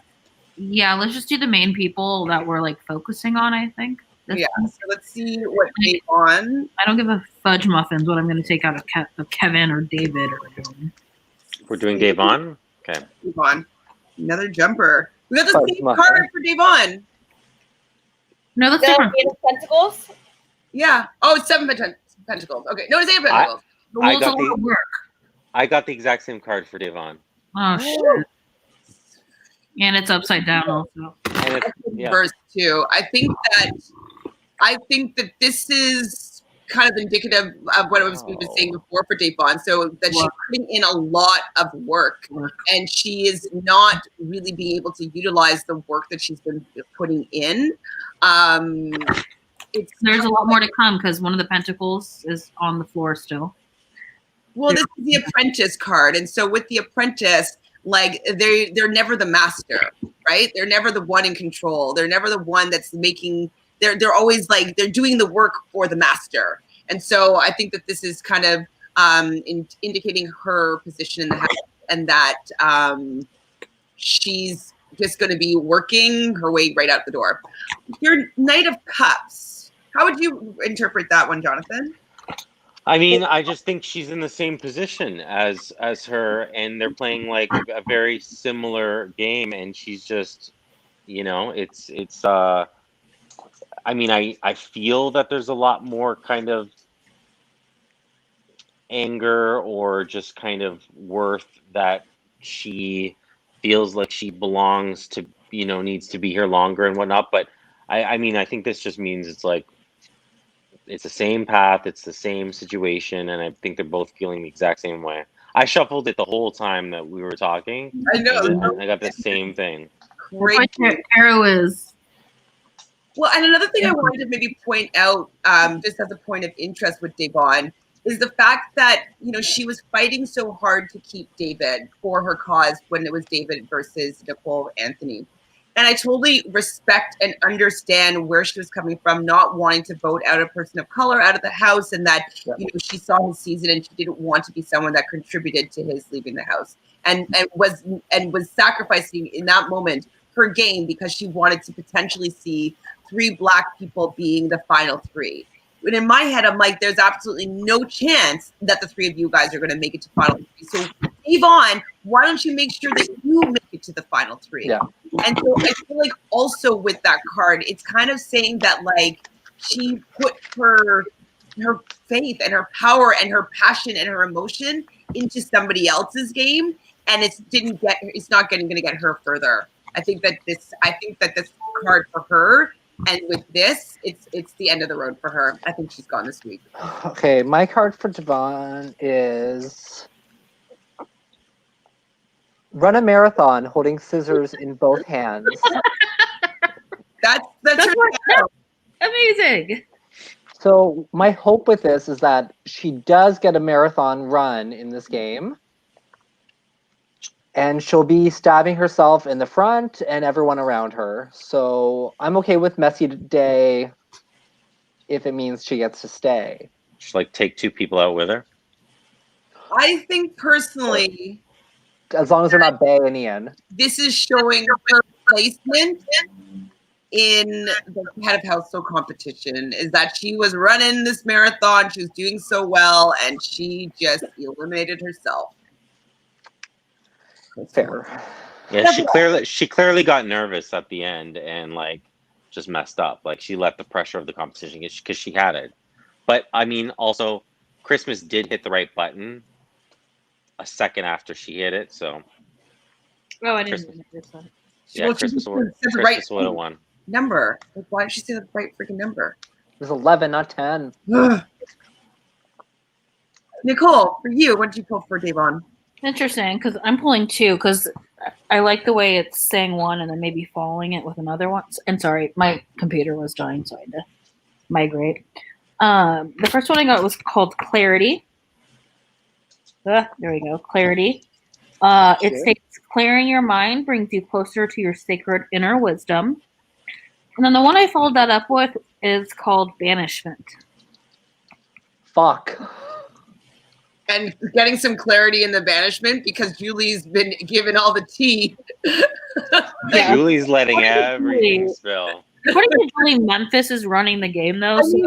Yeah, let's just do the main people that we're like focusing on. I think. So let's see what Devon. I don't give a fudge muffins what I'm going to take out of Kevin or David or doing. We're doing Devon. Okay. Devon, another jumper. We got the same card for Devon. No, that's different. Eight of Pentacles. Yeah. Oh, it's 7 Pentacles. Okay. No, it's 8 Pentacles. I got the exact same card for Devon. Oh shit! And it's upside down also. And it's, verse 2. I think that this is kind of indicative of what I was saying before for Devon. So that she's putting in a lot of work, and she is not really being able to utilize the work that she's been putting in. There's a lot more to come because one of the pentacles is on the floor still. Well, this is the apprentice card, and so with the apprentice, like they're never the master, right? They're never the one in control. They're never the one that's making. They're always like they're doing the work for the master, and so I think that this is kind of indicating her position in the house, and that she's just going to be working her way right out the door. Your Knight of Cups. How would you interpret that one, Jonathan? I mean, I just think she's in the same position as her, and they're playing like a very similar game, and she's just, it's I mean, I feel that there's a lot more kind of anger or just kind of worth that she feels like she belongs to, needs to be here longer and whatnot. But I mean, I think this just means it's like, it's the same path, it's the same situation, and I think they're both feeling the exact same way. I shuffled it the whole time that we were talking. I know. And I got the same thing. Great. Arrow is. Well, and another thing I wanted to maybe point out, just as a point of interest with Devon, is the fact that, she was fighting so hard to keep David for her cause when it was David versus Nicole Anthony. And I totally respect and understand where she was coming from, not wanting to vote out a person of color out of the house, and that, she saw his season and she didn't want to be someone that contributed to his leaving the house, and was sacrificing in that moment her game because she wanted to potentially see 3 Black people being the final 3. And in my head, I'm like, there's absolutely no chance that the 3 of you guys are going to make it to final 3. So, Devon, why don't you make sure that you make it to the final 3? Yeah. And so I feel like also with that card, it's kind of saying that like she put her faith and her power and her passion and her emotion into somebody else's game, and it's not going to get her further. I think that this card for her, and with this, it's the end of the road for her. I think she's gone this week. Okay, my card for Devon is run a marathon holding scissors in both hands. That's amazing. So my hope with this is that she does get a marathon run in this game, and she'll be stabbing herself in the front and everyone around her. So I'm okay with messy day if it means she gets to stay. Just like take 2 people out with her. I think personally, as long as they're not Bay and Ian. This is showing her placement in the head of household competition, is that she was running this marathon, she was doing so well, and she just eliminated herself. Fair. Yeah, she clearly got nervous at the end and like just messed up. Like she let the pressure of the competition because she had it. But I mean, also, Christmas did hit the right button a second after she hit it. So. Oh, I didn't know this one. Yeah, well, Christmas would have won. Number. Like, why did she say the right freaking number? It was 11, not 10. Nicole, for you, what did you pull for Devon? Interesting, because I'm pulling 2 because I like the way it's saying one and then maybe following it with another one. And sorry, my computer was dying, so I had to migrate. The first one I got was called Clarity. There we go, Clarity. It states, clearing your mind brings you closer to your sacred inner wisdom. And then the one I followed that up with is called Banishment. Fuck. And getting some clarity in the banishment because Julie's been given all the tea. Yeah. Julie's letting everything spill. According to Julie, Memphis is running the game though. She's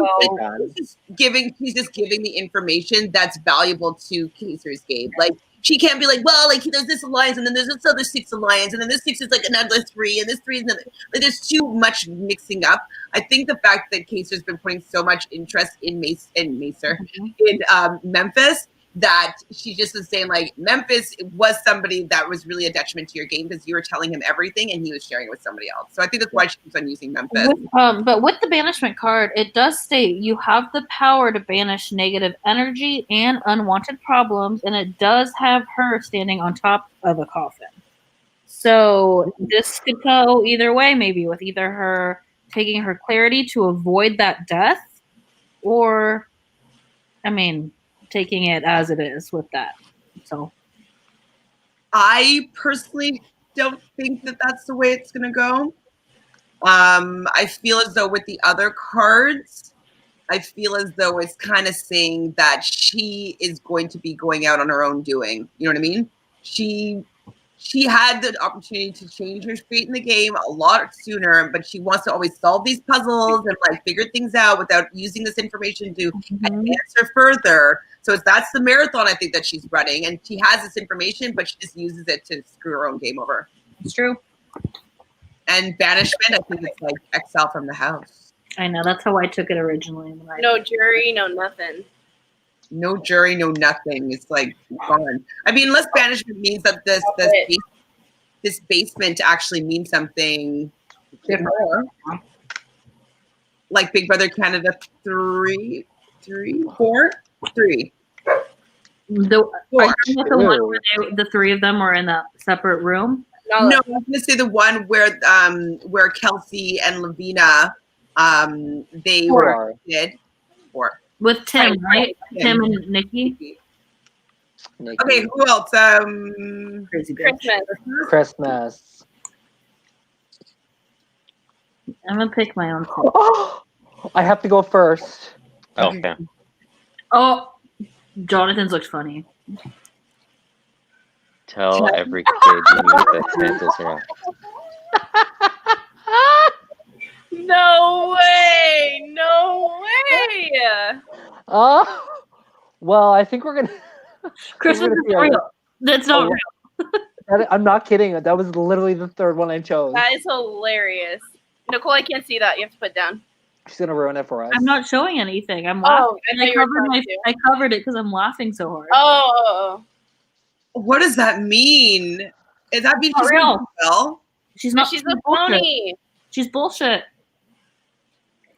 just giving the information that's valuable to Kaiser's game. Like she can't be like, well, like there's this alliance and then there's this other 6 alliance and then this 6 is like another 3 and this 3 is another. Like there's too much mixing up. I think the fact that Kaiser's been putting so much interest in Memphis, that she just was saying like Memphis was somebody that was really a detriment to your game because you were telling him everything and he was sharing it with somebody else. So I think that's why she keeps on using Memphis. But with the banishment card, it does state you have the power to banish negative energy and unwanted problems, and it does have her standing on top of a coffin. So this could go either way, maybe with either her taking her clarity to avoid that death, or, I mean, taking it as it is with that. So I personally don't think that that's the way it's going to go. I feel as though with the other cards, I feel as though it's kind of saying that she is going to be going out on her own doing. You know what I mean? She had the opportunity to change her fate in the game a lot sooner, but she wants to always solve these puzzles and like figure things out without using this information to advance her further. So that's the marathon I think that she's running, and she has this information, but she just uses it to screw her own game over. It's true. And banishment, I think it's like exile from the house. I know, that's how I took it originally. No jury, no nothing. No jury, no nothing. It's like gone. I mean, unless banishment means that this basement actually means something different. Like Big Brother Canada 3. The one where the three of them were in that separate room. No, I was gonna say the one where Kelsey and Lavina they were did or with Tim, right? Tim and Nikki. Okay, who else? Crazy bitch. Christmas. I'm gonna pick my own. I have to go first. Okay. Oh, Jonathan's looks funny. Tell every kid you meet that Santa's here. No way! No way! Well, I think we're gonna. Christmas is real. That's not real. I'm not kidding. That was literally the third one I chose. That is hilarious. Nicole, I can't see that. You have to put down. She's gonna ruin it for us. I'm not showing anything. I'm laughing. I covered it because I'm laughing so hard. Oh. What does that mean? Is that mean she's real? Well? She's not. She's a phony. She's bullshit.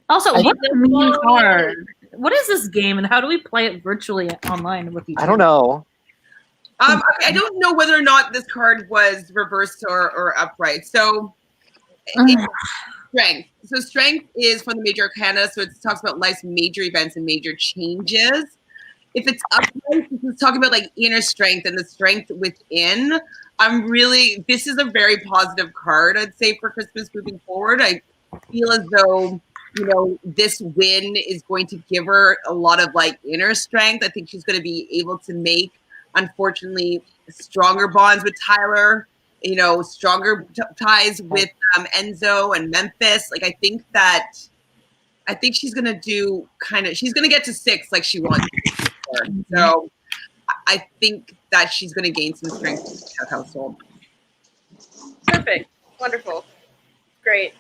Also, what's the mean card? What is this game, and how do we play it virtually online with each other? I don't know. I don't know whether or not this card was reversed or upright. So, strength. So, strength is from the major arcana. So, it talks about life's major events and major changes. If it's upright, it's talking about like inner strength and the strength within. This is a very positive card, I'd say, for Christmas moving forward. I feel as though, this win is going to give her a lot of like inner strength. I think she's going to be able to make, unfortunately, stronger bonds with Tyler, stronger ties with Enzo and Memphis. Like, I think she's going to do she's going to get to 6 like she wants to. So I think that she's going to gain some strength in that household. Perfect. Wonderful. Great.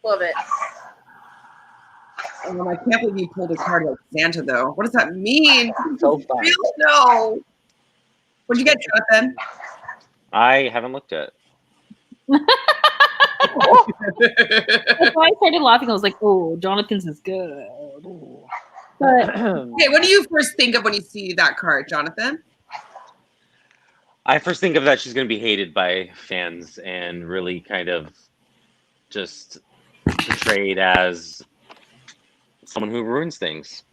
Love it. I can't believe you pulled a card like Santa, though. What does that mean? So fun. No. What'd you get, Jonathan? I haven't looked at it. That's why I started laughing. I was like, "Oh, Jonathan's is good." But okay, what do you first think of when you see that card, Jonathan? I first think of that she's going to be hated by fans and really kind of just portrayed as someone who ruins things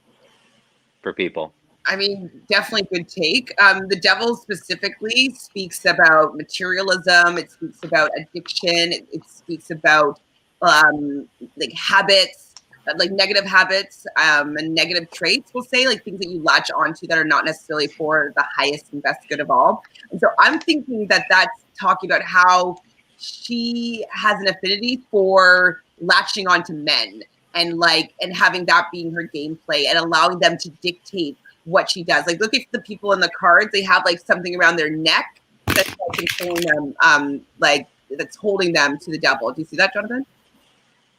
for people. I mean, definitely good take. The devil specifically speaks about materialism. It speaks about addiction. It speaks about like habits, like negative habits and negative traits, we'll say, like things that you latch onto that are not necessarily for the highest and best good of all. And so I'm thinking that that's talking about how she has an affinity for latching onto men and having that being her gameplay and allowing them to dictate what she does. Like, look at the people in the cards. They have like something around their neck that's like controlling them, that's holding them to the devil. Do you see that, Jonathan?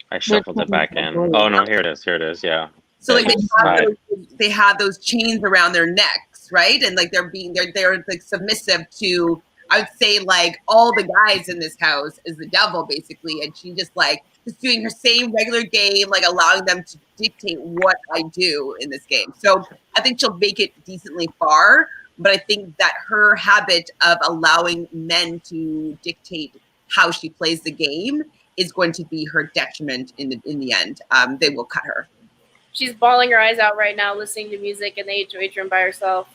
I shuffled it back in. Oh no, here it is. Yeah. So like they have those chains around their necks, right? And like they're like submissive to, I would say, like all the guys in this house is the devil basically, and she just doing her same regular game, like allowing them to dictate what I do in this game. So I think she'll make it decently far, but I think that her habit of allowing men to dictate how she plays the game is going to be her detriment in the end. They will cut her. She's bawling her eyes out right now, listening to music in the HOH room by herself.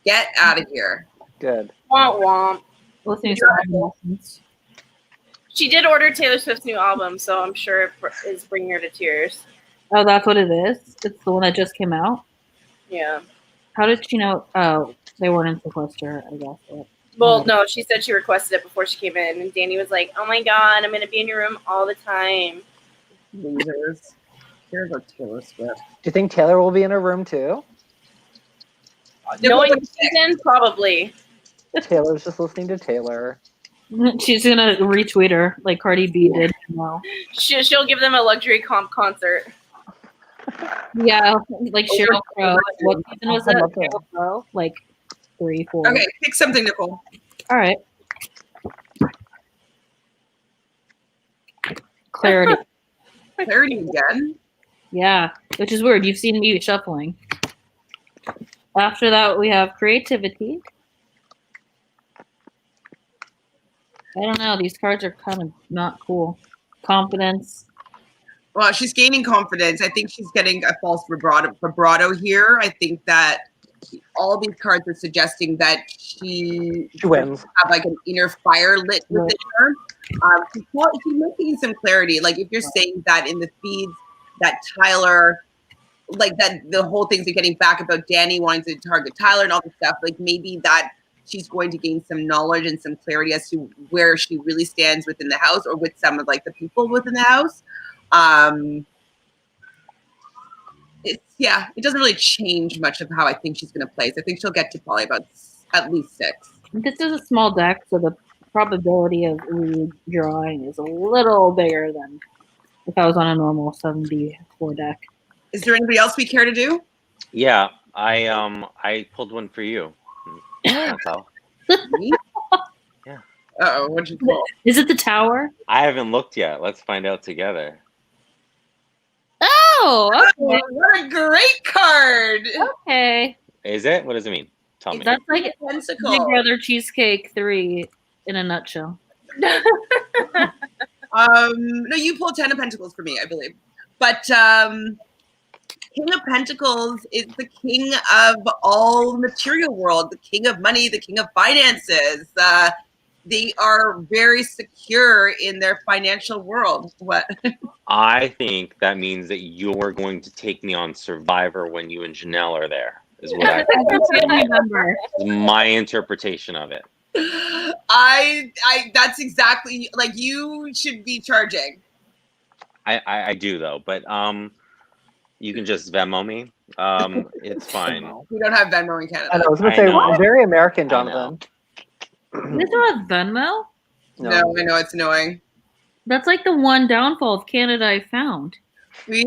Get out of here. Good. Womp womp. She did order Taylor Swift's new album, so I'm sure it is bringing her to tears. Oh, that's what it is? It's the one that just came out? Yeah. How did she know? Oh, they weren't in sequester, I guess. But, Well, no, she said she requested it before she came in, and Danny was like, "Oh my god, I'm gonna be in your room all the time." Losers. Here's a Taylor Swift. Do you think Taylor will be in her room too? Knowing season, probably. Taylor's just listening to Taylor. she's gonna retweet her like Cardi B did. No. She'll give them a luxury comp concert. Yeah, like Sheryl Crow. What season was I it? love that. Sheryl Crow? Like 3, 4. Okay, pick something, Nicole. All right. Clarity. Clarity again. Yeah, which is weird. You've seen me shuffling. After that, we have creativity. I don't know. These cards are kind of not cool. Confidence. Well, she's gaining confidence. I think she's getting a false vibrato here. I think that all these cards are suggesting that she wins. Have like an inner fire lit within her. She's making some clarity. Like if you're saying that in the feeds that Tyler, like that the whole things are getting back about Danny wanting to target Tyler and all this stuff, like maybe that she's going to gain some knowledge and some clarity as to where she really stands within the house or with some of like the people within the house. It doesn't really change much of how I think she's going to play. So I think she'll get to probably about at least 6. This is a small deck, so the probability of redrawing is a little bigger than if I was on a normal 74 deck. Is there anybody else we care to do? Yeah, I pulled one for you. That's all. Me? Yeah. Uh-oh, what'd you pull? Is it the tower? I haven't looked yet. Let's find out together. Oh, okay. Oh, what a great card! Okay. Is it? What does it mean? Tell me. That's like Pentacle. Big Brother Cheesecake 3 in a nutshell. No, you pulled 10 of Pentacles for me, I believe. But King of Pentacles is the king of all material world, the king of money, the king of finances. They are very secure in their financial world. What? I think that means that you're going to take me on Survivor when you and Janelle are there. Is what I remember. Is my interpretation of it. I that's exactly like you should be charging. I do though, but you can just Venmo me. It's fine. We don't have Venmo in Canada. I was going to say, know. very American, Jonathan. Is there a Venmo? No, I know it's annoying. That's like the one downfall of Canada I found. We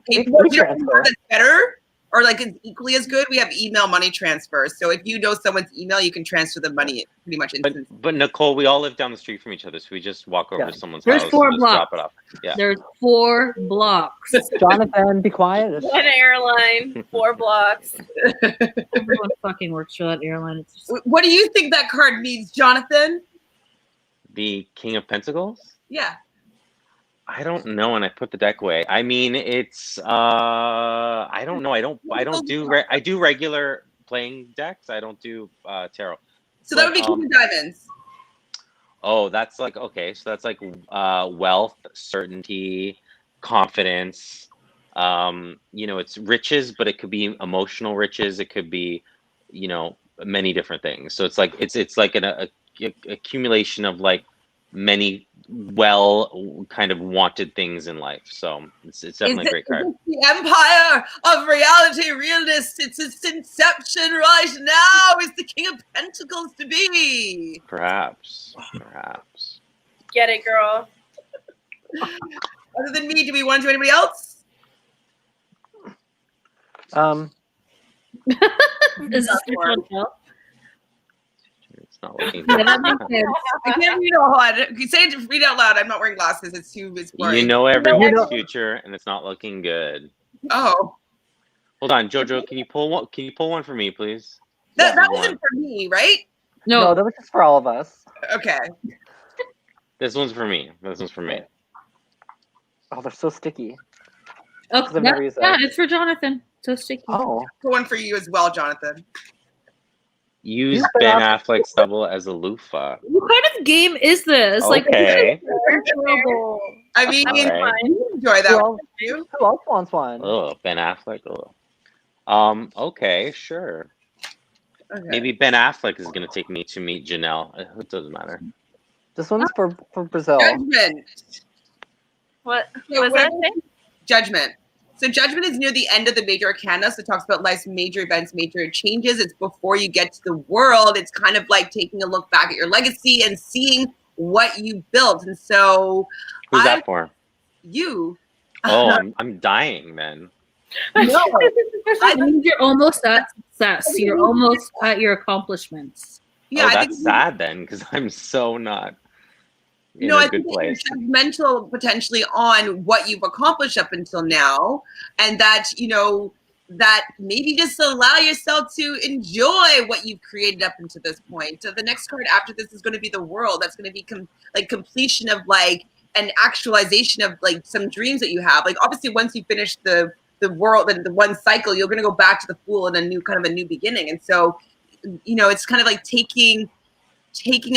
can don't transfer. have it better or like it's equally as good. We have email money transfer. So if you know someone's email, you can transfer the money pretty much instantly. But Nicole, we all live down the street from each other, so we just walk over to someone's There's house 4 and just blocks. drop it off. Yeah. There's 4 blocks. Jonathan, be quiet. One airline, 4 blocks. Everyone fucking works for that airline. It's just... What do you think that card means, Jonathan? The King of Pentacles? Yeah. I don't know, and I put the deck away. I mean, it's I don't know. I do regular playing decks. I don't do tarot. So that would be King of Diamonds. Oh, that's like okay. So that's like wealth, certainty, confidence. It's riches, but it could be emotional riches. It could be, many different things. So it's like it's like an accumulation of like many kind of wanted things in life. So it's definitely a great card. The empire of reality realness. It's its inception right now. Is the King of Pentacles to be? Perhaps. Get it, girl. Other than me, do we want to do anybody else? Is this your It's not looking Yeah, good. that makes sense. I can't read all that. You say it, read out loud. I'm not wearing glasses. It's boring. You know everyone's future, and it's not looking good. Oh, Hold on, Jojo. Can you pull one? Can you pull one for me, please? that wasn't for me, right? No, that was just for all of us. Okay. This one's for me. Oh, they're so sticky. Okay, I've never used that. yeah, it's for Jonathan. So sticky. Oh. One for you as well, Jonathan. Use Ben Affleck's double as a loofah. What kind of game is this? Okay. Like, terrible. I mean, All right. enjoy that. Well, One. You? who else wants one? Oh, Ben Affleck. Oh. Okay, sure. Okay. Maybe Ben Affleck is gonna take me to meet Janelle. It doesn't matter. This one's for Brazil. Judgment. What So was that? Judgment. So Judgment is near the end of the major arcana. So it talks about life's major events, major changes. It's before you get to the world. It's kind of like taking a look back at your legacy and seeing what you built. And so Who's that for? You. Oh, I'm dying then. No. I mean, you're almost at success. You're almost at your accomplishments. Yeah, oh, I that's think sad then, because I'm so not in no, a I good think place. you're judgmental potentially on what you've accomplished up until now, and that that maybe just allow yourself to enjoy what you've created up until this point. So the next card after this is going to be the world. That's going to be completion of like an actualization of like some dreams that you have. Like obviously once you finish the world and the one cycle, you're going to go back to the Fool and a new beginning. And so it's kind of like taking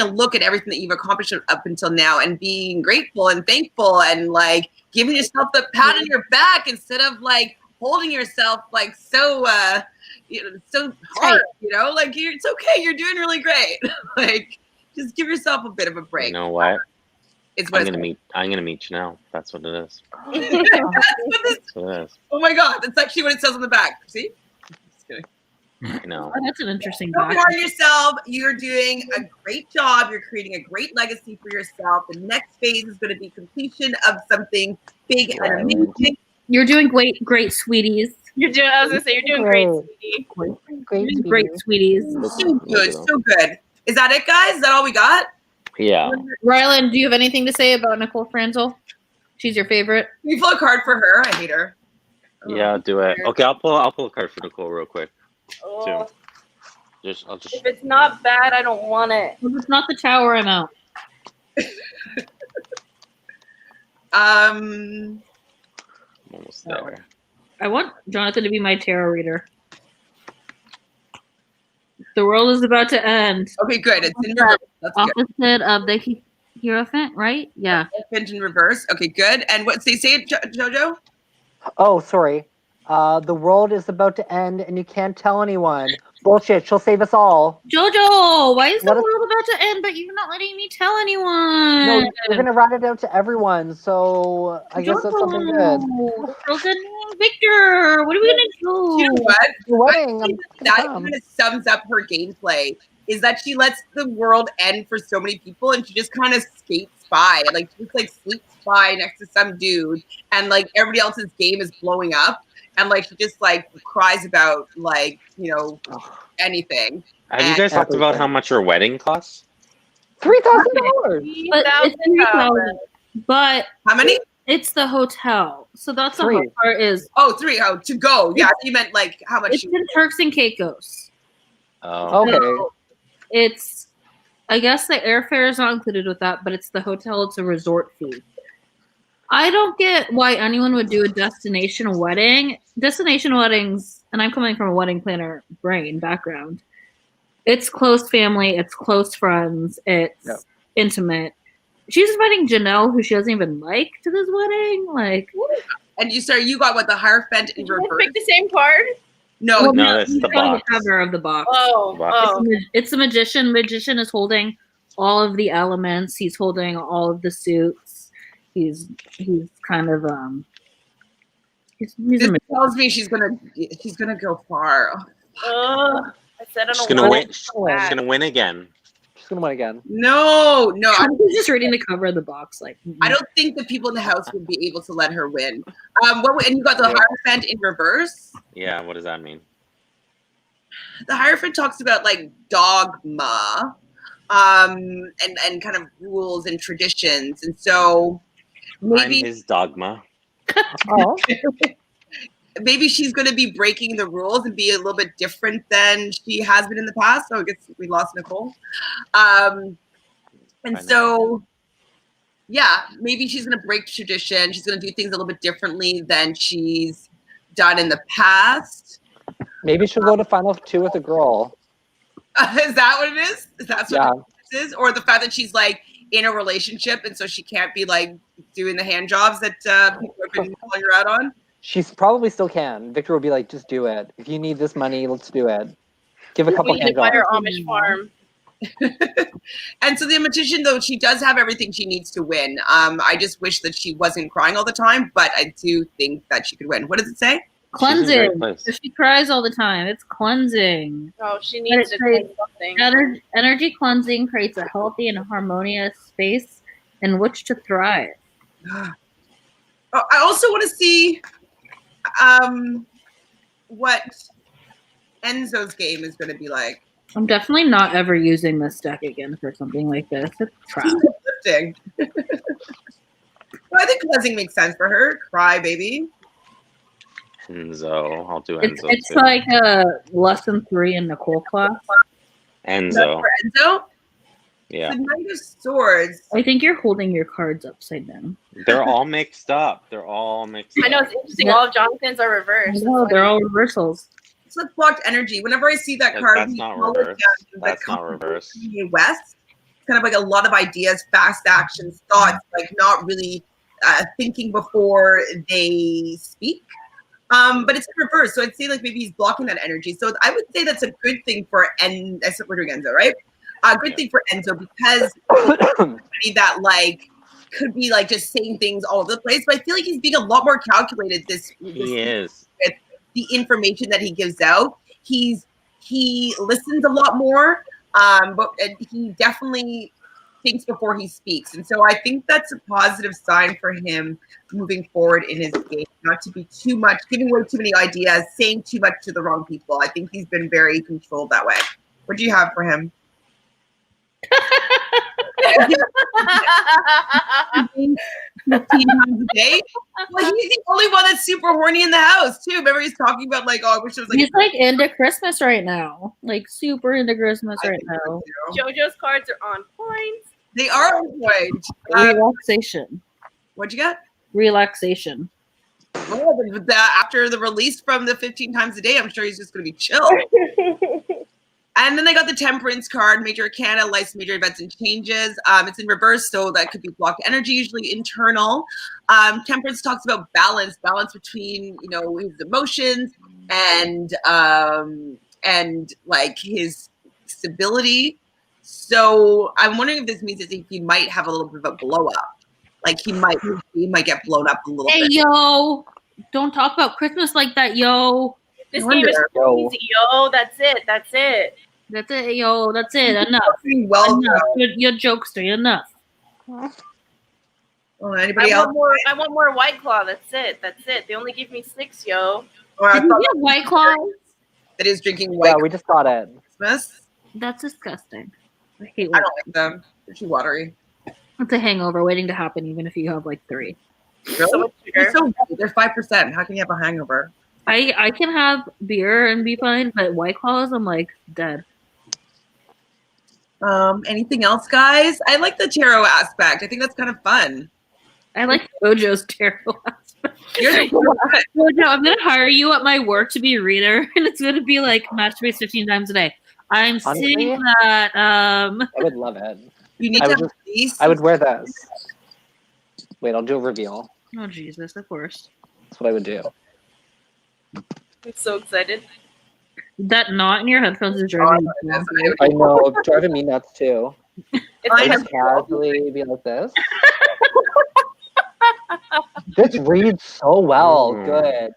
a look at everything that you've accomplished up until now and being grateful and thankful and like giving yourself the pat on your back instead of like holding yourself like so so hard, like it's okay, you're doing really great. Like just give yourself a bit of a break. You know what? It's what I'm gonna meet Janelle. That's what it is. That's what it is. Oh my god, that's actually what it says on the back. See? Just kidding. I know. Oh, that's an interesting Don't back. harm yourself. You're doing a great job. You're creating a great legacy for yourself. The next phase is going to be completion of something big and amazing. You're doing great, sweeties. I was gonna say you're doing great, sweetie. Great, sweeties. So good, so good. Is that it, guys? Is that all we got? Yeah. Rylan, do you have anything to say about Nicole Franzel? She's your favorite. Can you pull a card for her? I hate her. Yeah, do it. Okay, I'll pull a card for Nicole real quick. Oh, I'll just. if it's not bad, I don't want it. If it's not the tower, I'm out. I'm almost there. I want Jonathan to be my tarot reader. The world is about to end. Okay, good. It's in reverse. That's good. Opposite of the Hierophant, right? Yeah. Hierophant in reverse. Okay, good. And what? Say it, Jojo. Oh, sorry. The world is about to end, and you can't tell anyone. Bullshit. She'll save us all. Jojo, why is the What if- world about to end, but you're not letting me tell anyone? No, we're gonna rat it out to everyone. So I guess that's something good. Jojo, Victor, what are we gonna do? You know what? The wedding. That kind of sums up her gameplay. Is that she lets the world end for so many people, and she just kind of skates by, like she just like sleeps by next to some dude, and like everybody else's game is blowing up, and like she just like cries about like anything. Have you guys talked about how much her wedding costs? $3,000. But it's $3,000. But How many? it's the hotel, so that's the Three. hard part. Is Oh, three. Oh, to go. Yeah, you meant like how much? it's in Turks and Caicos. Oh, Okay. So it's, I guess the airfare is not included with that, but it's the hotel. It's a resort fee. I don't get why anyone would do a destination wedding. Destination weddings, and I'm coming from a wedding planner brain background. It's close family. It's close friends. It's intimate. She's inviting Janelle, who she doesn't even like, to this wedding. Like, And you got what, the Hierophant in Did you guys reverse? pick the same card? No, well, no, that's he's the on box. the cover of the box. Oh. It's the magician. Magician is holding all of the elements. He's holding all of the suits. He's kind of he's this a tells me she's gonna go far. I said I she's don't gonna want win. it. She's gonna win again. She's gonna win again. No, I'm just reading the cover of the box. Like, I don't think the people in the house would be able to let her win. And you got the Hierophant in reverse. Yeah, what does that mean? The Hierophant talks about like dogma, and kind of rules and traditions, and so I'm his dogma. Oh. maybe she's going to be breaking the rules and be a little bit different than she has been in the past. So I guess we lost Nicole. And so, yeah, maybe she's going to break tradition. She's going to do things a little bit differently than she's done in the past. Maybe she'll go to Final Two with a girl. Is that what it is? Is that what it is? Or the fact that she's like in a relationship, and so she can't be like doing the hand jobs that people have been calling her out on. She's probably still can. Victor will be like, just do it. If you need this money, let's do it. Give a couple We need hand to buy jobs. our Amish farm. And so the magician, though, she does have everything she needs to win. I just wish that she wasn't crying all the time, but I do think that she could win. What does it say? Cleansing. So she cries all the time. It's cleansing. Oh, she needs to do something. Energy cleansing creates a healthy and harmonious space in which to thrive. I also want to see what Enzo's game is going to be like. I'm definitely not ever using this deck again for something like this. It's crap. Lifting. Well, I think cleansing makes sense for her. Cry, baby. Enzo. I'll do Enzo. It's like lesson 3 in Nicole class. Enzo. For Enzo? Yeah. The Knight of Swords. I think you're holding your cards upside down. They're all mixed up. I know, it's interesting. All of Jonathan's are reversed. No, they're all reversals. It's like blocked energy. Whenever I see that card, that's not reversed. That's not reversed. West. It's kind of like a lot of ideas, fast actions, thoughts, like not really thinking before they speak. But it's in reverse. So I'd say like maybe he's blocking that energy. So I would say that's a good thing for we're doing Enzo, right? A good thing for Enzo because that like could be like just saying things all over the place. But I feel like he's being a lot more calculated He is. With the information that he gives out. He listens a lot more, but he definitely thinks before he speaks. And so I think that's a positive sign for him moving forward in his game, not to be too much, giving away too many ideas, saying too much to the wrong people. I think he's been very controlled that way. What do you have for him? 15 times a day. Well, he's the only one that's super horny in the house too. Remember, he's talking about like, oh, I wish it was like. He's like into Christmas right now, like super into Christmas right now. JoJo's cards are on point. They are on point. Relaxation. What'd you get? Relaxation. Well, after the release from the 15 times a day, I'm sure he's just going to be chill. And then they got the Temperance card, Major Arcana, Life's Major Events and Changes. It's in reverse, so that could be blocked energy, usually internal. Temperance talks about balance between, his emotions and like his stability. So I'm wondering if this means that he might have a little bit of a blow up. Like he might get blown up a little bit. Hey, yo, don't talk about Christmas like that, yo. This game is crazy, yo. That's it, yo. That's it. Enough. Enough. You're jokester. Enough. Oh, anybody else? I want more White Claw. That's it. They only give me 6, yo. Did you get White Claw? That is drinking White. Yeah, we just got it. Christmas. That's disgusting. I hate. I don't like them. They're too watery. It's a hangover waiting to happen, even if you have like 3. Really? They're 5%. How can you have a hangover? I can have beer and be fine, but White Claws, I'm like dead. Anything else, guys? I like the tarot aspect. I think that's kind of fun. I like JoJo's tarot aspect. JoJo, I'm gonna hire you at my work to be a reader, and it's gonna be like masturbates 15 times a day. I'm seeing that. I would love it. You need to these. I would wear this. Wait, I'll do a reveal. Oh Jesus, of course. That's what I would do. I'm so excited. That knot in your headphones is driving me nuts. I know, it's driving me nuts too. I just casually be like this. This reads so well. Good.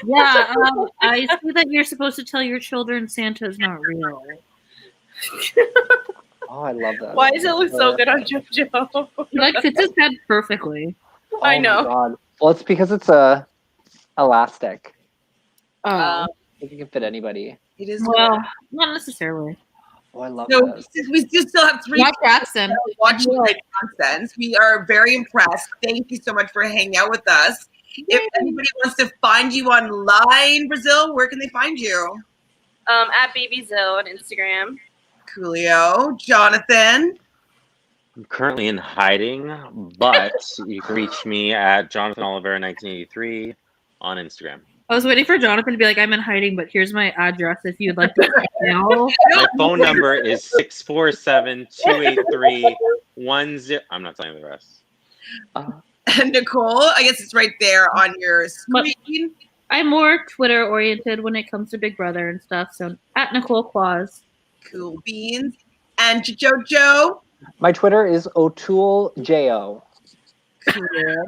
Yeah, I see that you're supposed to tell your children Santa's not real. Oh, I love that. Why does it look so good on JoJo? Like fits his head perfectly. I know. My God. Well, it's because it's elastic. I think you can fit anybody. It is. Well, not necessarily. Oh, I love So this. we still have 3 Watch Jackson. Watching like nonsense. We are very impressed. Thank you so much for hanging out with us. If anybody wants to find you online, Brazil, where can they find you? At BabyZill on Instagram. Coolio. Jonathan. I'm currently in hiding, but you can reach me at Jonathan Oliver 1983 on Instagram. I was waiting for Jonathan to be like, I'm in hiding, but here's my address if you'd like to email. My phone number is 647-283-10. I'm not telling the rest. And Nicole, I guess it's right there on your screen. I'm more Twitter oriented when it comes to Big Brother and stuff. So at Nicole Claus. Cool beans. And Jojo. My Twitter is O'TooleJO. Cool.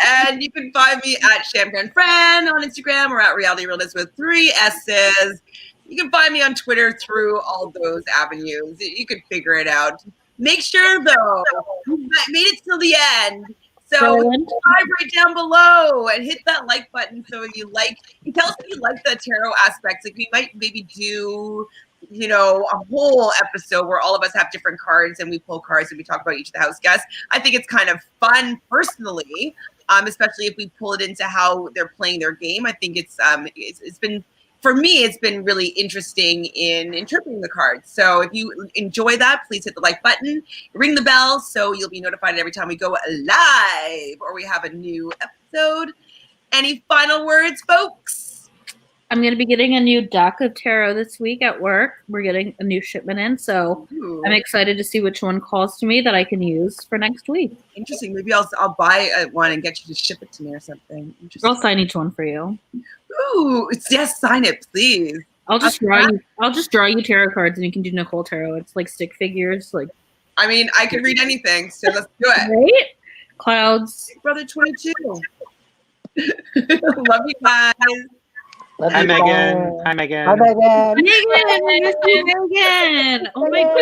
And you can find me at Champagne Fran on Instagram or at Reality Realnesss with 3 S's. You can find me on Twitter through all those avenues. You can figure it out. Make sure, though, you made it till the end. So subscribe right down below and hit that like button so you like. Tell us if you like the tarot aspects. Like we might maybe do, you know, a whole episode where all of us have different cards and we pull cards and we talk about each of the house guests. I think it's kind of fun personally, especially if we pull it into how they're playing their game. I think it's been, for me, it's been really interesting in interpreting the cards. So if you enjoy that, please hit the like button, ring the bell so you'll be notified every time we go live or we have a new episode. Any final words, folks? I'm going to be getting a new deck of tarot this week at work. We're getting a new shipment in, so I'm excited to see which one calls to me that I can use for next week. Interesting. Maybe I'll buy one and get you to ship it to me or something. I'll sign each one for you. Ooh, yes, sign it, please. I'll just draw you tarot cards, and you can do Nicole tarot. It's like stick figures. Like, I mean, I can read anything, so let's do it. Right? Clouds. Brother 22. Love you guys. Hi, Megan. Hi, Megan. Hi, Megan. Megan, I miss you, Megan. Oh my God.